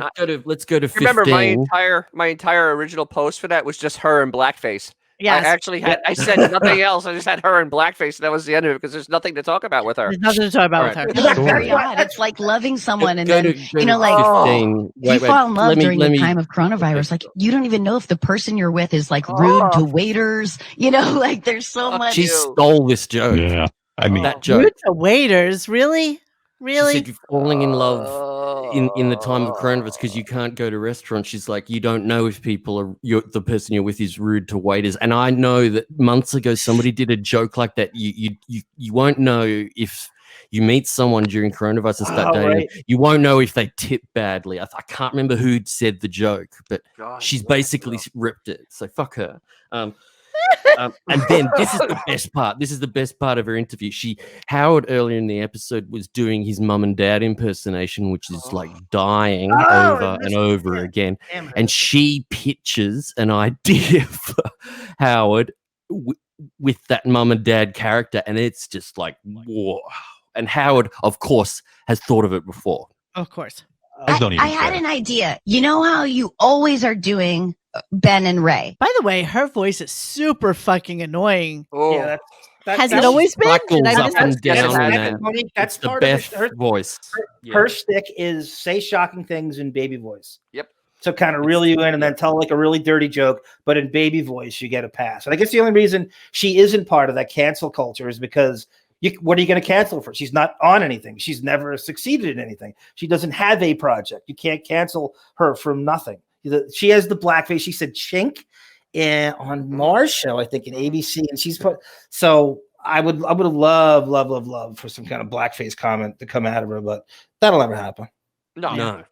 Let's go to 15. Remember, my entire original post for that was just her in blackface. Yes. I actually had. I said nothing else. I just had her in blackface, and that was the end of it because there's nothing to talk about with her. There's nothing to talk about with her. It's very odd. It's like loving someone and Go then, to you know, like 15. you Wait, fall in love let me- during let the me- time of coronavirus. Like you don't even know if the person you're with is like rude to waiters. You know, like there's so much. She stole this joke. Yeah, I mean that joke. Rude to waiters, really? Really? She said you're falling in love in the time of coronavirus because you can't go to restaurants. She's like, you don't know if people are the person you're with is rude to waiters. And I know that months ago somebody did a joke like that. You won't know if you meet someone during coronavirus and start dating. right. You won't know if they tip badly. I can't remember who said the joke, but she's basically ripped it. So fuck her. And then this is the best part. This is the best part of her interview. Howard earlier in the episode was doing his mum and dad impersonation, which is like dying over and over again. And she pitches an idea for Howard with that mum and dad character, and it's just like whoa. And Howard, of course, has thought of it before. Of course. I had an idea. You know how you always are doing Ben and Ray. By the way, her voice is super fucking annoying. Yeah, Has it always been? Did I Cycles miss up and that? down in that. Monique, that's It's the part best of her voice. Her stick is say shocking things in baby voice. Yep. So kind of reel you in and then tell like a really dirty joke, but in baby voice you get a pass. And I guess the only reason she isn't part of that cancel culture is because what are you going to cancel for? She's not on anything. She's never succeeded in anything. She doesn't have a project. You can't cancel her from nothing. She has the blackface. She said chink on Mars show, I think in ABC, and she's put. So I would have love for some kind of blackface comment to come out of her, but that'll never happen. No.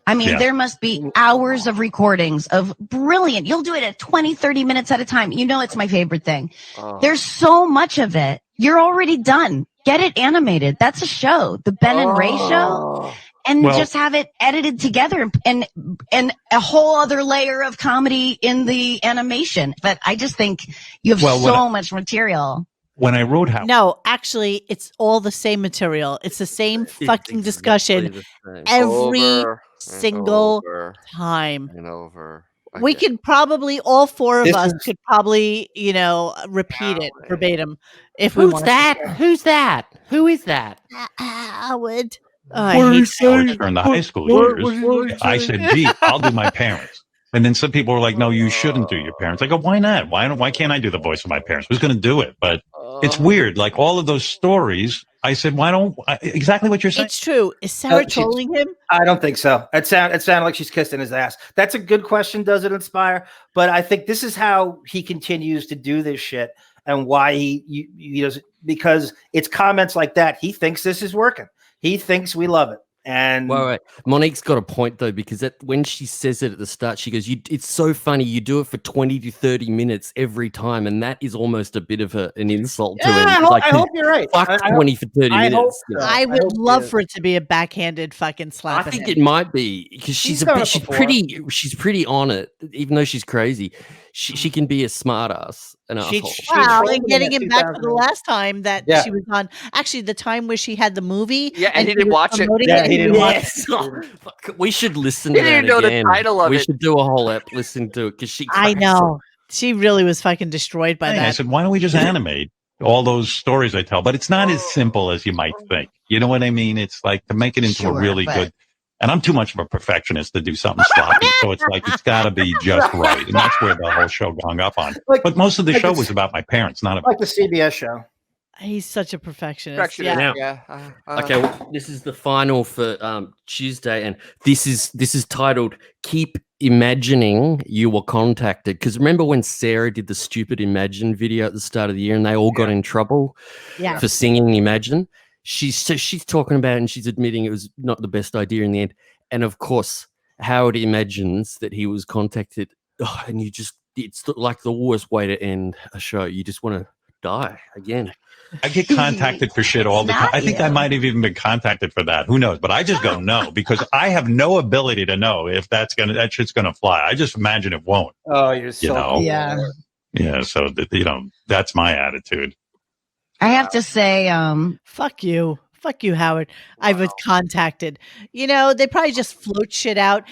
I mean, there must be hours of recordings of brilliant. You'll do it at 20, 30 minutes at a time. You know, it's my favorite thing. There's so much of it. You're already done. Get it animated. That's a show. The Ben and Ray show. And just have it edited together and a whole other layer of comedy in the animation. But I just think you have so much material. When I wrote Howard. No, actually, it's all the same material. It's the same fucking discussion every single time. And over. We could probably, all four of us could probably, repeat it verbatim if we Who's wanted that? to. Who's that? Who is that? Howard. In the high school years, I said, gee, I'll do my parents. And then some people were like, no, you shouldn't do your parents. I go, why not? Why can't I do the voice of my parents? Who's going to do it? But it's weird. Like all of those stories, I said, why don't exactly what you're saying? It's true. Is Sarah trolling him? I don't think so. It sounded like she's kissing his ass. That's a good question. Does it inspire? But I think this is how he continues to do this shit and why he does, because it's comments like that. He thinks this is working. He thinks we love it. And wait. Monique's got a point though, because when she says it at the start, she goes, "It's so funny. You do it for 20 to 30 minutes every time," and that is almost a bit of an insult to him. I hope you're right. Fuck 20 for 30 minutes. I would love for it to be a backhanded fucking slap. I think it might be because she's pretty on it, even though she's crazy. She can be a smart ass, an asshole. Wow, and getting him back for the last time that she was on. Actually, the time where she had the movie. Yeah, and he didn't watch it. Yeah, he didn't watch it. We should listen to that didn't know again. the title of we it. should do a whole ep listen to it because she. I know. She really was fucking destroyed by that. I said, why don't we just animate all those stories I tell? But it's not as simple as you might think. You know what I mean? It's like to make it into a really good. And I'm too much of a perfectionist to do something sloppy. So it's like, it's got to be just right. And that's where the whole show hung up on. But most of the show was about my parents, not about the CBS show. He's such a perfectionist. Yeah. Okay, well, this is the final for Tuesday, and this is titled "Keep Imagining You Were Contacted." Because remember when Sarah did the stupid Imagine video at the start of the year, and they all got in trouble for singing Imagine. She's talking about it, and she's admitting it was not the best idea in the end. And of course, Howard imagines that he was contacted, and you just it's like the worst way to end a show. You just want to die again. I get contacted for shit all the time. I think I might have even been contacted for that. Who knows? But I just go no because I have no ability to know if that shit's gonna fly. I just imagine it won't. Oh, you're so yeah. So that's my attitude. I have to say, fuck you, Howard. I was contacted. They probably just float shit out.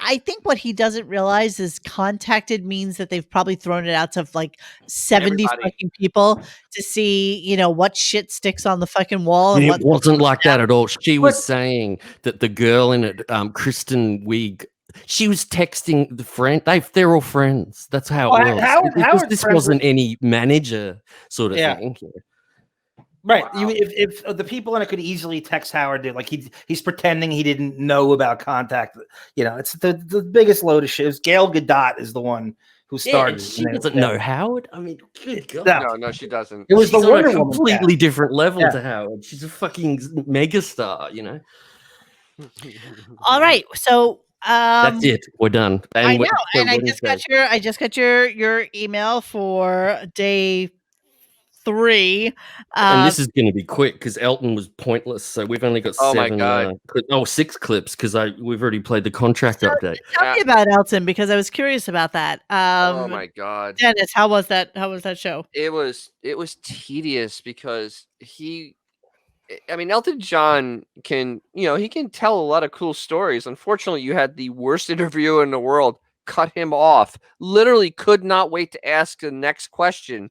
I think what he doesn't realize is contacted means that they've probably thrown it out to like 70 fucking people to see, what shit sticks on the fucking wall. And It what wasn't like that at all. She was saying that the girl in it, Kristen Wiig, she was texting the friend. They're all friends. That's how it was. This wasn't any manager sort of thing. Right. If the people in it could easily text Howard, like he's pretending he didn't know about contact. It's the biggest load of shit. It's Gail Gadot is the one who started. She doesn't know Howard. I mean, good God. No, she doesn't. It was She's the on Wonder a Woman completely cast. different level to Howard. She's a fucking megastar. All right, so That's it. We're done. I know, so and I Wednesday. just got your email for day 3. And this is going to be quick because Elton was pointless. So we've only got Oh my 7. God. 6 clips because we've already played the contract update. Tell me about Elton because I was curious about that. Oh my God, Dennis, how was that show? It was tedious because Elton John can tell a lot of cool stories. Unfortunately, you had the worst interviewer in the world cut him off. Literally could not wait to ask the next question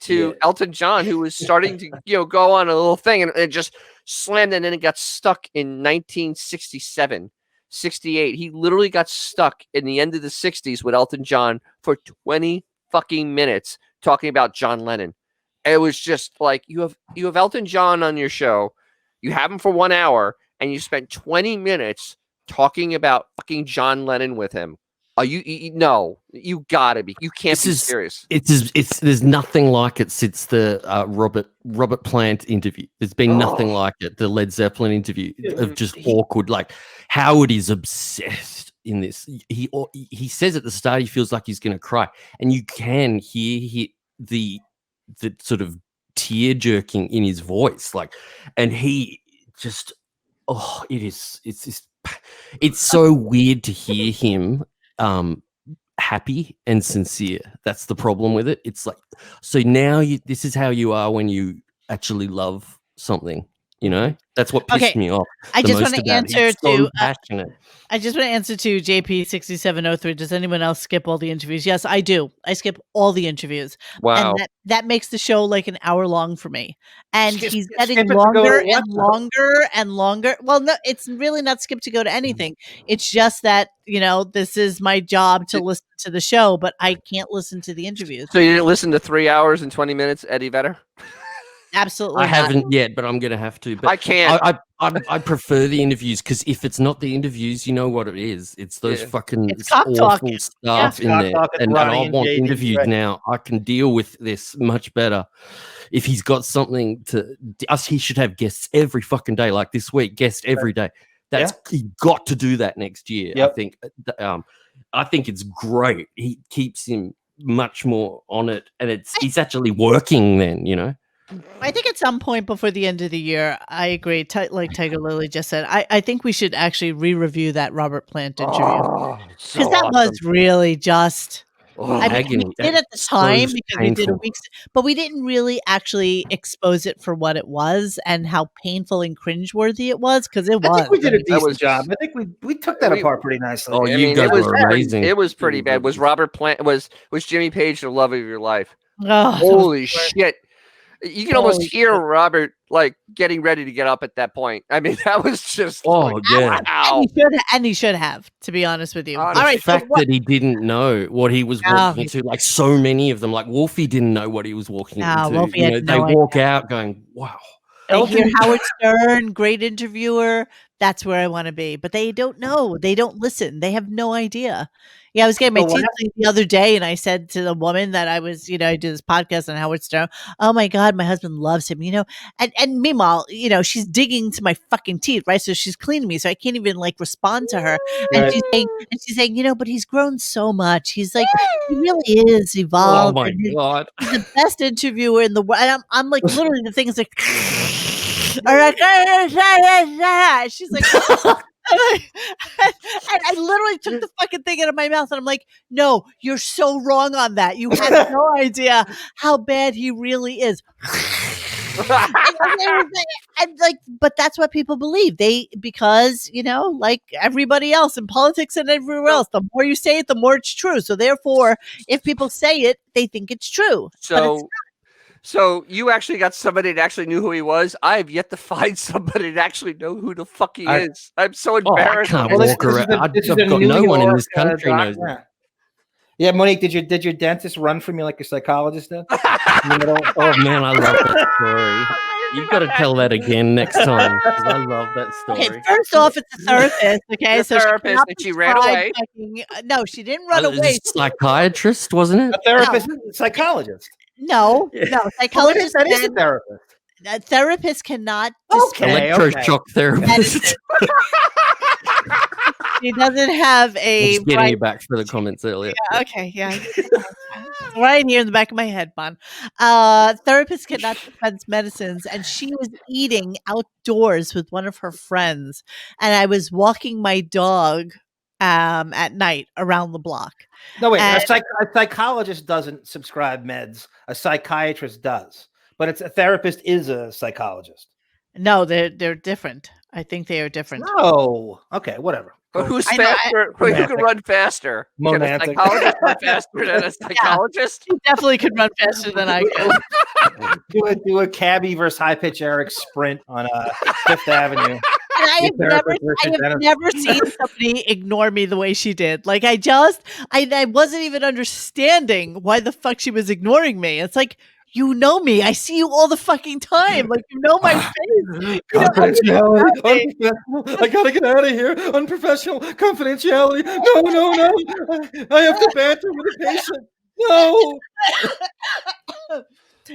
to Elton John, who was starting to go on a little thing, and it just slammed, and then it got stuck in 1967, 68. He literally got stuck in the end of the 60s with Elton John for 20 fucking minutes talking about John Lennon. It was just like you have Elton John on your show, you have him for 1 hour, and you spent 20 minutes talking about fucking John Lennon with him. No, you gotta be. You can't be serious. It's there's nothing like it since the Robert Plant interview. There's been nothing like it. The Led Zeppelin interview of just awkward. Like Howard is obsessed in this. He says at the start he feels like he's going to cry, and you can hear the sort of tear jerking in his voice. And he just it's so weird to hear him happy and sincere. That's the problem with it. It's like, so now this is how you are when you actually love something, that's what pissed me off. I just want to answer to passionate. I just want to answer to JP6703. Does anyone else skip all the interviews? Yes, I do. I skip all the interviews. Wow. And that makes the show like an hour long for me. And he's getting skip it to longer go to and what? longer and longer. Well, no, it's really not skipped to go to anything. It's just that, this is my job to listen to the show, but I can't listen to the interviews. So you didn't listen to 3 hours and 20 minutes, Eddie Vedder? Absolutely I not. haven't yet, but I'm going to have to. But I can't. I prefer the interviews because if it's not the interviews, you know what it is. It's those fucking cock talk. awful stuff in there. And I want interviews now. I can deal with this much better. If he's got something he should have guests every fucking day. Like this week, guest every day. He got to do that next year. Yep. I think it's great. He keeps him much more on it, and he's actually working then. I think at some point before the end of the year, I agree. Like Tiger Lily just said, I think we should actually re-review that Robert Plant interview because that was really just. We did at the time because we did a week, but we didn't really actually expose it for what it was and how painful and cringeworthy it was because it was. I think we did a decent job. I think we took that apart pretty nicely. Oh, you guys were amazing. It was pretty bad. Was Robert Plant was Jimmy Page the love of your life? Oh, holy shit! You can almost hear Robert getting ready to get up at that point. I mean, that was just wow. And he should have, to be honest with you. All right, the fact that he didn't know what he was walking into, like so many of them, like Wolfie didn't know what he was walking into. Wolfie had no they walk out going, "Wow." They hear Howard Stern, great interviewer. That's where I want to be, but they don't know. They don't listen. They have no idea. Yeah, I was getting my Oh, teeth what? cleaned the other day, and I said to the woman that I was, I do this podcast on Howard Stern. Oh my God, my husband loves him, And meanwhile, she's digging to my fucking teeth, right? So she's cleaning me, so I can't even like respond to her. And Right. she's saying, but he's grown so much. He's like, he really is Oh evolved. my and God. he's the best interviewer in the world. And I'm like, literally, the thing is like, she's like. And I literally took the fucking thing out of my mouth and I'm like, no, you're so wrong on that. You have no idea how bad he really is. And but that's what people believe. Because, like everybody else in politics and everywhere else, the more you say it, the more it's true. So therefore, if people say it, they think it's true. So you actually got somebody that actually knew who he was. I have yet to find somebody that actually know who the fuck he is. I'm so embarrassed. I can't walk around. I've got no one in this country knows. Yeah, Monique, did your dentist run from you like a psychologist did? Oh man, I love that story. You've got to tell that again next time because I love that story. Okay, first off, it's a therapist. Okay, The therapist, and she ran away. No, she didn't run away. It was a psychiatrist, wasn't it? A therapist, psychologist. No, psychologist. That is a therapist. A therapist cannot. Electroshock therapist. He doesn't have a. Just getting you back for the comments earlier. Yeah, okay, yeah. Right here in the back of my head, Bon. Therapist cannot dispense medicines, and she was eating outdoors with one of her friends, and I was walking my dog at night around the block. No, wait. A psychologist doesn't prescribe meds. A psychiatrist does, but a therapist is a psychologist. No, they're different. I think they are different. Oh, okay, whatever. But who's faster? Who can run faster? Can a psychologist run faster than a psychologist? He definitely could run faster than I could. do a cabbie versus high pitch Eric sprint on Fifth Avenue. I have never seen somebody ignore me the way she did. Like I wasn't even understanding why the fuck she was ignoring me. It's like, you know me. I see you all the fucking time. Like, you know my face. Confidentiality. I gotta get out of here. Unprofessional confidentiality. No. I have to banter with a patient. No.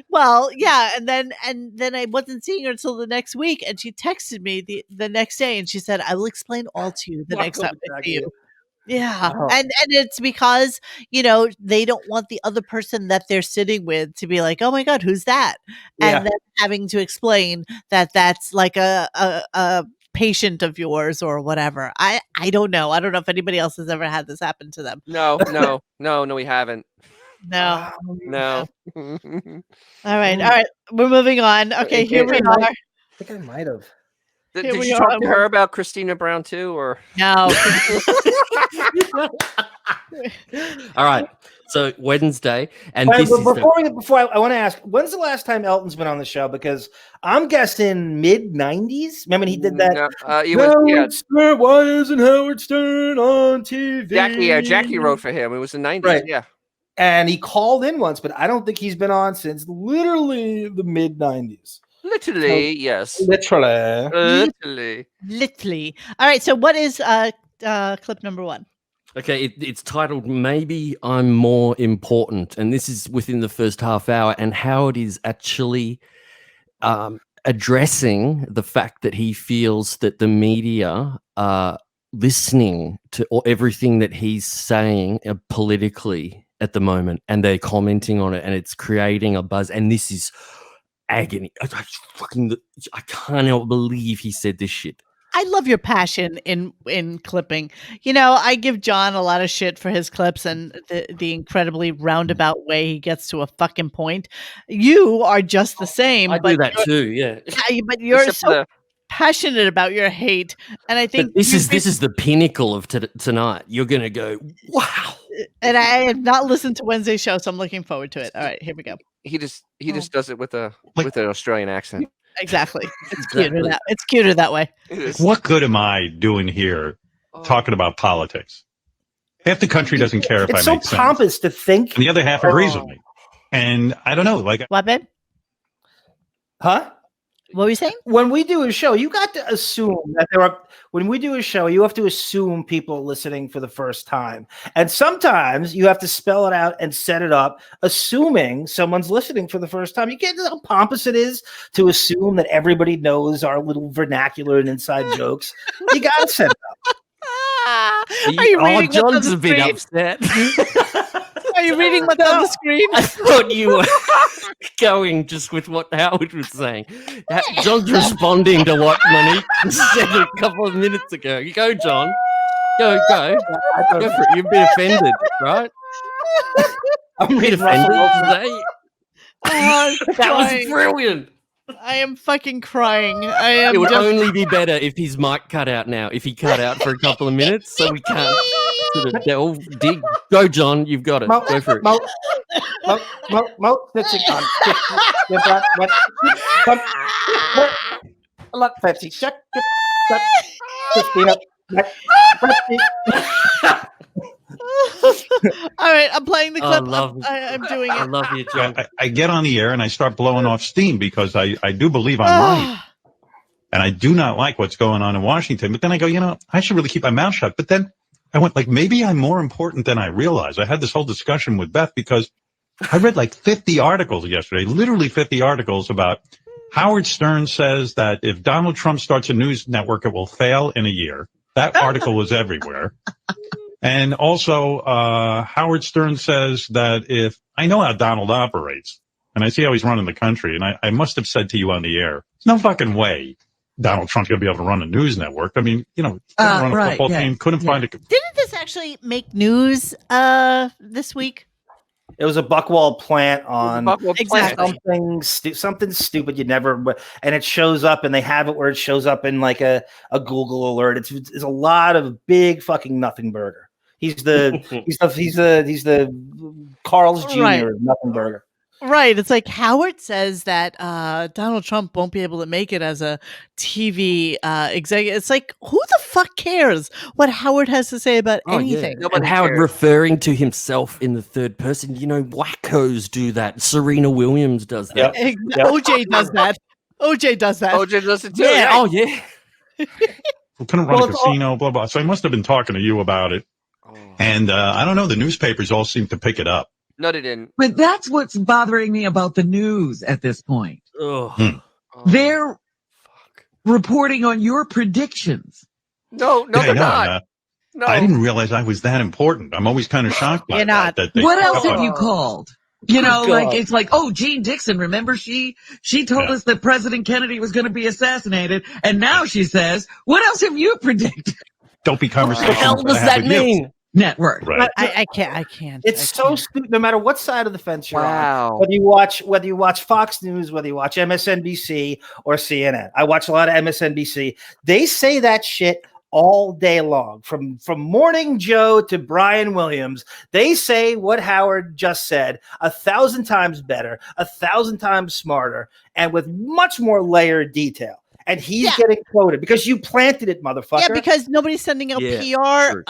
Well, yeah, and then I wasn't seeing her until the next week, and she texted me the next day, and she said, "I will explain all to you the next time I see you." Yeah, and it's because they don't want the other person that they're sitting with to be like, "Oh my God, who's that?" And then having to explain that that's like a patient of yours or whatever. I don't know. I don't know if anybody else has ever had this happen to them. No, we haven't. No. No. All right. We're moving on. Okay, here we are. I think I might have. Did you talk to her about Christina Brown too, or no? All right. So Wednesday, and before I want to ask, when's the last time Elton's been on the show? Because I'm guessing mid '90s. Remember he did that? Howard Stern, why isn't Howard Stern on TV? Jackie wrote for him. It was the '90s. Right. Yeah. And he called in once, but I don't think he's been on since literally the mid '90s. Literally, yes. Literally. All right. So what is clip number 1? Okay, it's titled "Maybe I'm More Important," and this is within the first half hour, and Howard is actually addressing the fact that he feels that the media are listening to everything that he's saying politically at the moment, and they're commenting on it, and it's creating a buzz, and this is agony. I can't believe he said this shit. I love your passion in clipping. I give John a lot of shit for his clips and the incredibly roundabout way he gets to a fucking point. You are just the same. I do that too, yeah. But you're so passionate about your hate, and I think this is the pinnacle of tonight. You're gonna go, wow. And I have not listened to Wednesday's show, so I'm looking forward to it. All right, here we go. He just does it with an Australian accent. Exactly. It's cuter that way. What good am I doing here talking about politics? Half the country doesn't care if I make sense. It's so pompous to think. And the other half agrees with me. And I don't know, what, Ben? Huh? What were you saying? When we do a show, you got to assume that when we do a show, you have to assume people are listening for the first time. And sometimes you have to spell it out and set it up, assuming someone's listening for the first time. You get how pompous it is to assume that everybody knows our little vernacular and inside jokes. You got to set it up. Are you reading John's what's on a the bit screen? upset. Are you reading what's on the screen? I thought you were going just with what Howard was saying. John's responding to what Monique said a couple of minutes ago. You go, John. Go. Go for it. You've been offended, right? I'm a bit offended today. Oh, That was brilliant. I am fucking crying. I am. It would just... only be better if his mic cut out now. If he cut out for a couple of minutes, so we can't sort of dig. Go, John. You've got it. Go for it. All right, I'm playing the clip. I'm doing it. I love you, John. I get on the air and I start blowing off steam because I do believe I'm right. And I do not like what's going on in Washington. But then I go, I should really keep my mouth shut. But then I went maybe I'm more important than I realize. I had this whole discussion with Beth because I read 50 articles yesterday, literally 50 articles about Howard Stern says that if Donald Trump starts a news network, it will fail in a year. That article was everywhere. And also, Howard Stern says that I know how Donald operates, and I see how he's running the country, and I must have said to you on the air, there's no fucking way Donald Trump's going to be able to run a news network. I mean, couldn't run a football team, couldn't find a... Didn't this actually make news this week? It was a Buckwald plant on Exactly. something stupid you never, and it shows up, and they have it where it shows up in like a Google alert. It's a lot of big fucking nothing burger. He's the Carl's Jr. Right. Nothing burger. Right. It's like Howard says that Donald Trump won't be able to make it as a TV executive. It's like, who the fuck cares what Howard has to say about anything? No, but Howard referring to himself in the third person, wackos do that. Serena Williams does that. Yep. OJ does that. OJ does that. OJ does it too. Yeah. Right? Oh, yeah. We couldn't run a casino, blah, blah. So I must have been talking to you about it. And I don't know, the newspapers all seem to pick it up. No, they didn't. But that's what's bothering me about the news at this point. They're reporting on your predictions. No, they're not. No. I didn't realize I was that important. I'm always kind of shocked by that. What else have you called? It's like, Jean Dixon, remember she told us that President Kennedy was going to be assassinated, and now she says, what else have you predicted? Don't be conversations. What the hell does that mean? Network. Right. I can't. It's so stupid. No matter what side of the fence you're Wow. on, whether you watch Fox News, whether you watch MSNBC or CNN. I watch a lot of MSNBC. They say that shit all day long, from Morning Joe to Brian Williams. They say what Howard just said 1,000 times better, 1,000 times smarter, and with much more layered detail. And he's getting quoted because you planted it, motherfucker. Yeah, because nobody's sending out PR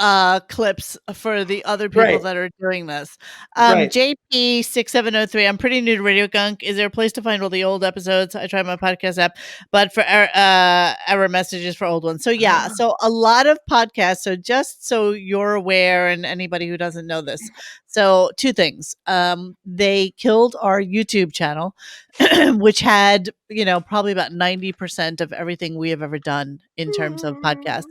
clips for the other people that are doing this. JP6703, I'm pretty new to Radio Gunk. Is there a place to find all the old episodes? I tried my podcast app, but for error messages for old ones. So so a lot of podcasts. So just so you're aware, and anybody who doesn't know this. So 2 things. They killed our YouTube channel, which had, probably about 90% of everything we have ever done in terms of podcasts.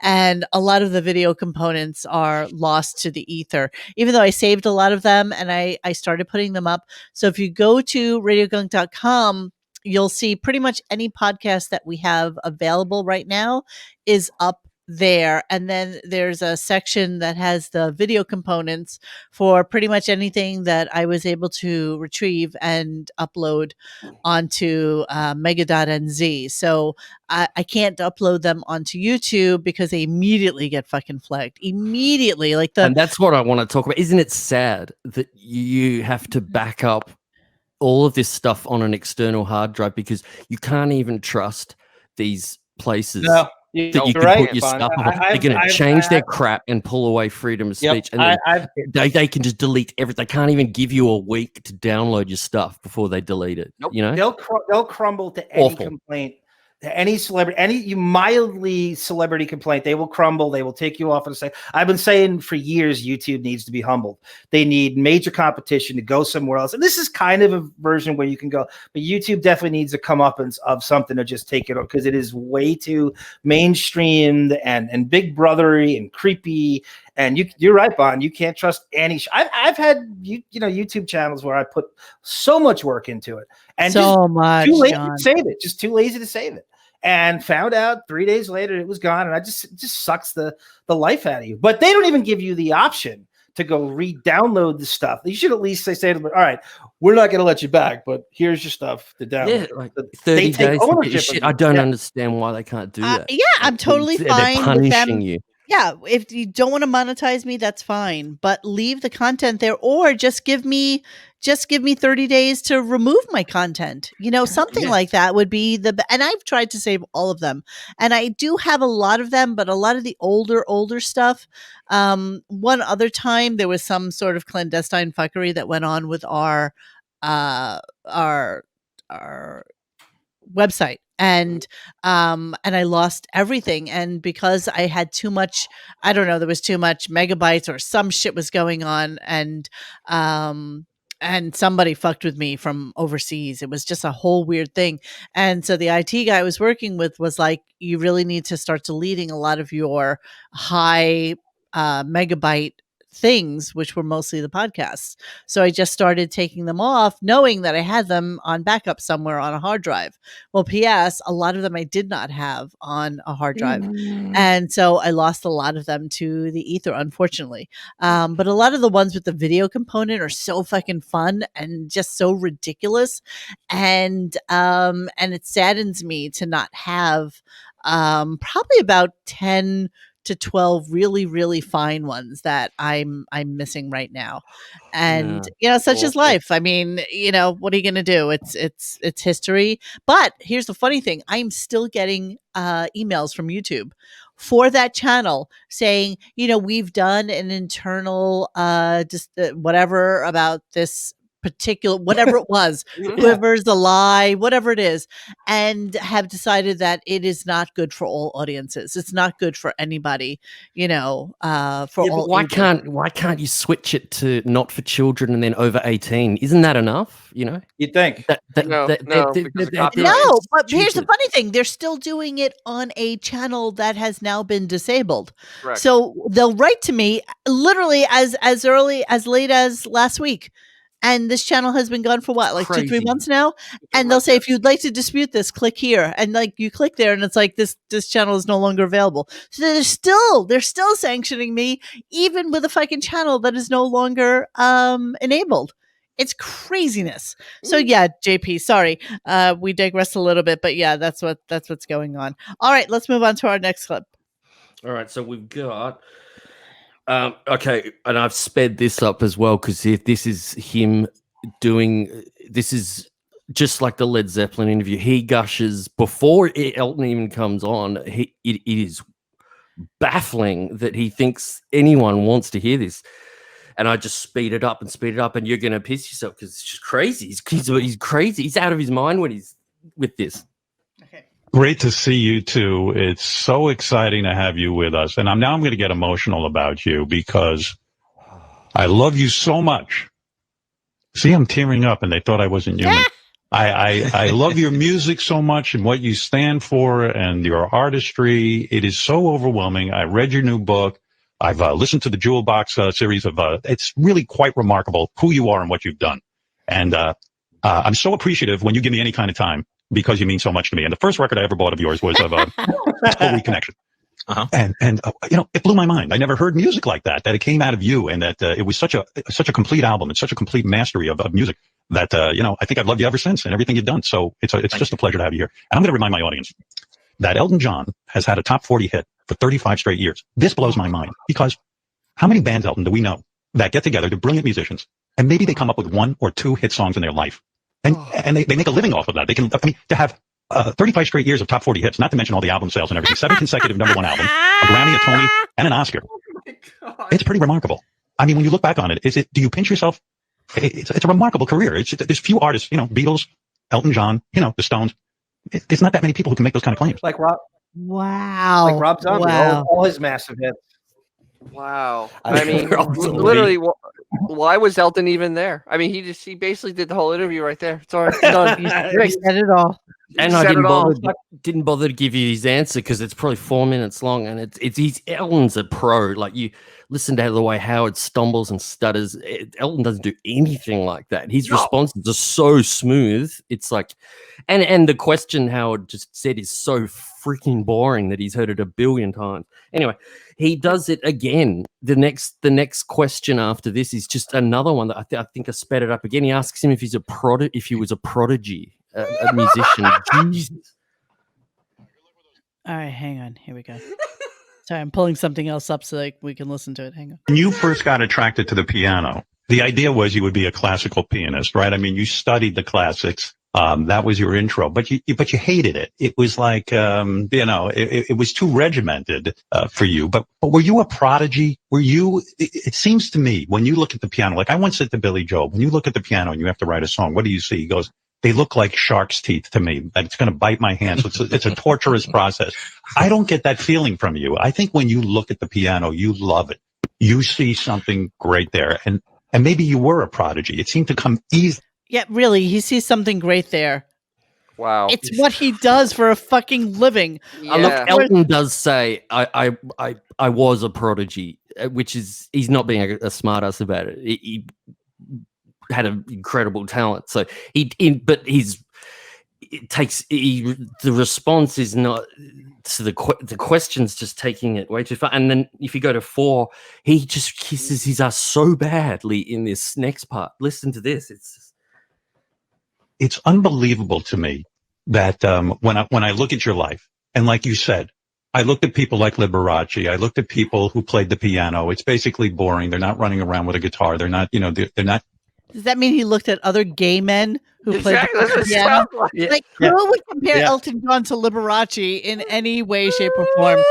And a lot of the video components are lost to the ether, even though I saved a lot of them and I started putting them up. So if you go to radiogunk.com, you'll see pretty much any podcast that we have available right now is up there. And then there's a section that has the video components for pretty much anything that I was able to retrieve and upload onto Mega.nz. So I can't upload them onto YouTube because they immediately get fucking flagged. Immediately. And that's what I want to talk about. Isn't it sad that you have to back up all of this stuff on an external hard drive because you can't even trust these places? No. that you can put your stuff on. They're going to change their crap and pull away freedom of speech, and then they can just delete everything. They can't even give you a week to download your stuff before they delete it. You know, they'll crumble to any complaint. Any celebrity, any mildly celebrity complaint, they will crumble. They will take you off and say, I've been saying for years, YouTube needs to be humbled. They need major competition to go somewhere else. And this is kind of a version where you can go, but YouTube definitely needs to come up of something to just take it over, because it is way too mainstreamed and big brothery and creepy. And you're right, Bon. You can't trust any. I've had YouTube channels where I put so much work into it, and so much, too lazy John. to save it. Just too lazy to save it, and found out 3 days later it was gone. And it just sucks the life out of you. But they don't even give you the option to go re-download the stuff. You should at least say to them, all right, we're not going to let you back, but here's your stuff to download. Yeah, like 30 days. Shit, I don't understand why they can't do that. Yeah, I'm totally fine. They're punishing you. Yeah, if you don't want to monetize me, that's fine. But leave the content there, or just give me 30 days to remove my content. Something like that would be and I've tried to save all of them. And I do have a lot of them, but a lot of the older stuff. One other time there was some sort of clandestine fuckery that went on with our website. And I lost everything. And because I had too much, I don't know, there was too much megabytes or some shit was going on, and somebody fucked with me from overseas. It was just a whole weird thing. And so the IT guy I was working with was like, you really need to start deleting a lot of your high megabyte things, which were mostly the podcasts. So I just started taking them off, knowing that I had them on backup somewhere on a hard drive. Well, PS, a lot of them I did not have on a hard drive. And so I lost a lot of them to the ether, unfortunately. But a lot of the ones with the video component are so fucking fun and just so ridiculous. And it saddens me to not have probably about 10 to 12 really, really fine ones that I'm missing right now. And such is life. I mean, what are you gonna do? It's history. But here's the funny thing. I'm still getting emails from YouTube for that channel saying, we've done an internal whatever about this particular, whatever it was, whoever's the lie, whatever it is, and have decided that it is not good for all audiences. It's not good for anybody, all. Why can't you switch it to not for children and then over 18? Isn't that enough? You'd think. No, but here's the funny thing. They're still doing it on a channel that has now been disabled. Correct. So they'll write to me literally as late as last week. And this channel has been gone for what, like 2-3 months now? And they'll say, if you'd like to dispute this, click here. And like you click there and it's like this channel is no longer available. So they're still sanctioning me, even with a fucking channel that is no longer enabled. It's craziness. So yeah, JP, sorry. We digress a little bit, but yeah, that's what's going on. All right, let's move on to our next clip. All right, so we've got okay, and I've sped this up as well because if this is him this is just like the Led Zeppelin interview. He gushes before Elton even comes on. It is baffling that he thinks anyone wants to hear this. And I just speed it up, and you're going to piss yourself because it's just crazy. He's crazy. He's out of his mind when he's with this. Great to see you too. It's so exciting to have you with us. And I'm going to get emotional about you because I love you so much. See, I'm tearing up and they thought I wasn't human. I love your music so much and what you stand for and your artistry. It is so overwhelming. I read your new book. I've listened to the Jewel Box series of, it's really quite remarkable who you are and what you've done. And I'm so appreciative when you give me any kind of time, because you mean so much to me. And the first record I ever bought of yours was of Total Reconnection. And it blew my mind. I never heard music like that it came out of you, and that it was such a complete album. It's such a complete mastery of music that, I think I've loved you ever since and everything you've done. So it's just a pleasure to have you here. And I'm going to remind my audience that Elton John has had a top 40 hit for 35 straight years. This blows my mind because how many bands, Elton, do we know that get together, they're brilliant musicians, and maybe they come up with 1 or 2 hit songs in their life? And they make a living off of that. They can, to have 35 straight years of top 40 hits, not to mention all the album sales and everything. 7 consecutive number 1 albums, a Grammy, a Tony, and an Oscar. It's pretty remarkable. I mean, when you look back on it, do you pinch yourself? It's a remarkable career. There's few artists, Beatles, Elton John, the Stones. There's not that many people who can make those kind of claims. Like Rob. Wow. Like Rob Zombie. Wow. All his massive hits. Wow. I mean, literally, why was Elton even there? I mean, he basically did the whole interview right there. It's all done. He said it all. And I didn't bother to give you his answer because it's probably 4 minutes long, and Elton's a pro. Like, you listen to the way Howard stumbles and stutters. Elton doesn't do anything like that. His responses are so smooth. It's like, and the question Howard just said is so freaking boring that he's heard it 1 billion times. Anyway, he does it again. The next question after this is just another one that I think I sped it up again. He asks him if he was a prodigy. A musician. Jesus. All right, hang on. Here we go. Sorry, I'm pulling something else up so that we can listen to it. Hang on. When you first got attracted to the piano, the idea was you would be a classical pianist, right? I mean, you studied the classics. That was your intro, but you hated it. It was like, it was too regimented for you. But were you a prodigy? Were you? It seems to me when you look at the piano, like I once said to Billy Joel, when you look at the piano and you have to write a song, what do you see? He goes, they look like shark's teeth to me. That it's going to bite my hands. It's a torturous process. I don't get that feeling from you. I think when you look at the piano, you love it. You see something great there, and maybe you were a prodigy. It seemed to come easy. Yeah, really, he sees something great there. Wow, it's what he does for a fucking living. Yeah. Look, Elton does say, "I was a prodigy," which is he's not being a smartass about it. He had an incredible talent, so the response is not to the question's just taking it way too far. And then if you go to 4, he just kisses his ass so badly in this next part. Listen to this. It's unbelievable to me that when I look at your life, and like you said, I looked at people like Liberace. I looked at people who played the piano. It's basically boring. They're not running around with a guitar. They're not, they're not. Does that mean he looked at other gay men who played the piano? Who would compare Elton John to Liberace in any way, shape, or form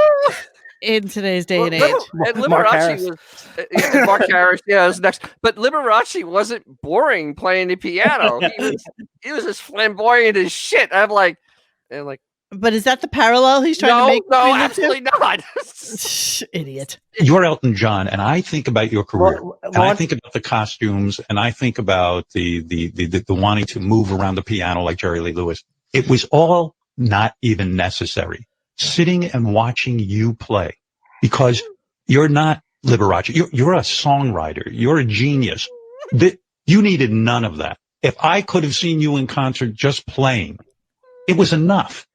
in today's day and age? And Liberace was Mark Harris. Yeah, was next. But Liberace wasn't boring playing the piano. He was as flamboyant as shit. I'm like. But is that the parallel he's trying to make? No, absolutely not. Idiot. You're Elton John, and I think about your career, and I think about the costumes, and I think about the wanting to move around the piano like Jerry Lee Lewis. It was all not even necessary. Sitting and watching you play, because you're not Liberace. You're a songwriter. You're a genius. You needed none of that. If I could have seen you in concert just playing, it was enough.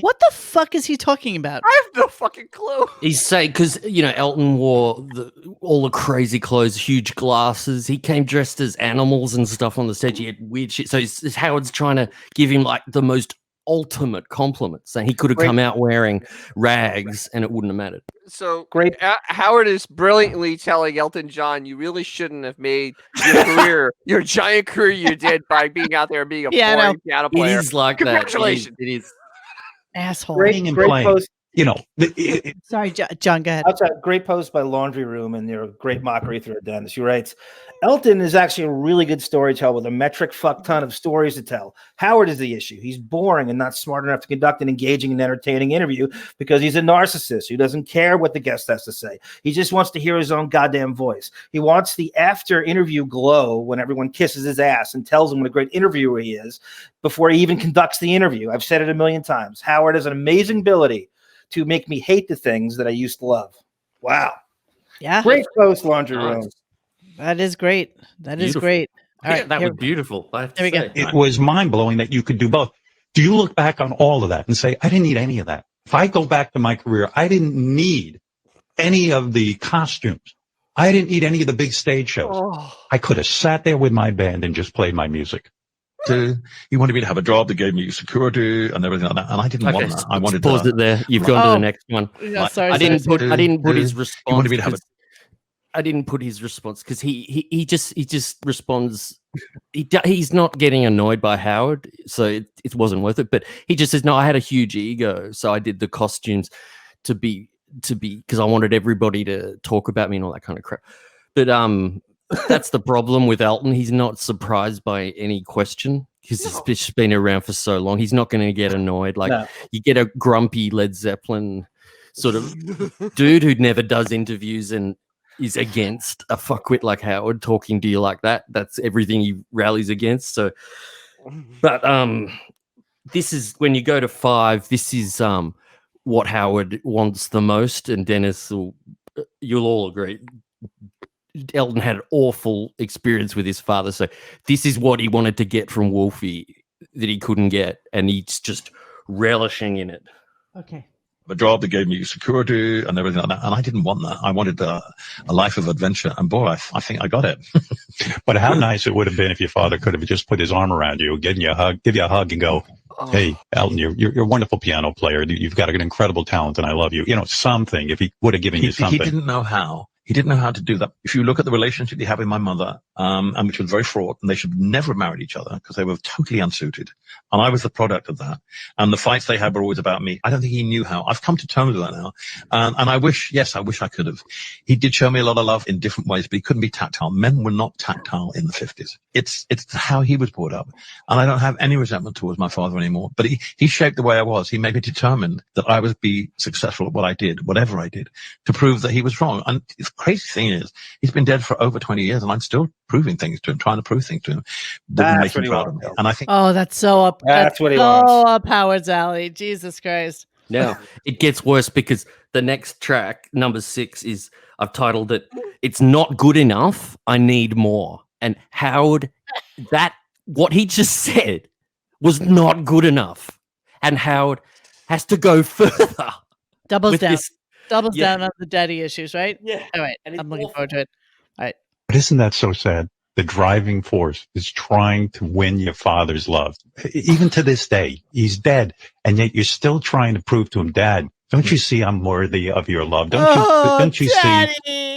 What the fuck is he talking about? I have no fucking clue. He's saying because Elton wore all the crazy clothes, huge glasses. He came dressed as animals and stuff on the stage. He had weird shit. So Howard's trying to give him like the most ultimate compliment, saying he could have come out wearing rags and it wouldn't have mattered. So great. Howard is brilliantly telling Elton John, you really shouldn't have made your career, your giant career you did by being out there and being a boring piano player. It is like Congratulations. It is. Asshole. Great post. Sorry, John, go ahead. Outside, great post by Laundry Room and your great mockery through Dennis. She writes, Elton is actually a really good storyteller with a metric fuck ton of stories to tell. Howard is the issue. He's boring and not smart enough to conduct an engaging and entertaining interview because he's a narcissist who doesn't care what the guest has to say. He just wants to hear his own goddamn voice. He wants the after interview glow when everyone kisses his ass and tells him what a great interviewer he is before he even conducts the interview. I've said it a million times. Howard has an amazing ability to make me hate the things that I used to love. Wow. Yeah. Great post, Laundry Room. That is great. That is great. All right, that was beautiful. There we go. It was mind-blowing that you could do both. Do you look back on all of that and say, I didn't need any of that? If I go back to my career, I didn't need any of the costumes. I didn't need any of the big stage shows. I could have sat there with my band and just played my music. He wanted me to have a job that gave me security and everything like that, and I didn't want that. I wanted pause it there. You've gone to the next one. Yeah, sorry, I didn't put his response. He wanted me to have didn't put his response because he just responds. He's not getting annoyed by Howard, so it wasn't worth it. But he just says, "No, I had a huge ego, so I did the costumes to be because I wanted everybody to talk about me and all that kind of crap." But that's the problem with Elton. He's not surprised by any question because he's been around for so long. He's not going to get annoyed. Like you get a grumpy Led Zeppelin sort of dude who never does interviews and is against a fuckwit like Howard talking to you like that. That's everything he rallies against. So, but this is when you go to 5. This is what Howard wants the most, and Dennis you'll all agree. Elton had an awful experience with his father, so this is what he wanted to get from Wolfie that he couldn't get, and he's just relishing in it. Okay. A job that gave me security and everything like that, and I didn't want that. I wanted a life of adventure, and boy, I think I got it. But how nice it would have been if your father could have just put his arm around you, give you a hug, and go, "Hey, Elton, you're a wonderful piano player. You've got an incredible talent, and I love you." You know, something. If he would have given you something, he didn't know how. He didn't know how to do that. If you look at the relationship he had with my mother, and which was very fraught, and they should never have married each other because they were totally unsuited. And I was the product of that. And the fights they had were always about me. I don't think he knew how. I've come to terms with that now. And I wish I could have. He did show me a lot of love in different ways, but he couldn't be tactile. Men were not tactile in the 50s. It's how he was brought up. And I don't have any resentment towards my father anymore. But he shaped the way I was. He made me determined that I would be successful at what I did, whatever I did, to prove that he was wrong. And the crazy thing is, he's been dead for over 20 years, and I'm still proving things to him, trying to prove things to him. That's what he wants. And I think, that's so up. That's what he so wants. up Howard's alley. Jesus Christ. Now it gets worse because the next track, number 6, is I've titled it "It's Not Good Enough. I Need More." And Howard, what he just said was not good enough, and Howard has to go further. Doubles down. Doubles Yeah. down on the daddy issues, right? Yeah. All right. I'm looking forward to it. All right. But isn't that so sad? The driving force is trying to win your father's love. Even to this day, he's dead, and yet you're still trying to prove to him, "Dad, don't you see I'm worthy of your love? Don't you see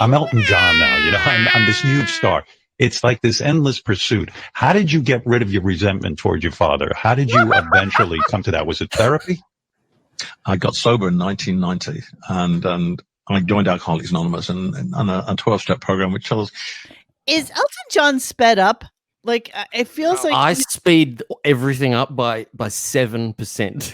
I'm Elton John now? You know, I'm this huge star." It's like this endless pursuit. How did you get rid of your resentment towards your father? How did you eventually come to that? Was it therapy? I got sober in 1990, and I joined Alcoholics Anonymous and on a 12-step program, which tells. Is Elton John sped up? Like it feels like I speed everything up by 7%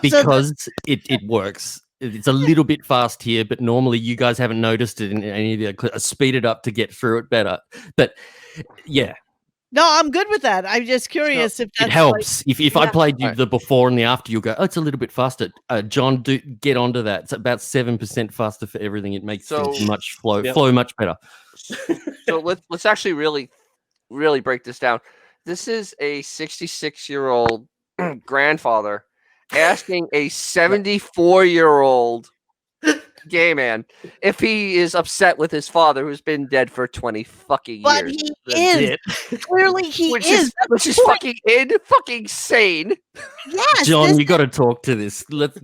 because it works. It's a little bit fast here, but normally you guys haven't noticed it in any of the clips. I speed it up to get through it better. But yeah. No, I'm good with that. I'm just curious if that's it helps. Like, if I played you the before and the after, you'll go, "Oh, it's a little bit faster." John, get onto that. It's about 7% faster for everything. It makes things much flow much better. So let's actually really break this down. This is a 66-year-old grandfather asking a 74-year-old gay man if he is upset with his father who's been dead for 20 fucking years. But he is. Clearly he which is. Which is fucking sane. Yes. John, you got to talk to this. Let's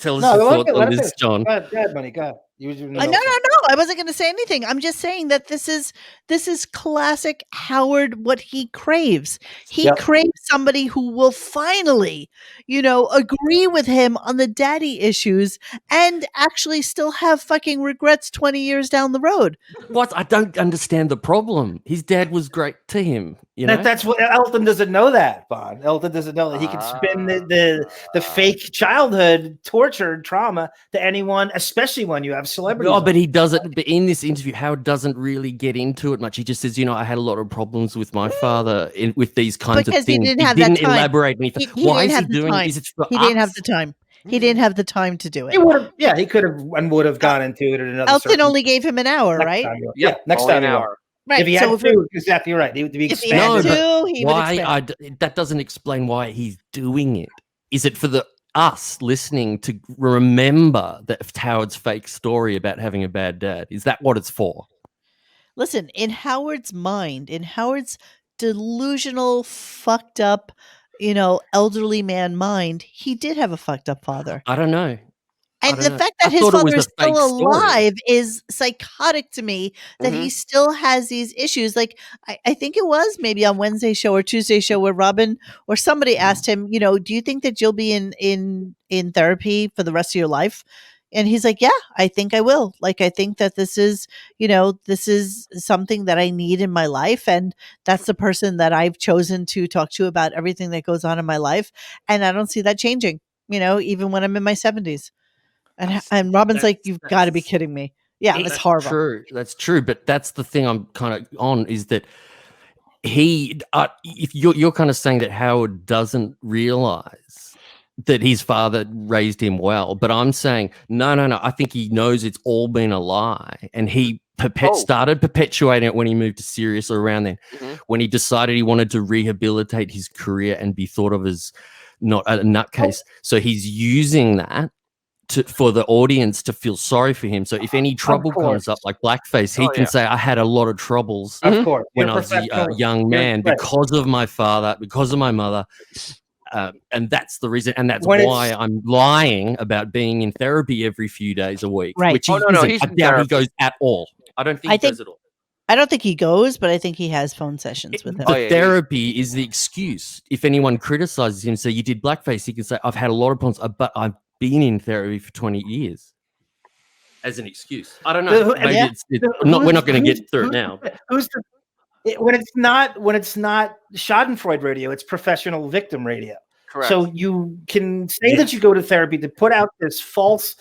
tell us your thoughts on this, John. Go ahead, buddy. Go ahead. No. I wasn't going to say anything. I'm just saying that this is classic Howard. What he craves. He craves somebody who will finally, agree with him on the daddy issues and actually still have fucking regrets 20 years down the road. What? I don't understand the problem. His dad was great to him. That's what Elton doesn't know. That Bond. Elton doesn't know that he can spin the fake childhood torture and trauma to anyone, especially when you have celebrities. Oh, but he doesn't. But in this interview, Howard doesn't really get into it much. He just says, "I had a lot of problems with my father with these kinds of things." He didn't elaborate anything. Why is he doing? Is it for He didn't have the time. He didn't have the time to do it. He could have and would have gone into it at another. Elton only gave him an hour, right? Next time an hour. Right. If he had two, exactly right. He would be expanded. That doesn't explain why he's doing it. Is it for us listening to remember that Howard's fake story about having a bad dad? Is that what it's for? Listen, in Howard's mind, in Howard's delusional, fucked up, elderly man mind, he did have a fucked up father. I don't know. And the fact that his father is still alive is psychotic to me, that he still has these issues. Like, I think it was maybe on Wednesday show or Tuesday show where Robin or somebody asked him, you know, do you think that you'll be in therapy for the rest of your life? And he's like, yeah, I think I will. Like, I think that this is, you know, this is something that I need in my life. And that's the person that I've chosen to talk to about everything that goes on in my life. And I don't see that changing, you know, even when I'm in my 70s. And Robin's like, you've got to be kidding me. Yeah, it's horrible. True. That's true. But that's the thing I'm kind of on, is that if you're kind of saying that Howard doesn't realize that his father raised him well, but I'm saying, no. I think he knows it's all been a lie. And he started perpetuating it when he moved to Sirius, or around then, when he decided he wanted to rehabilitate his career and be thought of as not a nutcase. So he's using that for the audience to feel sorry for him. So if any trouble comes up, like blackface, he can say, I had a lot of troubles when I was a young man because of my father, because of my mother. And that's the reason. And that's why I'm lying about being in therapy every few days a week. Right. Which I doubt he goes at all. I don't think he goes at all. I don't think he goes, but I think he has phone sessions with him. The therapy is the excuse. If anyone criticizes him, say you did blackface, he can say, I've had a lot of problems, but I've been in therapy for 20 years as an excuse. I don't know. Maybe we're not going to get through it now. When it's not Schadenfreude radio, it's professional victim radio. Correct. So you can say that you go to therapy to put out this false,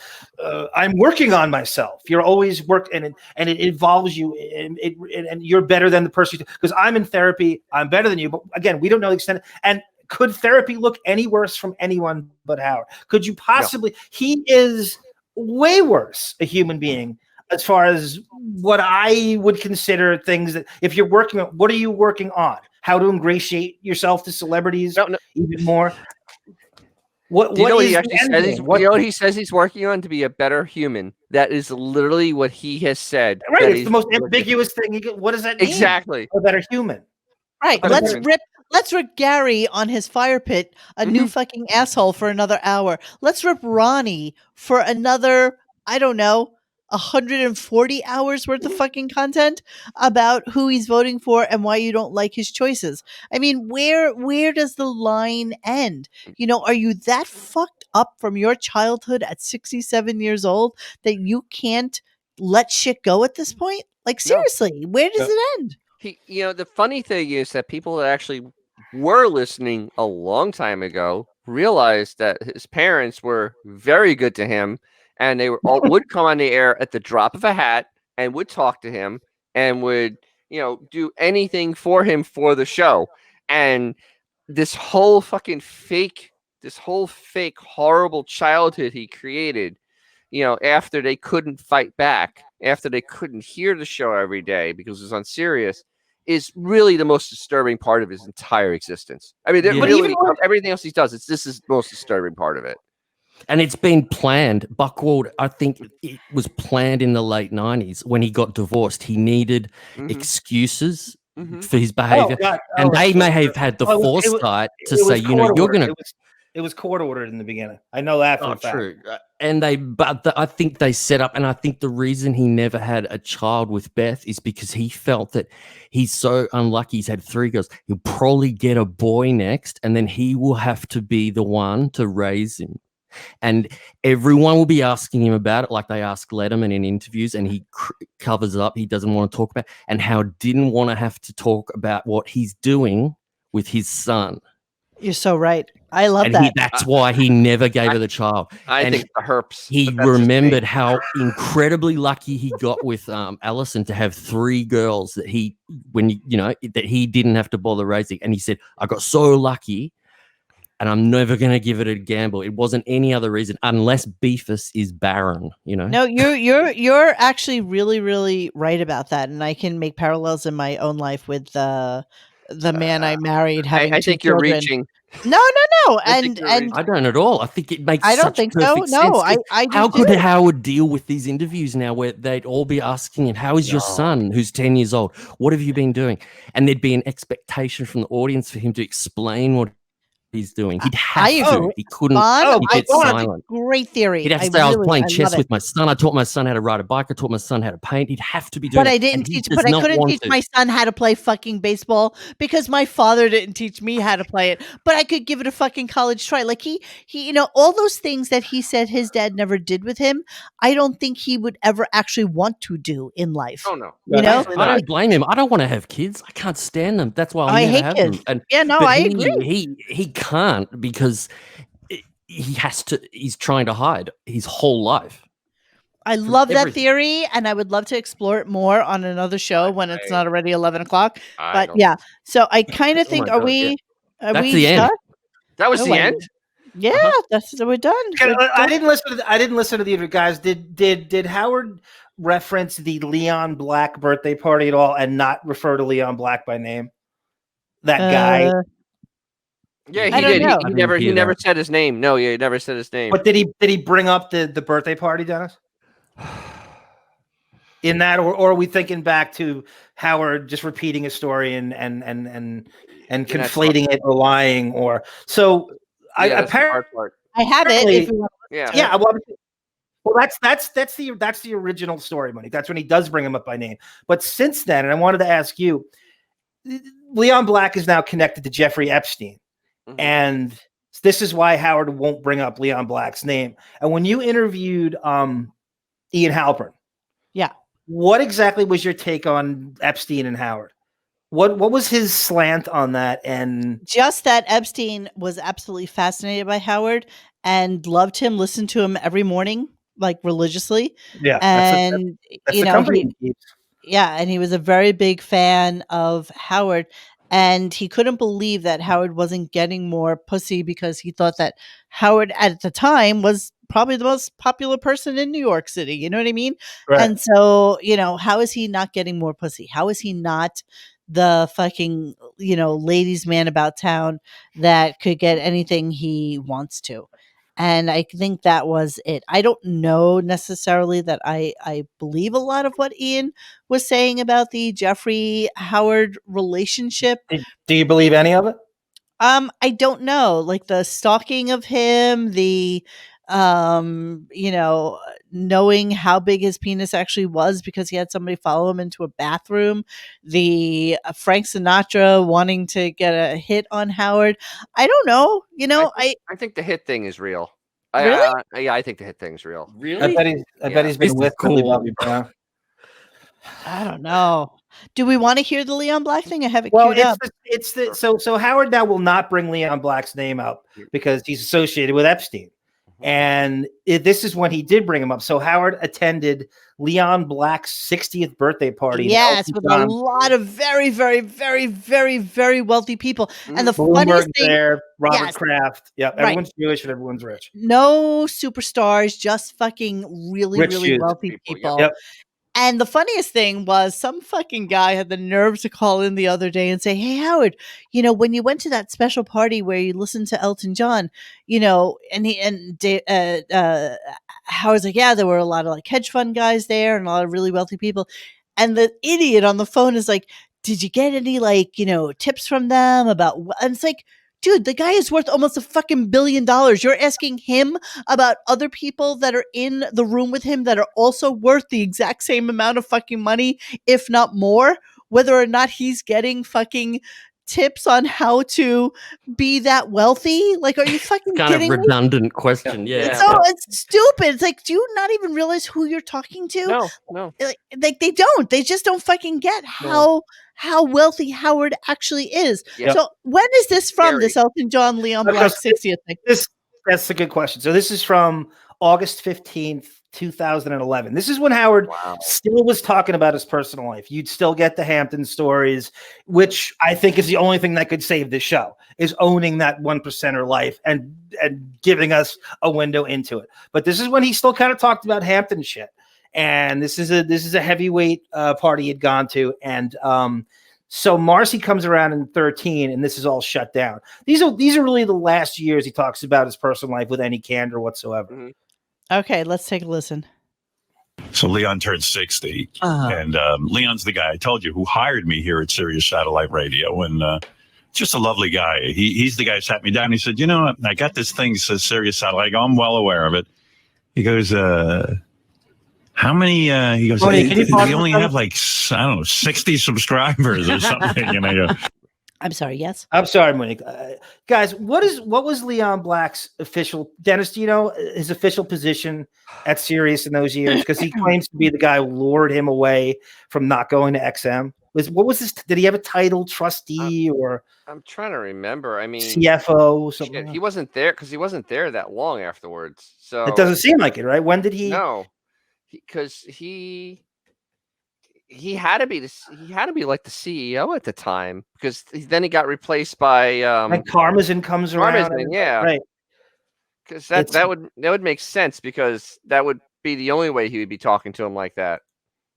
I'm working on myself. You're always and it involves you, and you're better than the person, because I'm in therapy, I'm better than you. But again, we don't know the extent. And could therapy look any worse from anyone but Howard? Could you possibly? No. He is way worse a human being as far as what I would consider things that, if you're working on, what are you working on? How to ingratiate yourself to celebrities even more? What he actually says? You know what he says he's working on? To be a better human. That is literally what he has said. Right, it's the most ambiguous thing. What does that mean? Exactly. A better human. Right. Let's rip Gary on his fire pit, a new fucking asshole, for another hour. Let's rip Ronnie for another, I don't know, 140 hours worth of fucking content about who he's voting for and why you don't like his choices. I mean, where does the line end? You know, are you that fucked up from your childhood at 67 years old that you can't let shit go at this point? Like, seriously, where does it end? The funny thing is that people that actually were listening a long time ago realized that his parents were very good to him, and they would come on the air at the drop of a hat and would talk to him and would, do anything for him for the show. And this whole fake horrible childhood he created, after they couldn't fight back, after they couldn't hear the show every day because it was on Sirius, is really the most disturbing part of his entire existence. I mean, really, everything else he does, this is the most disturbing part of it. And it's been planned. Buchwald, I think it was planned in the late 90s when he got divorced. He needed excuses for his behavior. They may have had the foresight to say, you're going to... It was court ordered in the beginning. I know that for a fact. True. And I think they set up, and I think the reason he never had a child with Beth is because he felt that he's so unlucky. He's had 3 girls. He'll probably get a boy next, and then he will have to be the one to raise him. And everyone will be asking him about it, like they ask Letterman in interviews, and he covers up. He doesn't want to talk about it. And Howard didn't want to have to talk about what he's doing with his son. You're so right. I love that. That's why he never gave her the child. I think the herps. He remembered how incredibly lucky he got with Allison to have 3 girls that he didn't have to bother raising. And he said, I got so lucky, and I'm never going to give it a gamble. It wasn't any other reason, unless Beefus is barren. No, you're actually really, really right about that, and I can make parallels in my own life with the man I married having I 2 think children. You're reaching. No. And I don't at all. I think it makes. I don't think so. No, I how could Howard deal with these interviews now, where they'd all be asking him, "How is your son, who's 10 years old? What have you been doing?" And there'd be an expectation from the audience for him to explain what he's doing. He'd have to. He couldn't keep it silent. Great theory. He'd have to say, I was playing chess with my son. I taught my son how to ride a bike. I taught my son how to paint. He'd have to be doing But I couldn't teach my son how to play fucking baseball because my father didn't teach me how to play it. But I could give it a fucking college try. Like he, all those things that he said his dad never did with him, I don't think he would ever actually want to do in life. Oh no. You know? I don't blame him. I don't want to have kids. I can't stand them. That's why I never hate have kids. them. I agree. He can't because he has to. He's trying to hide his whole life. I love that theory, and I would love to explore it more on another show when it's not already 11 o'clock. But yeah, so I kind of think, That's the end. done? That was the end. Yeah, we're done. I didn't listen to the other guys. Did Howard reference the Leon Black birthday party at all, and not refer to Leon Black by name? That guy. Yeah, he did. He never said his name. No, he never said his name. But did he bring up the birthday party, Dennis? In that, or are we thinking back to Howard just repeating a story and conflating it or lying? Or so apparently I have it. If you want to Well, that's the original story, Monique. That's when he does bring him up by name. But since then, and I wanted to ask you, Leon Black is now connected to Jeffrey Epstein. And this is why Howard won't bring up Leon Black's name. And when you interviewed Ian Halpern, what exactly was your take on Epstein and Howard? What was his slant on that? And just that Epstein was absolutely fascinated by Howard and loved him, listened to him every morning, like religiously. Yeah, and that's the company he keeps. Yeah, and he was a very big fan of Howard. And he couldn't believe that Howard wasn't getting more pussy because he thought that Howard at the time was probably the most popular person in New York City. You know what I mean? Right. And so, how is he not getting more pussy? How is he not the fucking, ladies' man about town that could get anything he wants to? And I think that was it. I don't know necessarily that I believe a lot of what Ian was saying about the Jeffrey Howard relationship. Do you believe any of it? I don't know. Like the stalking of him, the knowing how big his penis actually was because he had somebody follow him into a bathroom, the Frank Sinatra wanting to get a hit on Howard. I don't know. I think the hit thing is real. Really? I think the hit thing's real. Really? I bet he's been with Millie Bobby Brown. I don't know. Do we want to hear the Leon Black thing? I have it Well, queued up. So Howard now will not bring Leon Black's name up because he's associated with Epstein. And this is when he did bring him up. So Howard attended Leon Black's 60th birthday party. Yes, with a lot of very, very, very, very, very wealthy people. And the Bloomberg funniest thing, there, Robert Kraft. Yeah, everyone's Jewish and everyone's rich. No superstars, just fucking really, Rich really Jews. wealthy people. Yep. And the funniest thing was some fucking guy had the nerve to call in the other day and say, "Hey, Howard, when you went to that special party where you listened to Elton John, Howard's like, yeah, there were a lot of like hedge fund guys there and a lot of really wealthy people." And the idiot on the phone is like, "Did you get any tips from them about?" And it's like, dude, the guy is worth almost $1 fucking billion. You're asking him about other people that are in the room with him that are also worth the exact same amount of fucking money, if not more, whether or not he's getting fucking tips on how to be that wealthy. Like, are you fucking Kind of kidding me? redundant question. Yeah. It's stupid. It's like, do you not even realize who you're talking to? No. Like they don't. They just don't fucking get how wealthy Howard actually is. Yep. So when is this from? This Elton John Leon Black 60th thing? That's a good question. So this is from August 15th, 2011. This is when Howard still was talking about his personal life. You'd still get the Hampton stories, which I think is the only thing that could save this show, is owning that 1%er life and giving us a window into it. But this is when he still kind of talked about Hampton shit. And this is a heavyweight party he'd gone to. And so Marcy comes around in 13, and this is all shut down. These are really the last years he talks about his personal life with any candor whatsoever. Okay, let's take a listen. So Leon turned 60, and Leon's the guy I told you who hired me here at Sirius Satellite Radio, and just a lovely guy. He's the guy who sat me down. He said, you know, I got this thing that says Sirius Satellite. I go, I'm well aware of it. He goes, how many? He goes, we only have like, I don't know, 60 subscribers or something. And I go, I'm sorry. Yes. I'm sorry, Monique. Guys, what was Leon Black's official? Dennis, do you know his official position at Sirius in those years? Because he claims to be the guy who lured him away from not going to XM. What was this? Did he have a title, trustee, or? I'm trying to remember. I mean, CFO or something. He wasn't there because he wasn't there that long afterwards. So it doesn't seem like it, right? When did he? No, because he had to be like the CEO at the time, because then he got replaced by like Karmazin comes around. Yeah, right. Because that would make sense, because that would be the only way he would be talking to him like that.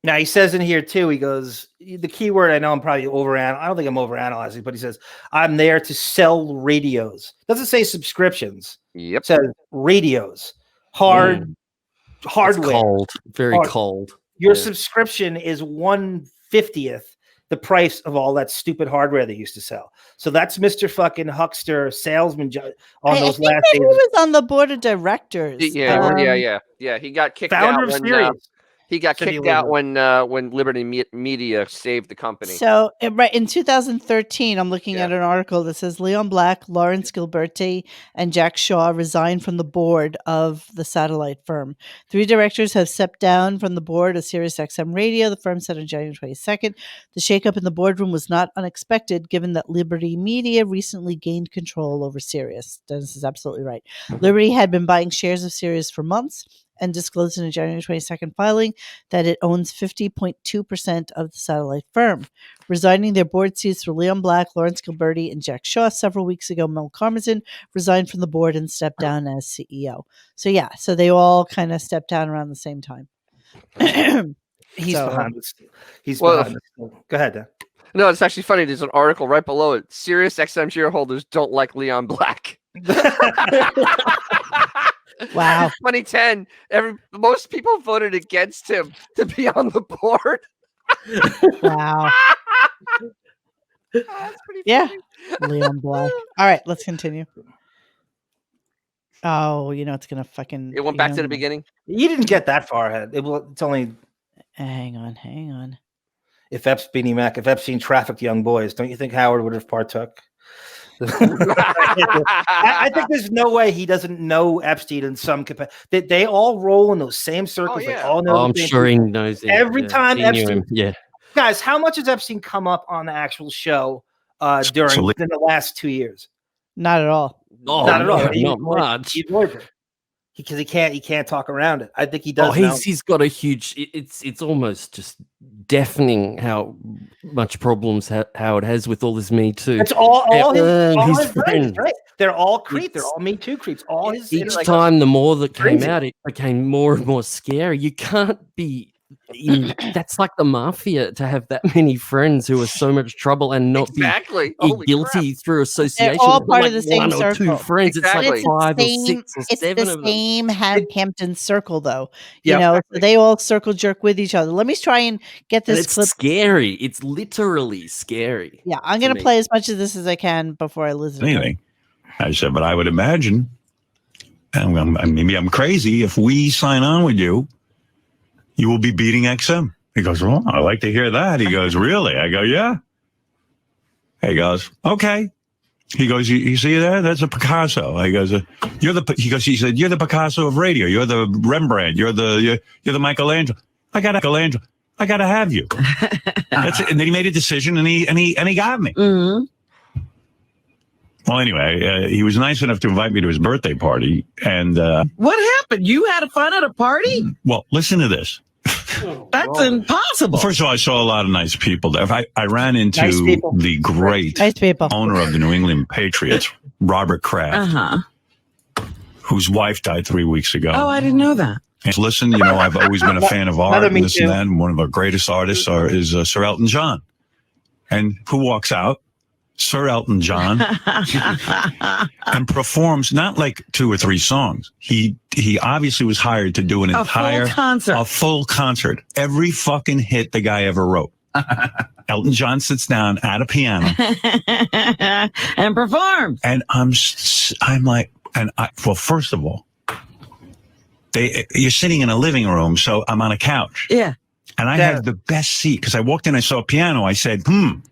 Now he says in here too, he goes, the key word, I know I'm probably I don't think I'm overanalyzing, but he says, I'm there to sell radios. Doesn't say subscriptions. Yep. It says radios. Hardware. It's cold. Very cold. Your subscription is 1/50th the price of all that stupid hardware they used to sell. So that's Mr. fucking huckster salesman on those last days. He was on the board of directors. Yeah. He got kicked founder out of Sirius. He got kicked out when Liberty Media saved the company. So, right in 2013, I'm looking at an article that says Leon Black, Lawrence Gilberti, and Jack Shaw resigned from the board of the satellite firm. 3 directors have stepped down from the board of Sirius XM Radio, the firm said on January 22nd. The shakeup in the boardroom was not unexpected, given that Liberty Media recently gained control over Sirius. Dennis is absolutely right. Liberty had been buying shares of Sirius for months and disclosed in a January 22nd filing that it owns 50.2% of the satellite firm. Resigning their board seats for Leon Black, Lawrence Gilberti, and Jack Shaw several weeks ago, Mel Karmazin resigned from the board and stepped down as CEO. So they all kind of stepped down around the same time. He's behind this. Behind this. Go ahead, Dan. No, it's actually funny. There's an article right below it. Sirius XM shareholders don't like Leon Black. Wow. 2010, most people voted against him to be on the board. Wow. That's pretty funny. Leon Black. All right, let's continue. Oh, it's gonna fucking. It went back to the beginning. You didn't get that far ahead. It's only. Hang on. If Epstein trafficked young boys, don't you think Howard would have partook? I think there's no way he doesn't know Epstein in some capacity. They all roll in those same circles. They all know. I'm sure he knows it. Every time Epstein. Yeah. Guys, how much has Epstein come up on the actual show within the last 2 years? Not at all. Oh, not at all. Not much. Because he can't talk around it. I think he does. He's got a huge. It's almost just deafening how much problems Howard has with all this Me Too. It's all his friends. friends, right? They're all creeps. They're all Me Too creeps. All his. Each time, the more that came out, it became more and more scary. You can't be. That's like the mafia, to have that many friends who are so much trouble and not be guilty through association. They're all part of the same circle. 1 or 2 friends. Exactly. It's like 5 or 6 or 7 of them. It's the same Hampton circle, though. So they all circle jerk with each other. Let me try and get this it's clip. Scary. It's literally scary. Yeah, I'm going to play as much of this as I can before I listen. Anything. I said, but I would imagine, and maybe I'm crazy, if we sign on with you, you will be beating XM. He goes, well, I like to hear that. He goes, really? I go, yeah. He goes, okay. He goes, you see that? That's a Picasso. He goes, he said, you're the Picasso of radio. You're the Rembrandt. You're the Michelangelo. I got Michelangelo. I got to have you. That's it. And then he made a decision, and he got me. Mm-hmm. Well, anyway, he was nice enough to invite me to his birthday party. And what happened? You had fun at a party? Well, listen to this. That's impossible. First of all, I saw a lot of nice people there. I ran into the great owner of the New England Patriots, Robert Kraft, whose wife died 3 weeks ago. Oh, I didn't know that. And listen, I've always been a fan of art and this and that. And one of our greatest artists is Sir Elton John. And who walks out? Sir Elton John, and performs not like 2 or 3 songs. He obviously was hired to do a full concert. Every fucking hit the guy ever wrote. Elton John sits down at a piano and performs. And I'm like, well, first of all, you're sitting in a living room, so I'm on a couch. Yeah. And I had the best seat because I walked in, I saw a piano. I said, you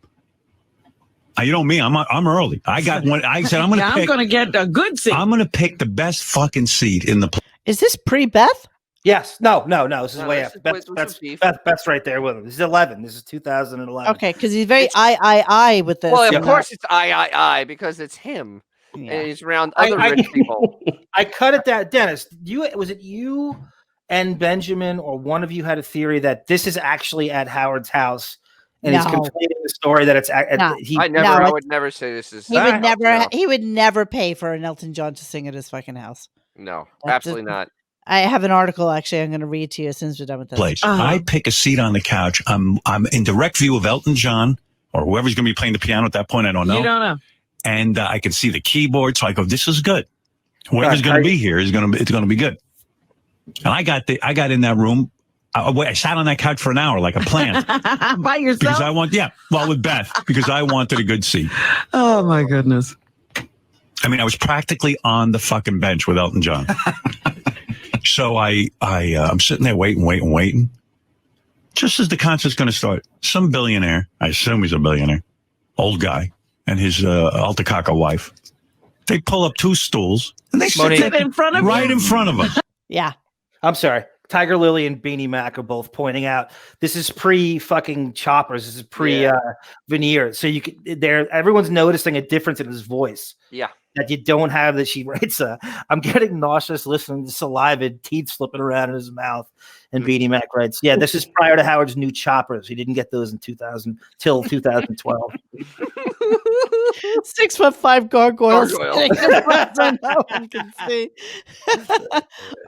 know me, I'm early. I got one. I said, I'm going to get a good seat. I'm going to pick the best fucking seat in the place. Is this pre-Beth? Yes. No. This is way after. Beth's right there with him. This is 11. This is 2011. Okay, because he's very I with this. Well, of course it's I because it's him. Yeah. And he's around other rich people. I cut it down. Dennis, was it you and Benjamin or one of you had a theory that this is actually at Howard's house? And he's completing the story that it's I would never say this is. He would never pay for an Elton John to sing at his fucking house. No, absolutely not. I have an article actually. I'm going to read to you as soon as we're done with this. Place. I pick a seat on the couch. I'm in direct view of Elton John or whoever's going to be playing the piano at that point. I don't know. You don't know. And I can see the keyboard, so I go, "This is good. Whoever's going to be here it's going to be good." And I got in that room. I sat on that couch for an hour like a plant by yourself because I with Beth because I wanted a good seat. Oh my goodness! I mean, I was practically on the fucking bench with Elton John. So I'm sitting there waiting. Just as the concert's going to start, some billionaire, I assume he's a billionaire, old guy, and his Altacaca wife, they pull up two stools and they sit in front of in front of us. Yeah. I'm sorry. Tiger Lily and Beanie Mac are both pointing out this is pre fucking choppers. This is pre veneer. So everyone's noticing a difference in his voice. Yeah. That you don't have that she writes I'm getting nauseous listening to saliva and teeth slipping around in his mouth. And Beanie Mac writes, yeah, this is prior to Howard's new choppers. He didn't get those till 2012. 6'5" gargoyles. So no one can see.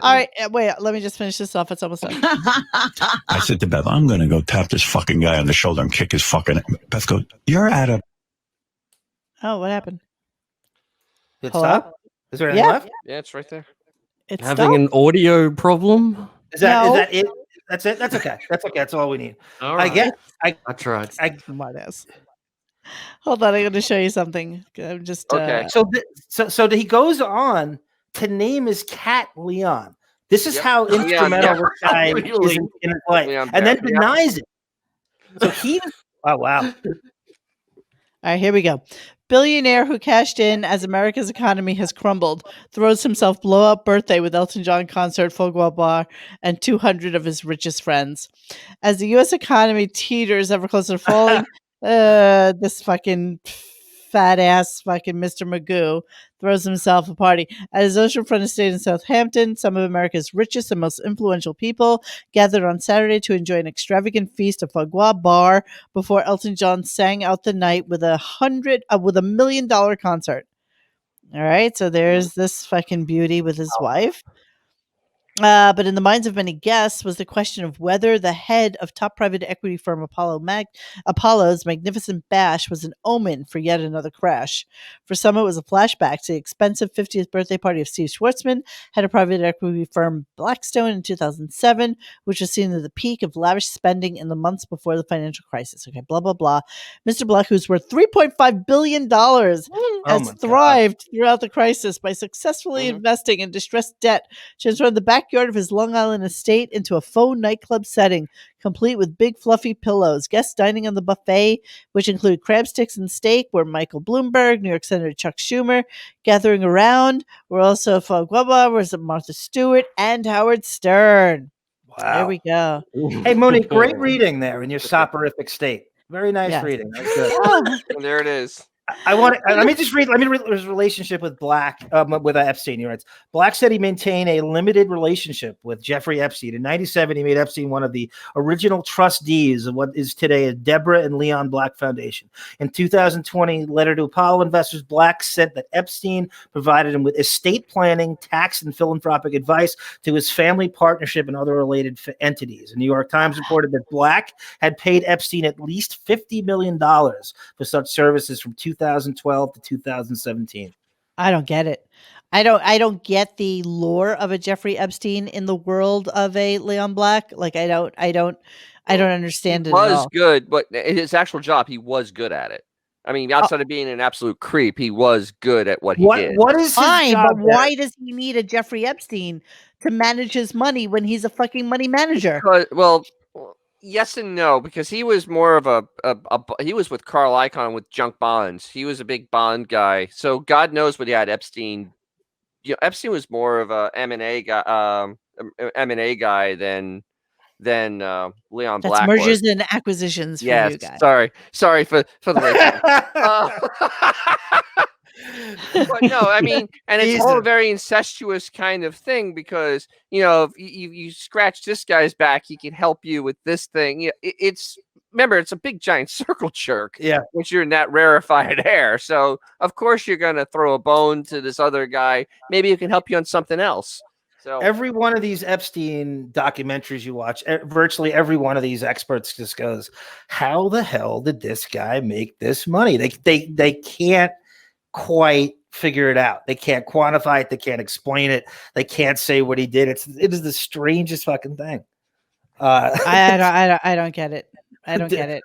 All right, wait. Let me just finish this off. It's almost done. I said to Beth, I'm going to go tap this fucking guy on the shoulder and kick his fucking. Beth goes, "You're at a." Oh, what happened? It's up. Is there anything left? Yeah, it's right there. It's having an audio problem. Is that it? That's it. That's okay. That's okay. That's all we need. All right. I tried. Smart ass. Hold on, I'm going to show you something. I'm just okay. So he goes on to name his cat Leon. This is how instrumental this guy is in his life, and then denies it. So he was. Oh wow. All right, here we go. Billionaire who cashed in as America's economy has crumbled throws himself blow-up birthday with Elton John concert, Fogua Bar, and 200 of his richest friends. As the U.S. economy teeters ever closer to falling, this fucking fat-ass fucking Mr. Magoo throws himself a party. At his oceanfront estate in Southampton, some of America's richest and most influential people gathered on Saturday to enjoy an extravagant feast of Fogua Bar before Elton John sang out the night with $1 million concert. All right, so there's this fucking beauty with his wife. But in the minds of many guests was the question of whether the head of top private equity firm Apollo's magnificent bash was an omen for yet another crash. For some, it was a flashback to the expensive 50th birthday party of Steve Schwartzman, head of private equity firm Blackstone in 2007, which was seen at the peak of lavish spending in the months before the financial crisis. Okay, blah, blah, blah. Mr. Black, who's worth $3.5 billion, has thrived throughout the crisis by successfully investing in distressed debt, transformed the backyard of his Long Island estate into a faux nightclub setting, complete with big fluffy pillows. Guests dining on the buffet, which include crab sticks and steak, were Michael Bloomberg, New York Senator Chuck Schumer. Gathering around were also Fogua, was Martha Stewart, and Howard Stern. Wow. There we go. Hey, Monique, great reading there in your soporific state. Very nice reading. That's good. And there it is. Let me read his relationship with with Epstein. He writes, Black said he maintained a limited relationship with Jeffrey Epstein. In 1997, he made Epstein one of the original trustees of what is today a Deborah and Leon Black Foundation. In 2020, letter to Apollo investors, Black said that Epstein provided him with estate planning, tax, and philanthropic advice to his family, partnership, and other related entities. The New York Times reported that Black had paid Epstein at least $50 million for such services from 2012 to 2017. I don't get it. I don't get the lore of a Jeffrey Epstein in the world of a Leon Black. Like I don't I don't understand it at Was all. good, but in his actual job, he was good at it. I mean, outside of being an absolute creep, he was good at what he did. What is his Fine, job? but why does he need a Jeffrey Epstein to manage his money when he's a fucking money manager? Well, yes and no, because he was more of he was with Carl Icahn with junk bonds. He was a big bond guy. So God knows what he had Epstein. Epstein was more of a M&A guy than Leon That's Black mergers was. and acquisitions for Yes, you guys. sorry for the listeners. But no, I mean, and it's all a very incestuous kind of thing because if you scratch this guy's back, he can help you with this thing. Remember, it's a big giant circle jerk. Yeah, once you're in that rarefied air, so of course you're gonna throw a bone to this other guy. Maybe he can help you on something else. So every one of these Epstein documentaries you watch, virtually every one of these experts just goes, "How the hell did this guy make this money?" They can't quite figure it out. They can't quantify it. They can't explain it. They can't say what he did. It is the strangest fucking thing. I don't get it. I don't get it.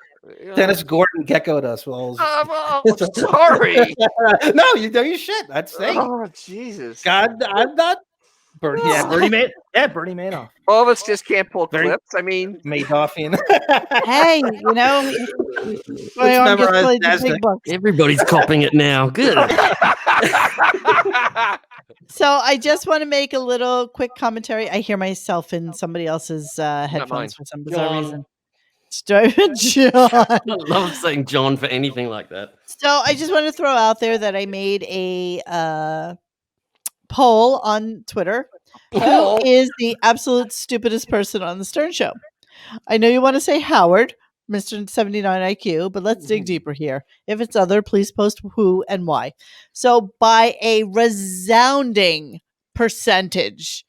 Dennis Gordon geckoed us. Well, sorry. No, you should. That's saying. Oh Jesus! God, I'm not. Bernie Madoff. All of us just can't pull clips. I mean, Madoffian. Hey, Everybody's copying it now. Good. So I just want to make a little quick commentary. I hear myself in somebody else's headphones for some bizarre reason. John. I love saying John for anything like that. So I just want to throw out there that I made a poll on Twitter. Who is the absolute stupidest person on the Stern Show? I know you want to say Howard, Mr. 79 IQ, but let's dig deeper here. If it's other, please post who and why. So by a resounding percentage,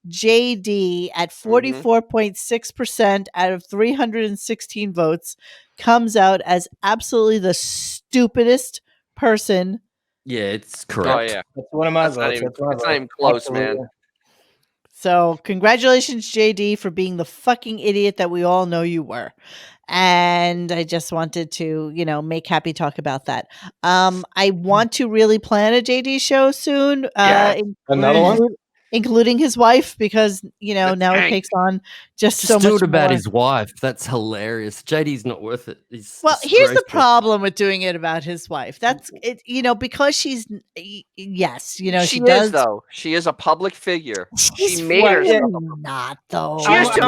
JD at 44.6% out of 316 votes comes out as absolutely the stupidest person. Yeah, it's correct. Oh yeah, that's one of my votes. It's not even close, man. So congratulations, JD, for being the fucking idiot that we all know you were. And I just wanted to, make Happy talk about that. I want to really plan a JD show soon. Another one? Including his wife, because now it takes on just so do much it about more. his wife. That's hilarious. JD's not worth it. He's Here's the problem with doing it about his wife. That's it. Because she's yes, she is does. though. She is a public figure. She's she made herself not though. She is too.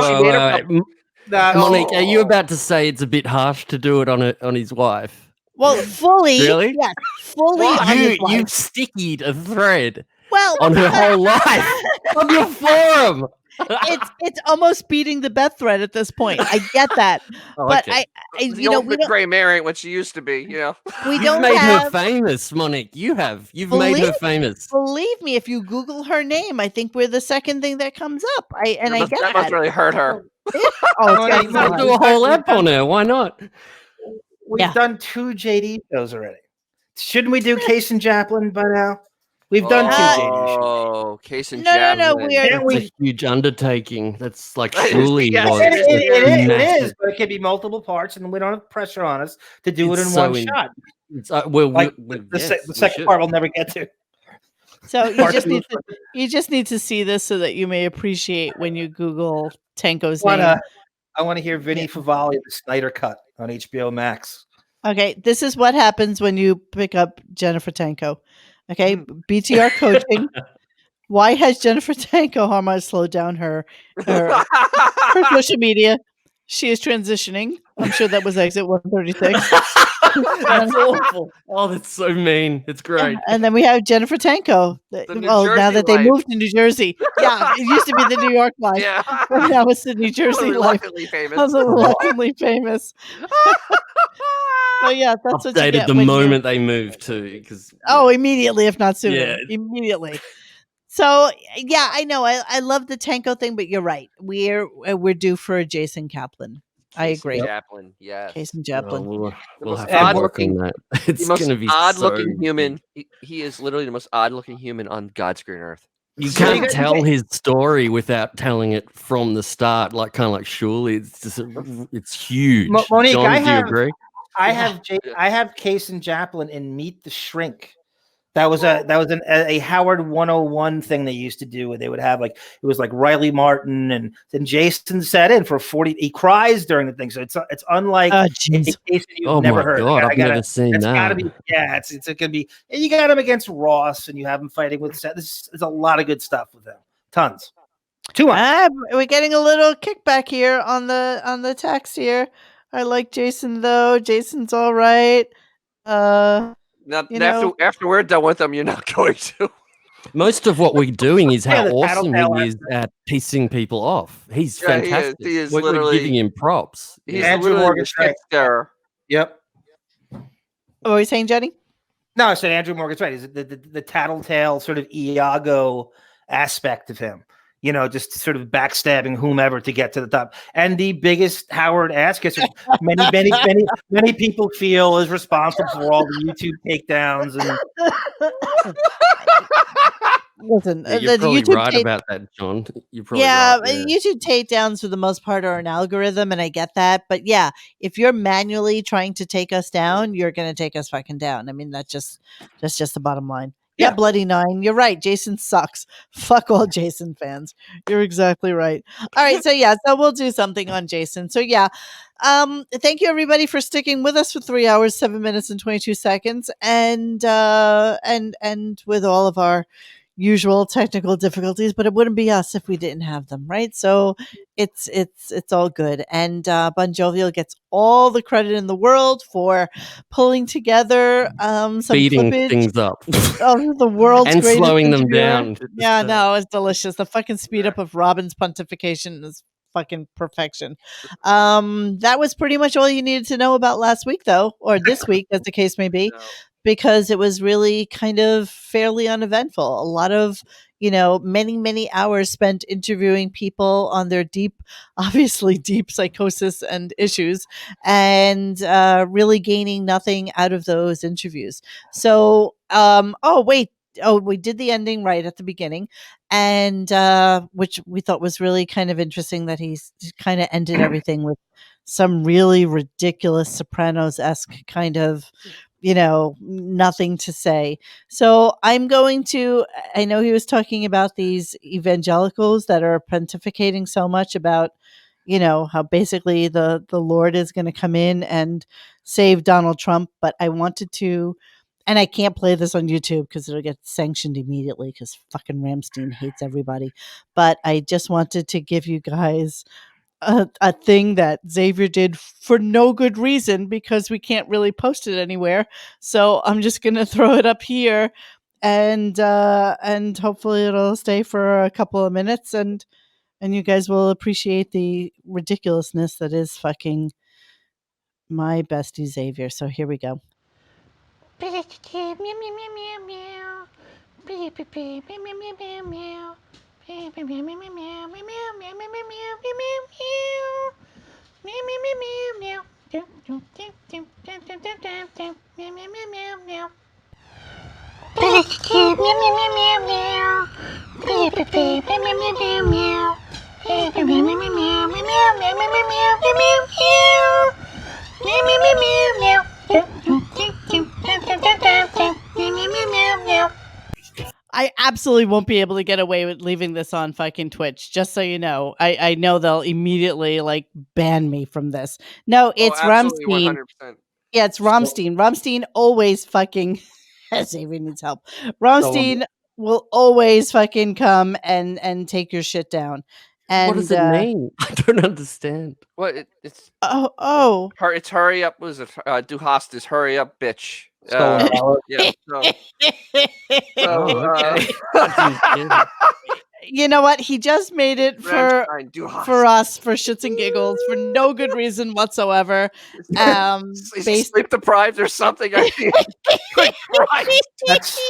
Monique, are you about to say it's a bit harsh to do it on his wife? Well, fully. Really? Yes, fully. On his wife. You've stickied a thread. Well, on her whole life on your forum. It's almost beating the Beth thread at this point. I get that, but okay. We don't. Gray mare ain't what she used to be. We don't made have her famous, Monique. You've made her famous. Believe me, if you Google her name, I think we're the second thing that comes up. I get that must really hurt her. I'll do a whole app on her. Why not? We've done 2 JD shows already. Shouldn't we do Case and Chaplin by now? We've done 2 JD shows. Oh, Case and Chaplin. No. It's a huge undertaking. That's like truly was. It is, but it can be multiple parts, and we don't have pressure on us to do it in one shot. The second part we'll never get to. So you just need to see this so that you may appreciate when you Google Tanko's name. I want to hear Vinny Favale, the Snyder Cut on HBO Max. Okay, this is what happens when you pick up Jennifer Tanko. Okay, BTR coaching. Why has Jennifer Tanko Harmon slowed down her social media? She is transitioning. I'm sure that was exit 136. That's awful. Oh, that's so mean. It's great. And then we have Jennifer Tanko. Now that they moved to New Jersey. Yeah, it used to be the New York life. Yeah. But now it's the New Jersey life. Reluctantly famous. So yeah, that's what you get the moment they moved to. Immediately, if not sooner. Yeah. Immediately. So yeah, I know. I love the Tanko thing, but you're right. We're due for a Jason Kaplan. I agree. Chaplin, yes. Jason Chaplin. We'll have to work on that. It's the most going to be odd-looking human. He is literally the most odd-looking human on God's green earth. You can't tell his story without telling it from the start, like kind of like surely it's huge. Monique, John, do you agree? I have Case and Chaplin in Meet the Shrink. That was a Howard 101 thing they used to do where they would have like it was like Riley Martin and then Jason sat in for 40. He cries during the thing, so it's unlike a case that you've never heard. God, I've never seen it's that. Gotta be, it's gonna be. And you got him against Ross, and you have him fighting with Seth. There's a lot of good stuff with them. Tons. We're getting a little kickback here on the text here. I like Jason though. Jason's all right. Now, after we're done with them, you're not going to. Most of what we're doing is how awesome he is at pissing people off. He's fantastic. He is we're literally giving him props. He's literally the shit stirrer. Yep. What were you saying, Jenny? No, I said Andrew Morgan's right. He's the tattletale sort of Iago aspect of him. You know, just sort of backstabbing whomever to get to the top. And the biggest Howard ass kisser many people feel is responsible for all the YouTube takedowns. And listen, you're probably YouTube right about that, John. You're probably right. Yeah, YouTube takedowns for the most part are an algorithm, and I get that. But yeah, if you're manually trying to take us down, you're going to take us fucking down. I mean, that's just the bottom line. Yeah, Bloody Nine. You're right. Jason sucks. Fuck all Jason fans. You're exactly right. All right. So we'll do something on Jason. So thank you everybody for sticking with us for 3 hours, 7 minutes and 22 seconds. And with all of our usual technical difficulties, but it wouldn't be us if we didn't have them, right? So it's all good. And Bon Jovial gets all the credit in the world for pulling together some speeding footage things up of the world's and greatest slowing them interviewer. down. Yeah, no, it's delicious. The fucking speed up of Robin's pontification is fucking perfection. That was pretty much all you needed to know about last week, though, or this week, as the case may be. Because it was really kind of fairly uneventful. A lot of, many hours spent interviewing people on their obviously deep psychosis and issues, and really gaining nothing out of those interviews. So, we did the ending right at the beginning, and which we thought was really kind of interesting that he's kind of ended everything with some really ridiculous Sopranos-esque kind of nothing to say. So I know he was talking about these evangelicals that are pontificating so much about, how basically the Lord is going to come in and save Donald Trump. But I wanted to, and I can't play this on YouTube because it'll get sanctioned immediately because fucking Ramstein hates everybody. But I just wanted to give you guys a thing that Xavier did for no good reason because we can't really post it anywhere. So I'm just going to throw it up here and hopefully it'll stay for a couple of minutes and you guys will appreciate the ridiculousness that is fucking my bestie Xavier. So here we go. I absolutely won't be able to get away with leaving this on fucking Twitch, just so you know. I know they'll immediately ban me from this. No, it's Ramstein. 100%. Yeah, it's Ramstein. Ramstein always fucking Xavier needs help. Ramstein will always fucking come and take your shit down. And what does it mean? I don't understand. Well, it's it's hurry up. Was it Du hast is hurry up, bitch? Yeah. Okay. You know what? He just made it for us for shits and giggles for no good reason whatsoever. Is sleep deprived or something? I mean, good Christ.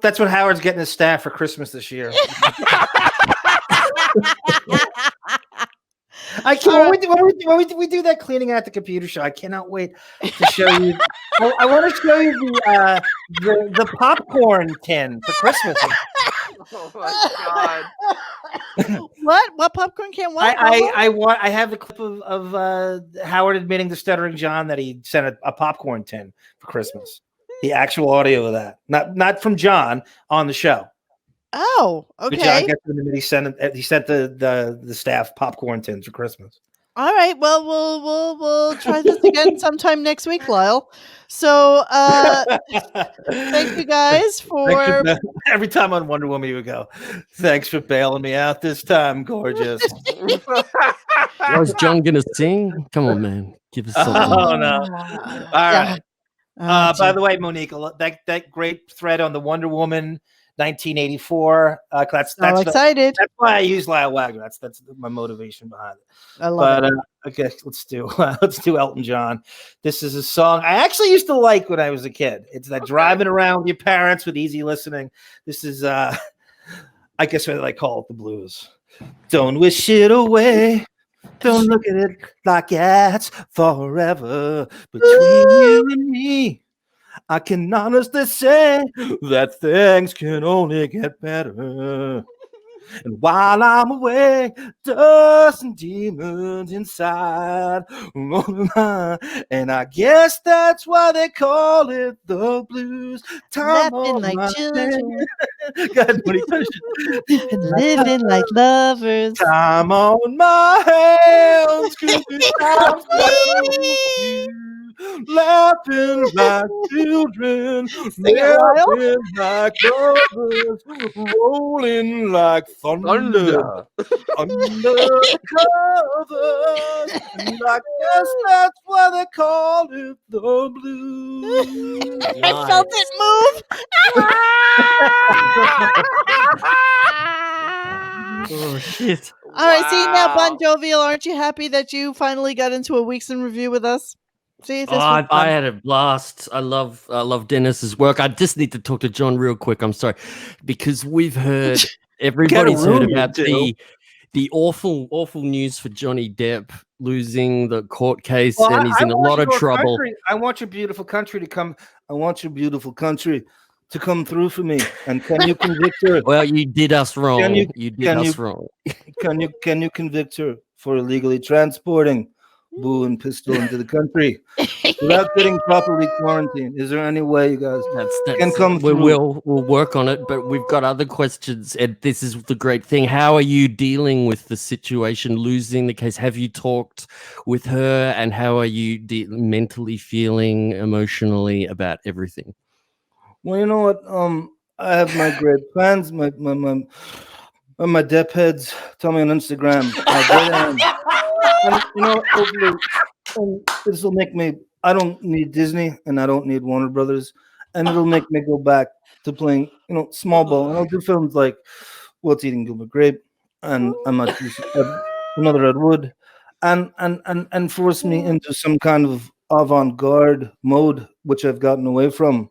That's what Howard's getting his staff for Christmas this year. I can't. When we do that cleaning out the computer show, I cannot wait to show you. I want to show you the popcorn tin for Christmas. Oh my god! What popcorn can? What? I have the clip of Howard admitting to Stuttering John that he sent a popcorn tin for Christmas. The actual audio of that, not from John on the show. Oh, But John okay. gets them and he sent the staff popcorn tins for Christmas. All right. Well, we'll try this again sometime next week, Lyle. So, thank you guys for every time on Wonder Woman you would go, thanks for bailing me out this time, gorgeous. Was John gonna sing? Come on, man, give us something. Oh no! All right. By the way, Monique, that great thread on the Wonder Woman 1984. That's excited. That's why I use Lyle Wagner. That's my motivation behind it. I love it. Okay, let's do Elton John. This is a song I actually used to like when I was a kid. It's that driving around with your parents with easy listening. This is I guess what I call it the blues. Don't wish it away. Don't look at it like it's forever between you and me. I can honestly say that things can only get better. And while I'm away, dust and demons inside. And I guess that's why they call it the blues. Time Laughing like children. God, living like lovers. Time on my hands. Laughing like children, laughing like lovers, rolling like thunder under the covers. And I guess that's why they call it the blues. I felt it move. Oh shit! All right, see now, Bon Jovial, aren't you happy that you finally got into a Weeks in Review with us? See, I had a blast. I love Dennis's work. I just need to talk to John real quick. I'm sorry, because we've heard everybody's heard about the awful news for Johnny Depp losing the court case, and he's in a lot of trouble. I want your beautiful country to come. I want your beautiful country to come through for me. And can you convict her? Well, you did us wrong. Can you convict her for illegally transporting boo and pistol into the country without getting properly quarantined? Is there any way you guys can come through? We'll work on it, but we've got other questions, and this is the great thing. How are you dealing with the situation, losing the case? Have you talked with her, and how are you mentally feeling, emotionally about everything? Well, you know what? I have my great fans, my Depp heads tell me on Instagram. And, you know, this will make me. I don't need Disney, and I don't need Warner Brothers, and it'll make me go back to playing, small ball. And I'll do films like What's Eating Gilbert Grape, and I might do another Ed Wood, and force me into some kind of avant-garde mode, which I've gotten away from.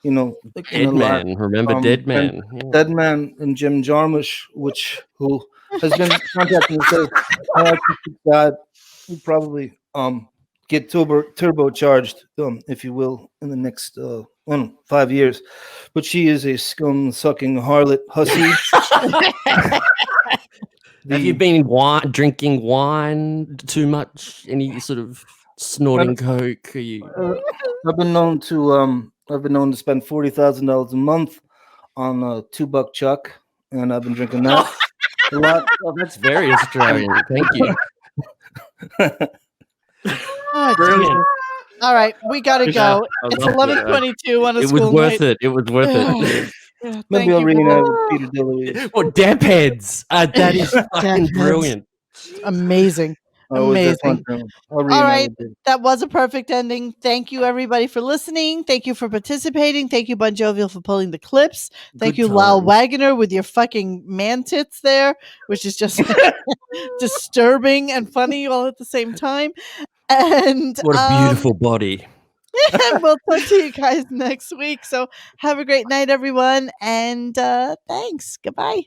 Like Dead Man. Remember Dead Man? Dead Man and Jim Jarmusch, who has been contacting me say, God, we probably get turbocharged, if you will, in the next 5 years. But she is a scum-sucking harlot hussy. Have you been drinking wine too much? Any sort of snorting coke? Are you? I've been known to spend $40,000 a month on a $2 chuck, and I've been drinking that a lot. Oh, that's very Australian. Thank you. Brilliant. All right, we gotta go. It's 11:22 on a school It was worth night. it. It was worth it. Maybe I'll reunite with Peter Dilley. Well, Depp heads. That is fucking brilliant. Amazing. Amazing. All right, that was a perfect ending. Thank you, everybody, for listening. Thank you for participating. Thank you, Bon Jovial, for pulling the clips. Thank you, Lyle Wagner, with your fucking man tits there, which is just disturbing and funny all at the same time. And What a beautiful body. and we'll talk to you guys next week. So have a great night, everyone, and thanks. Goodbye.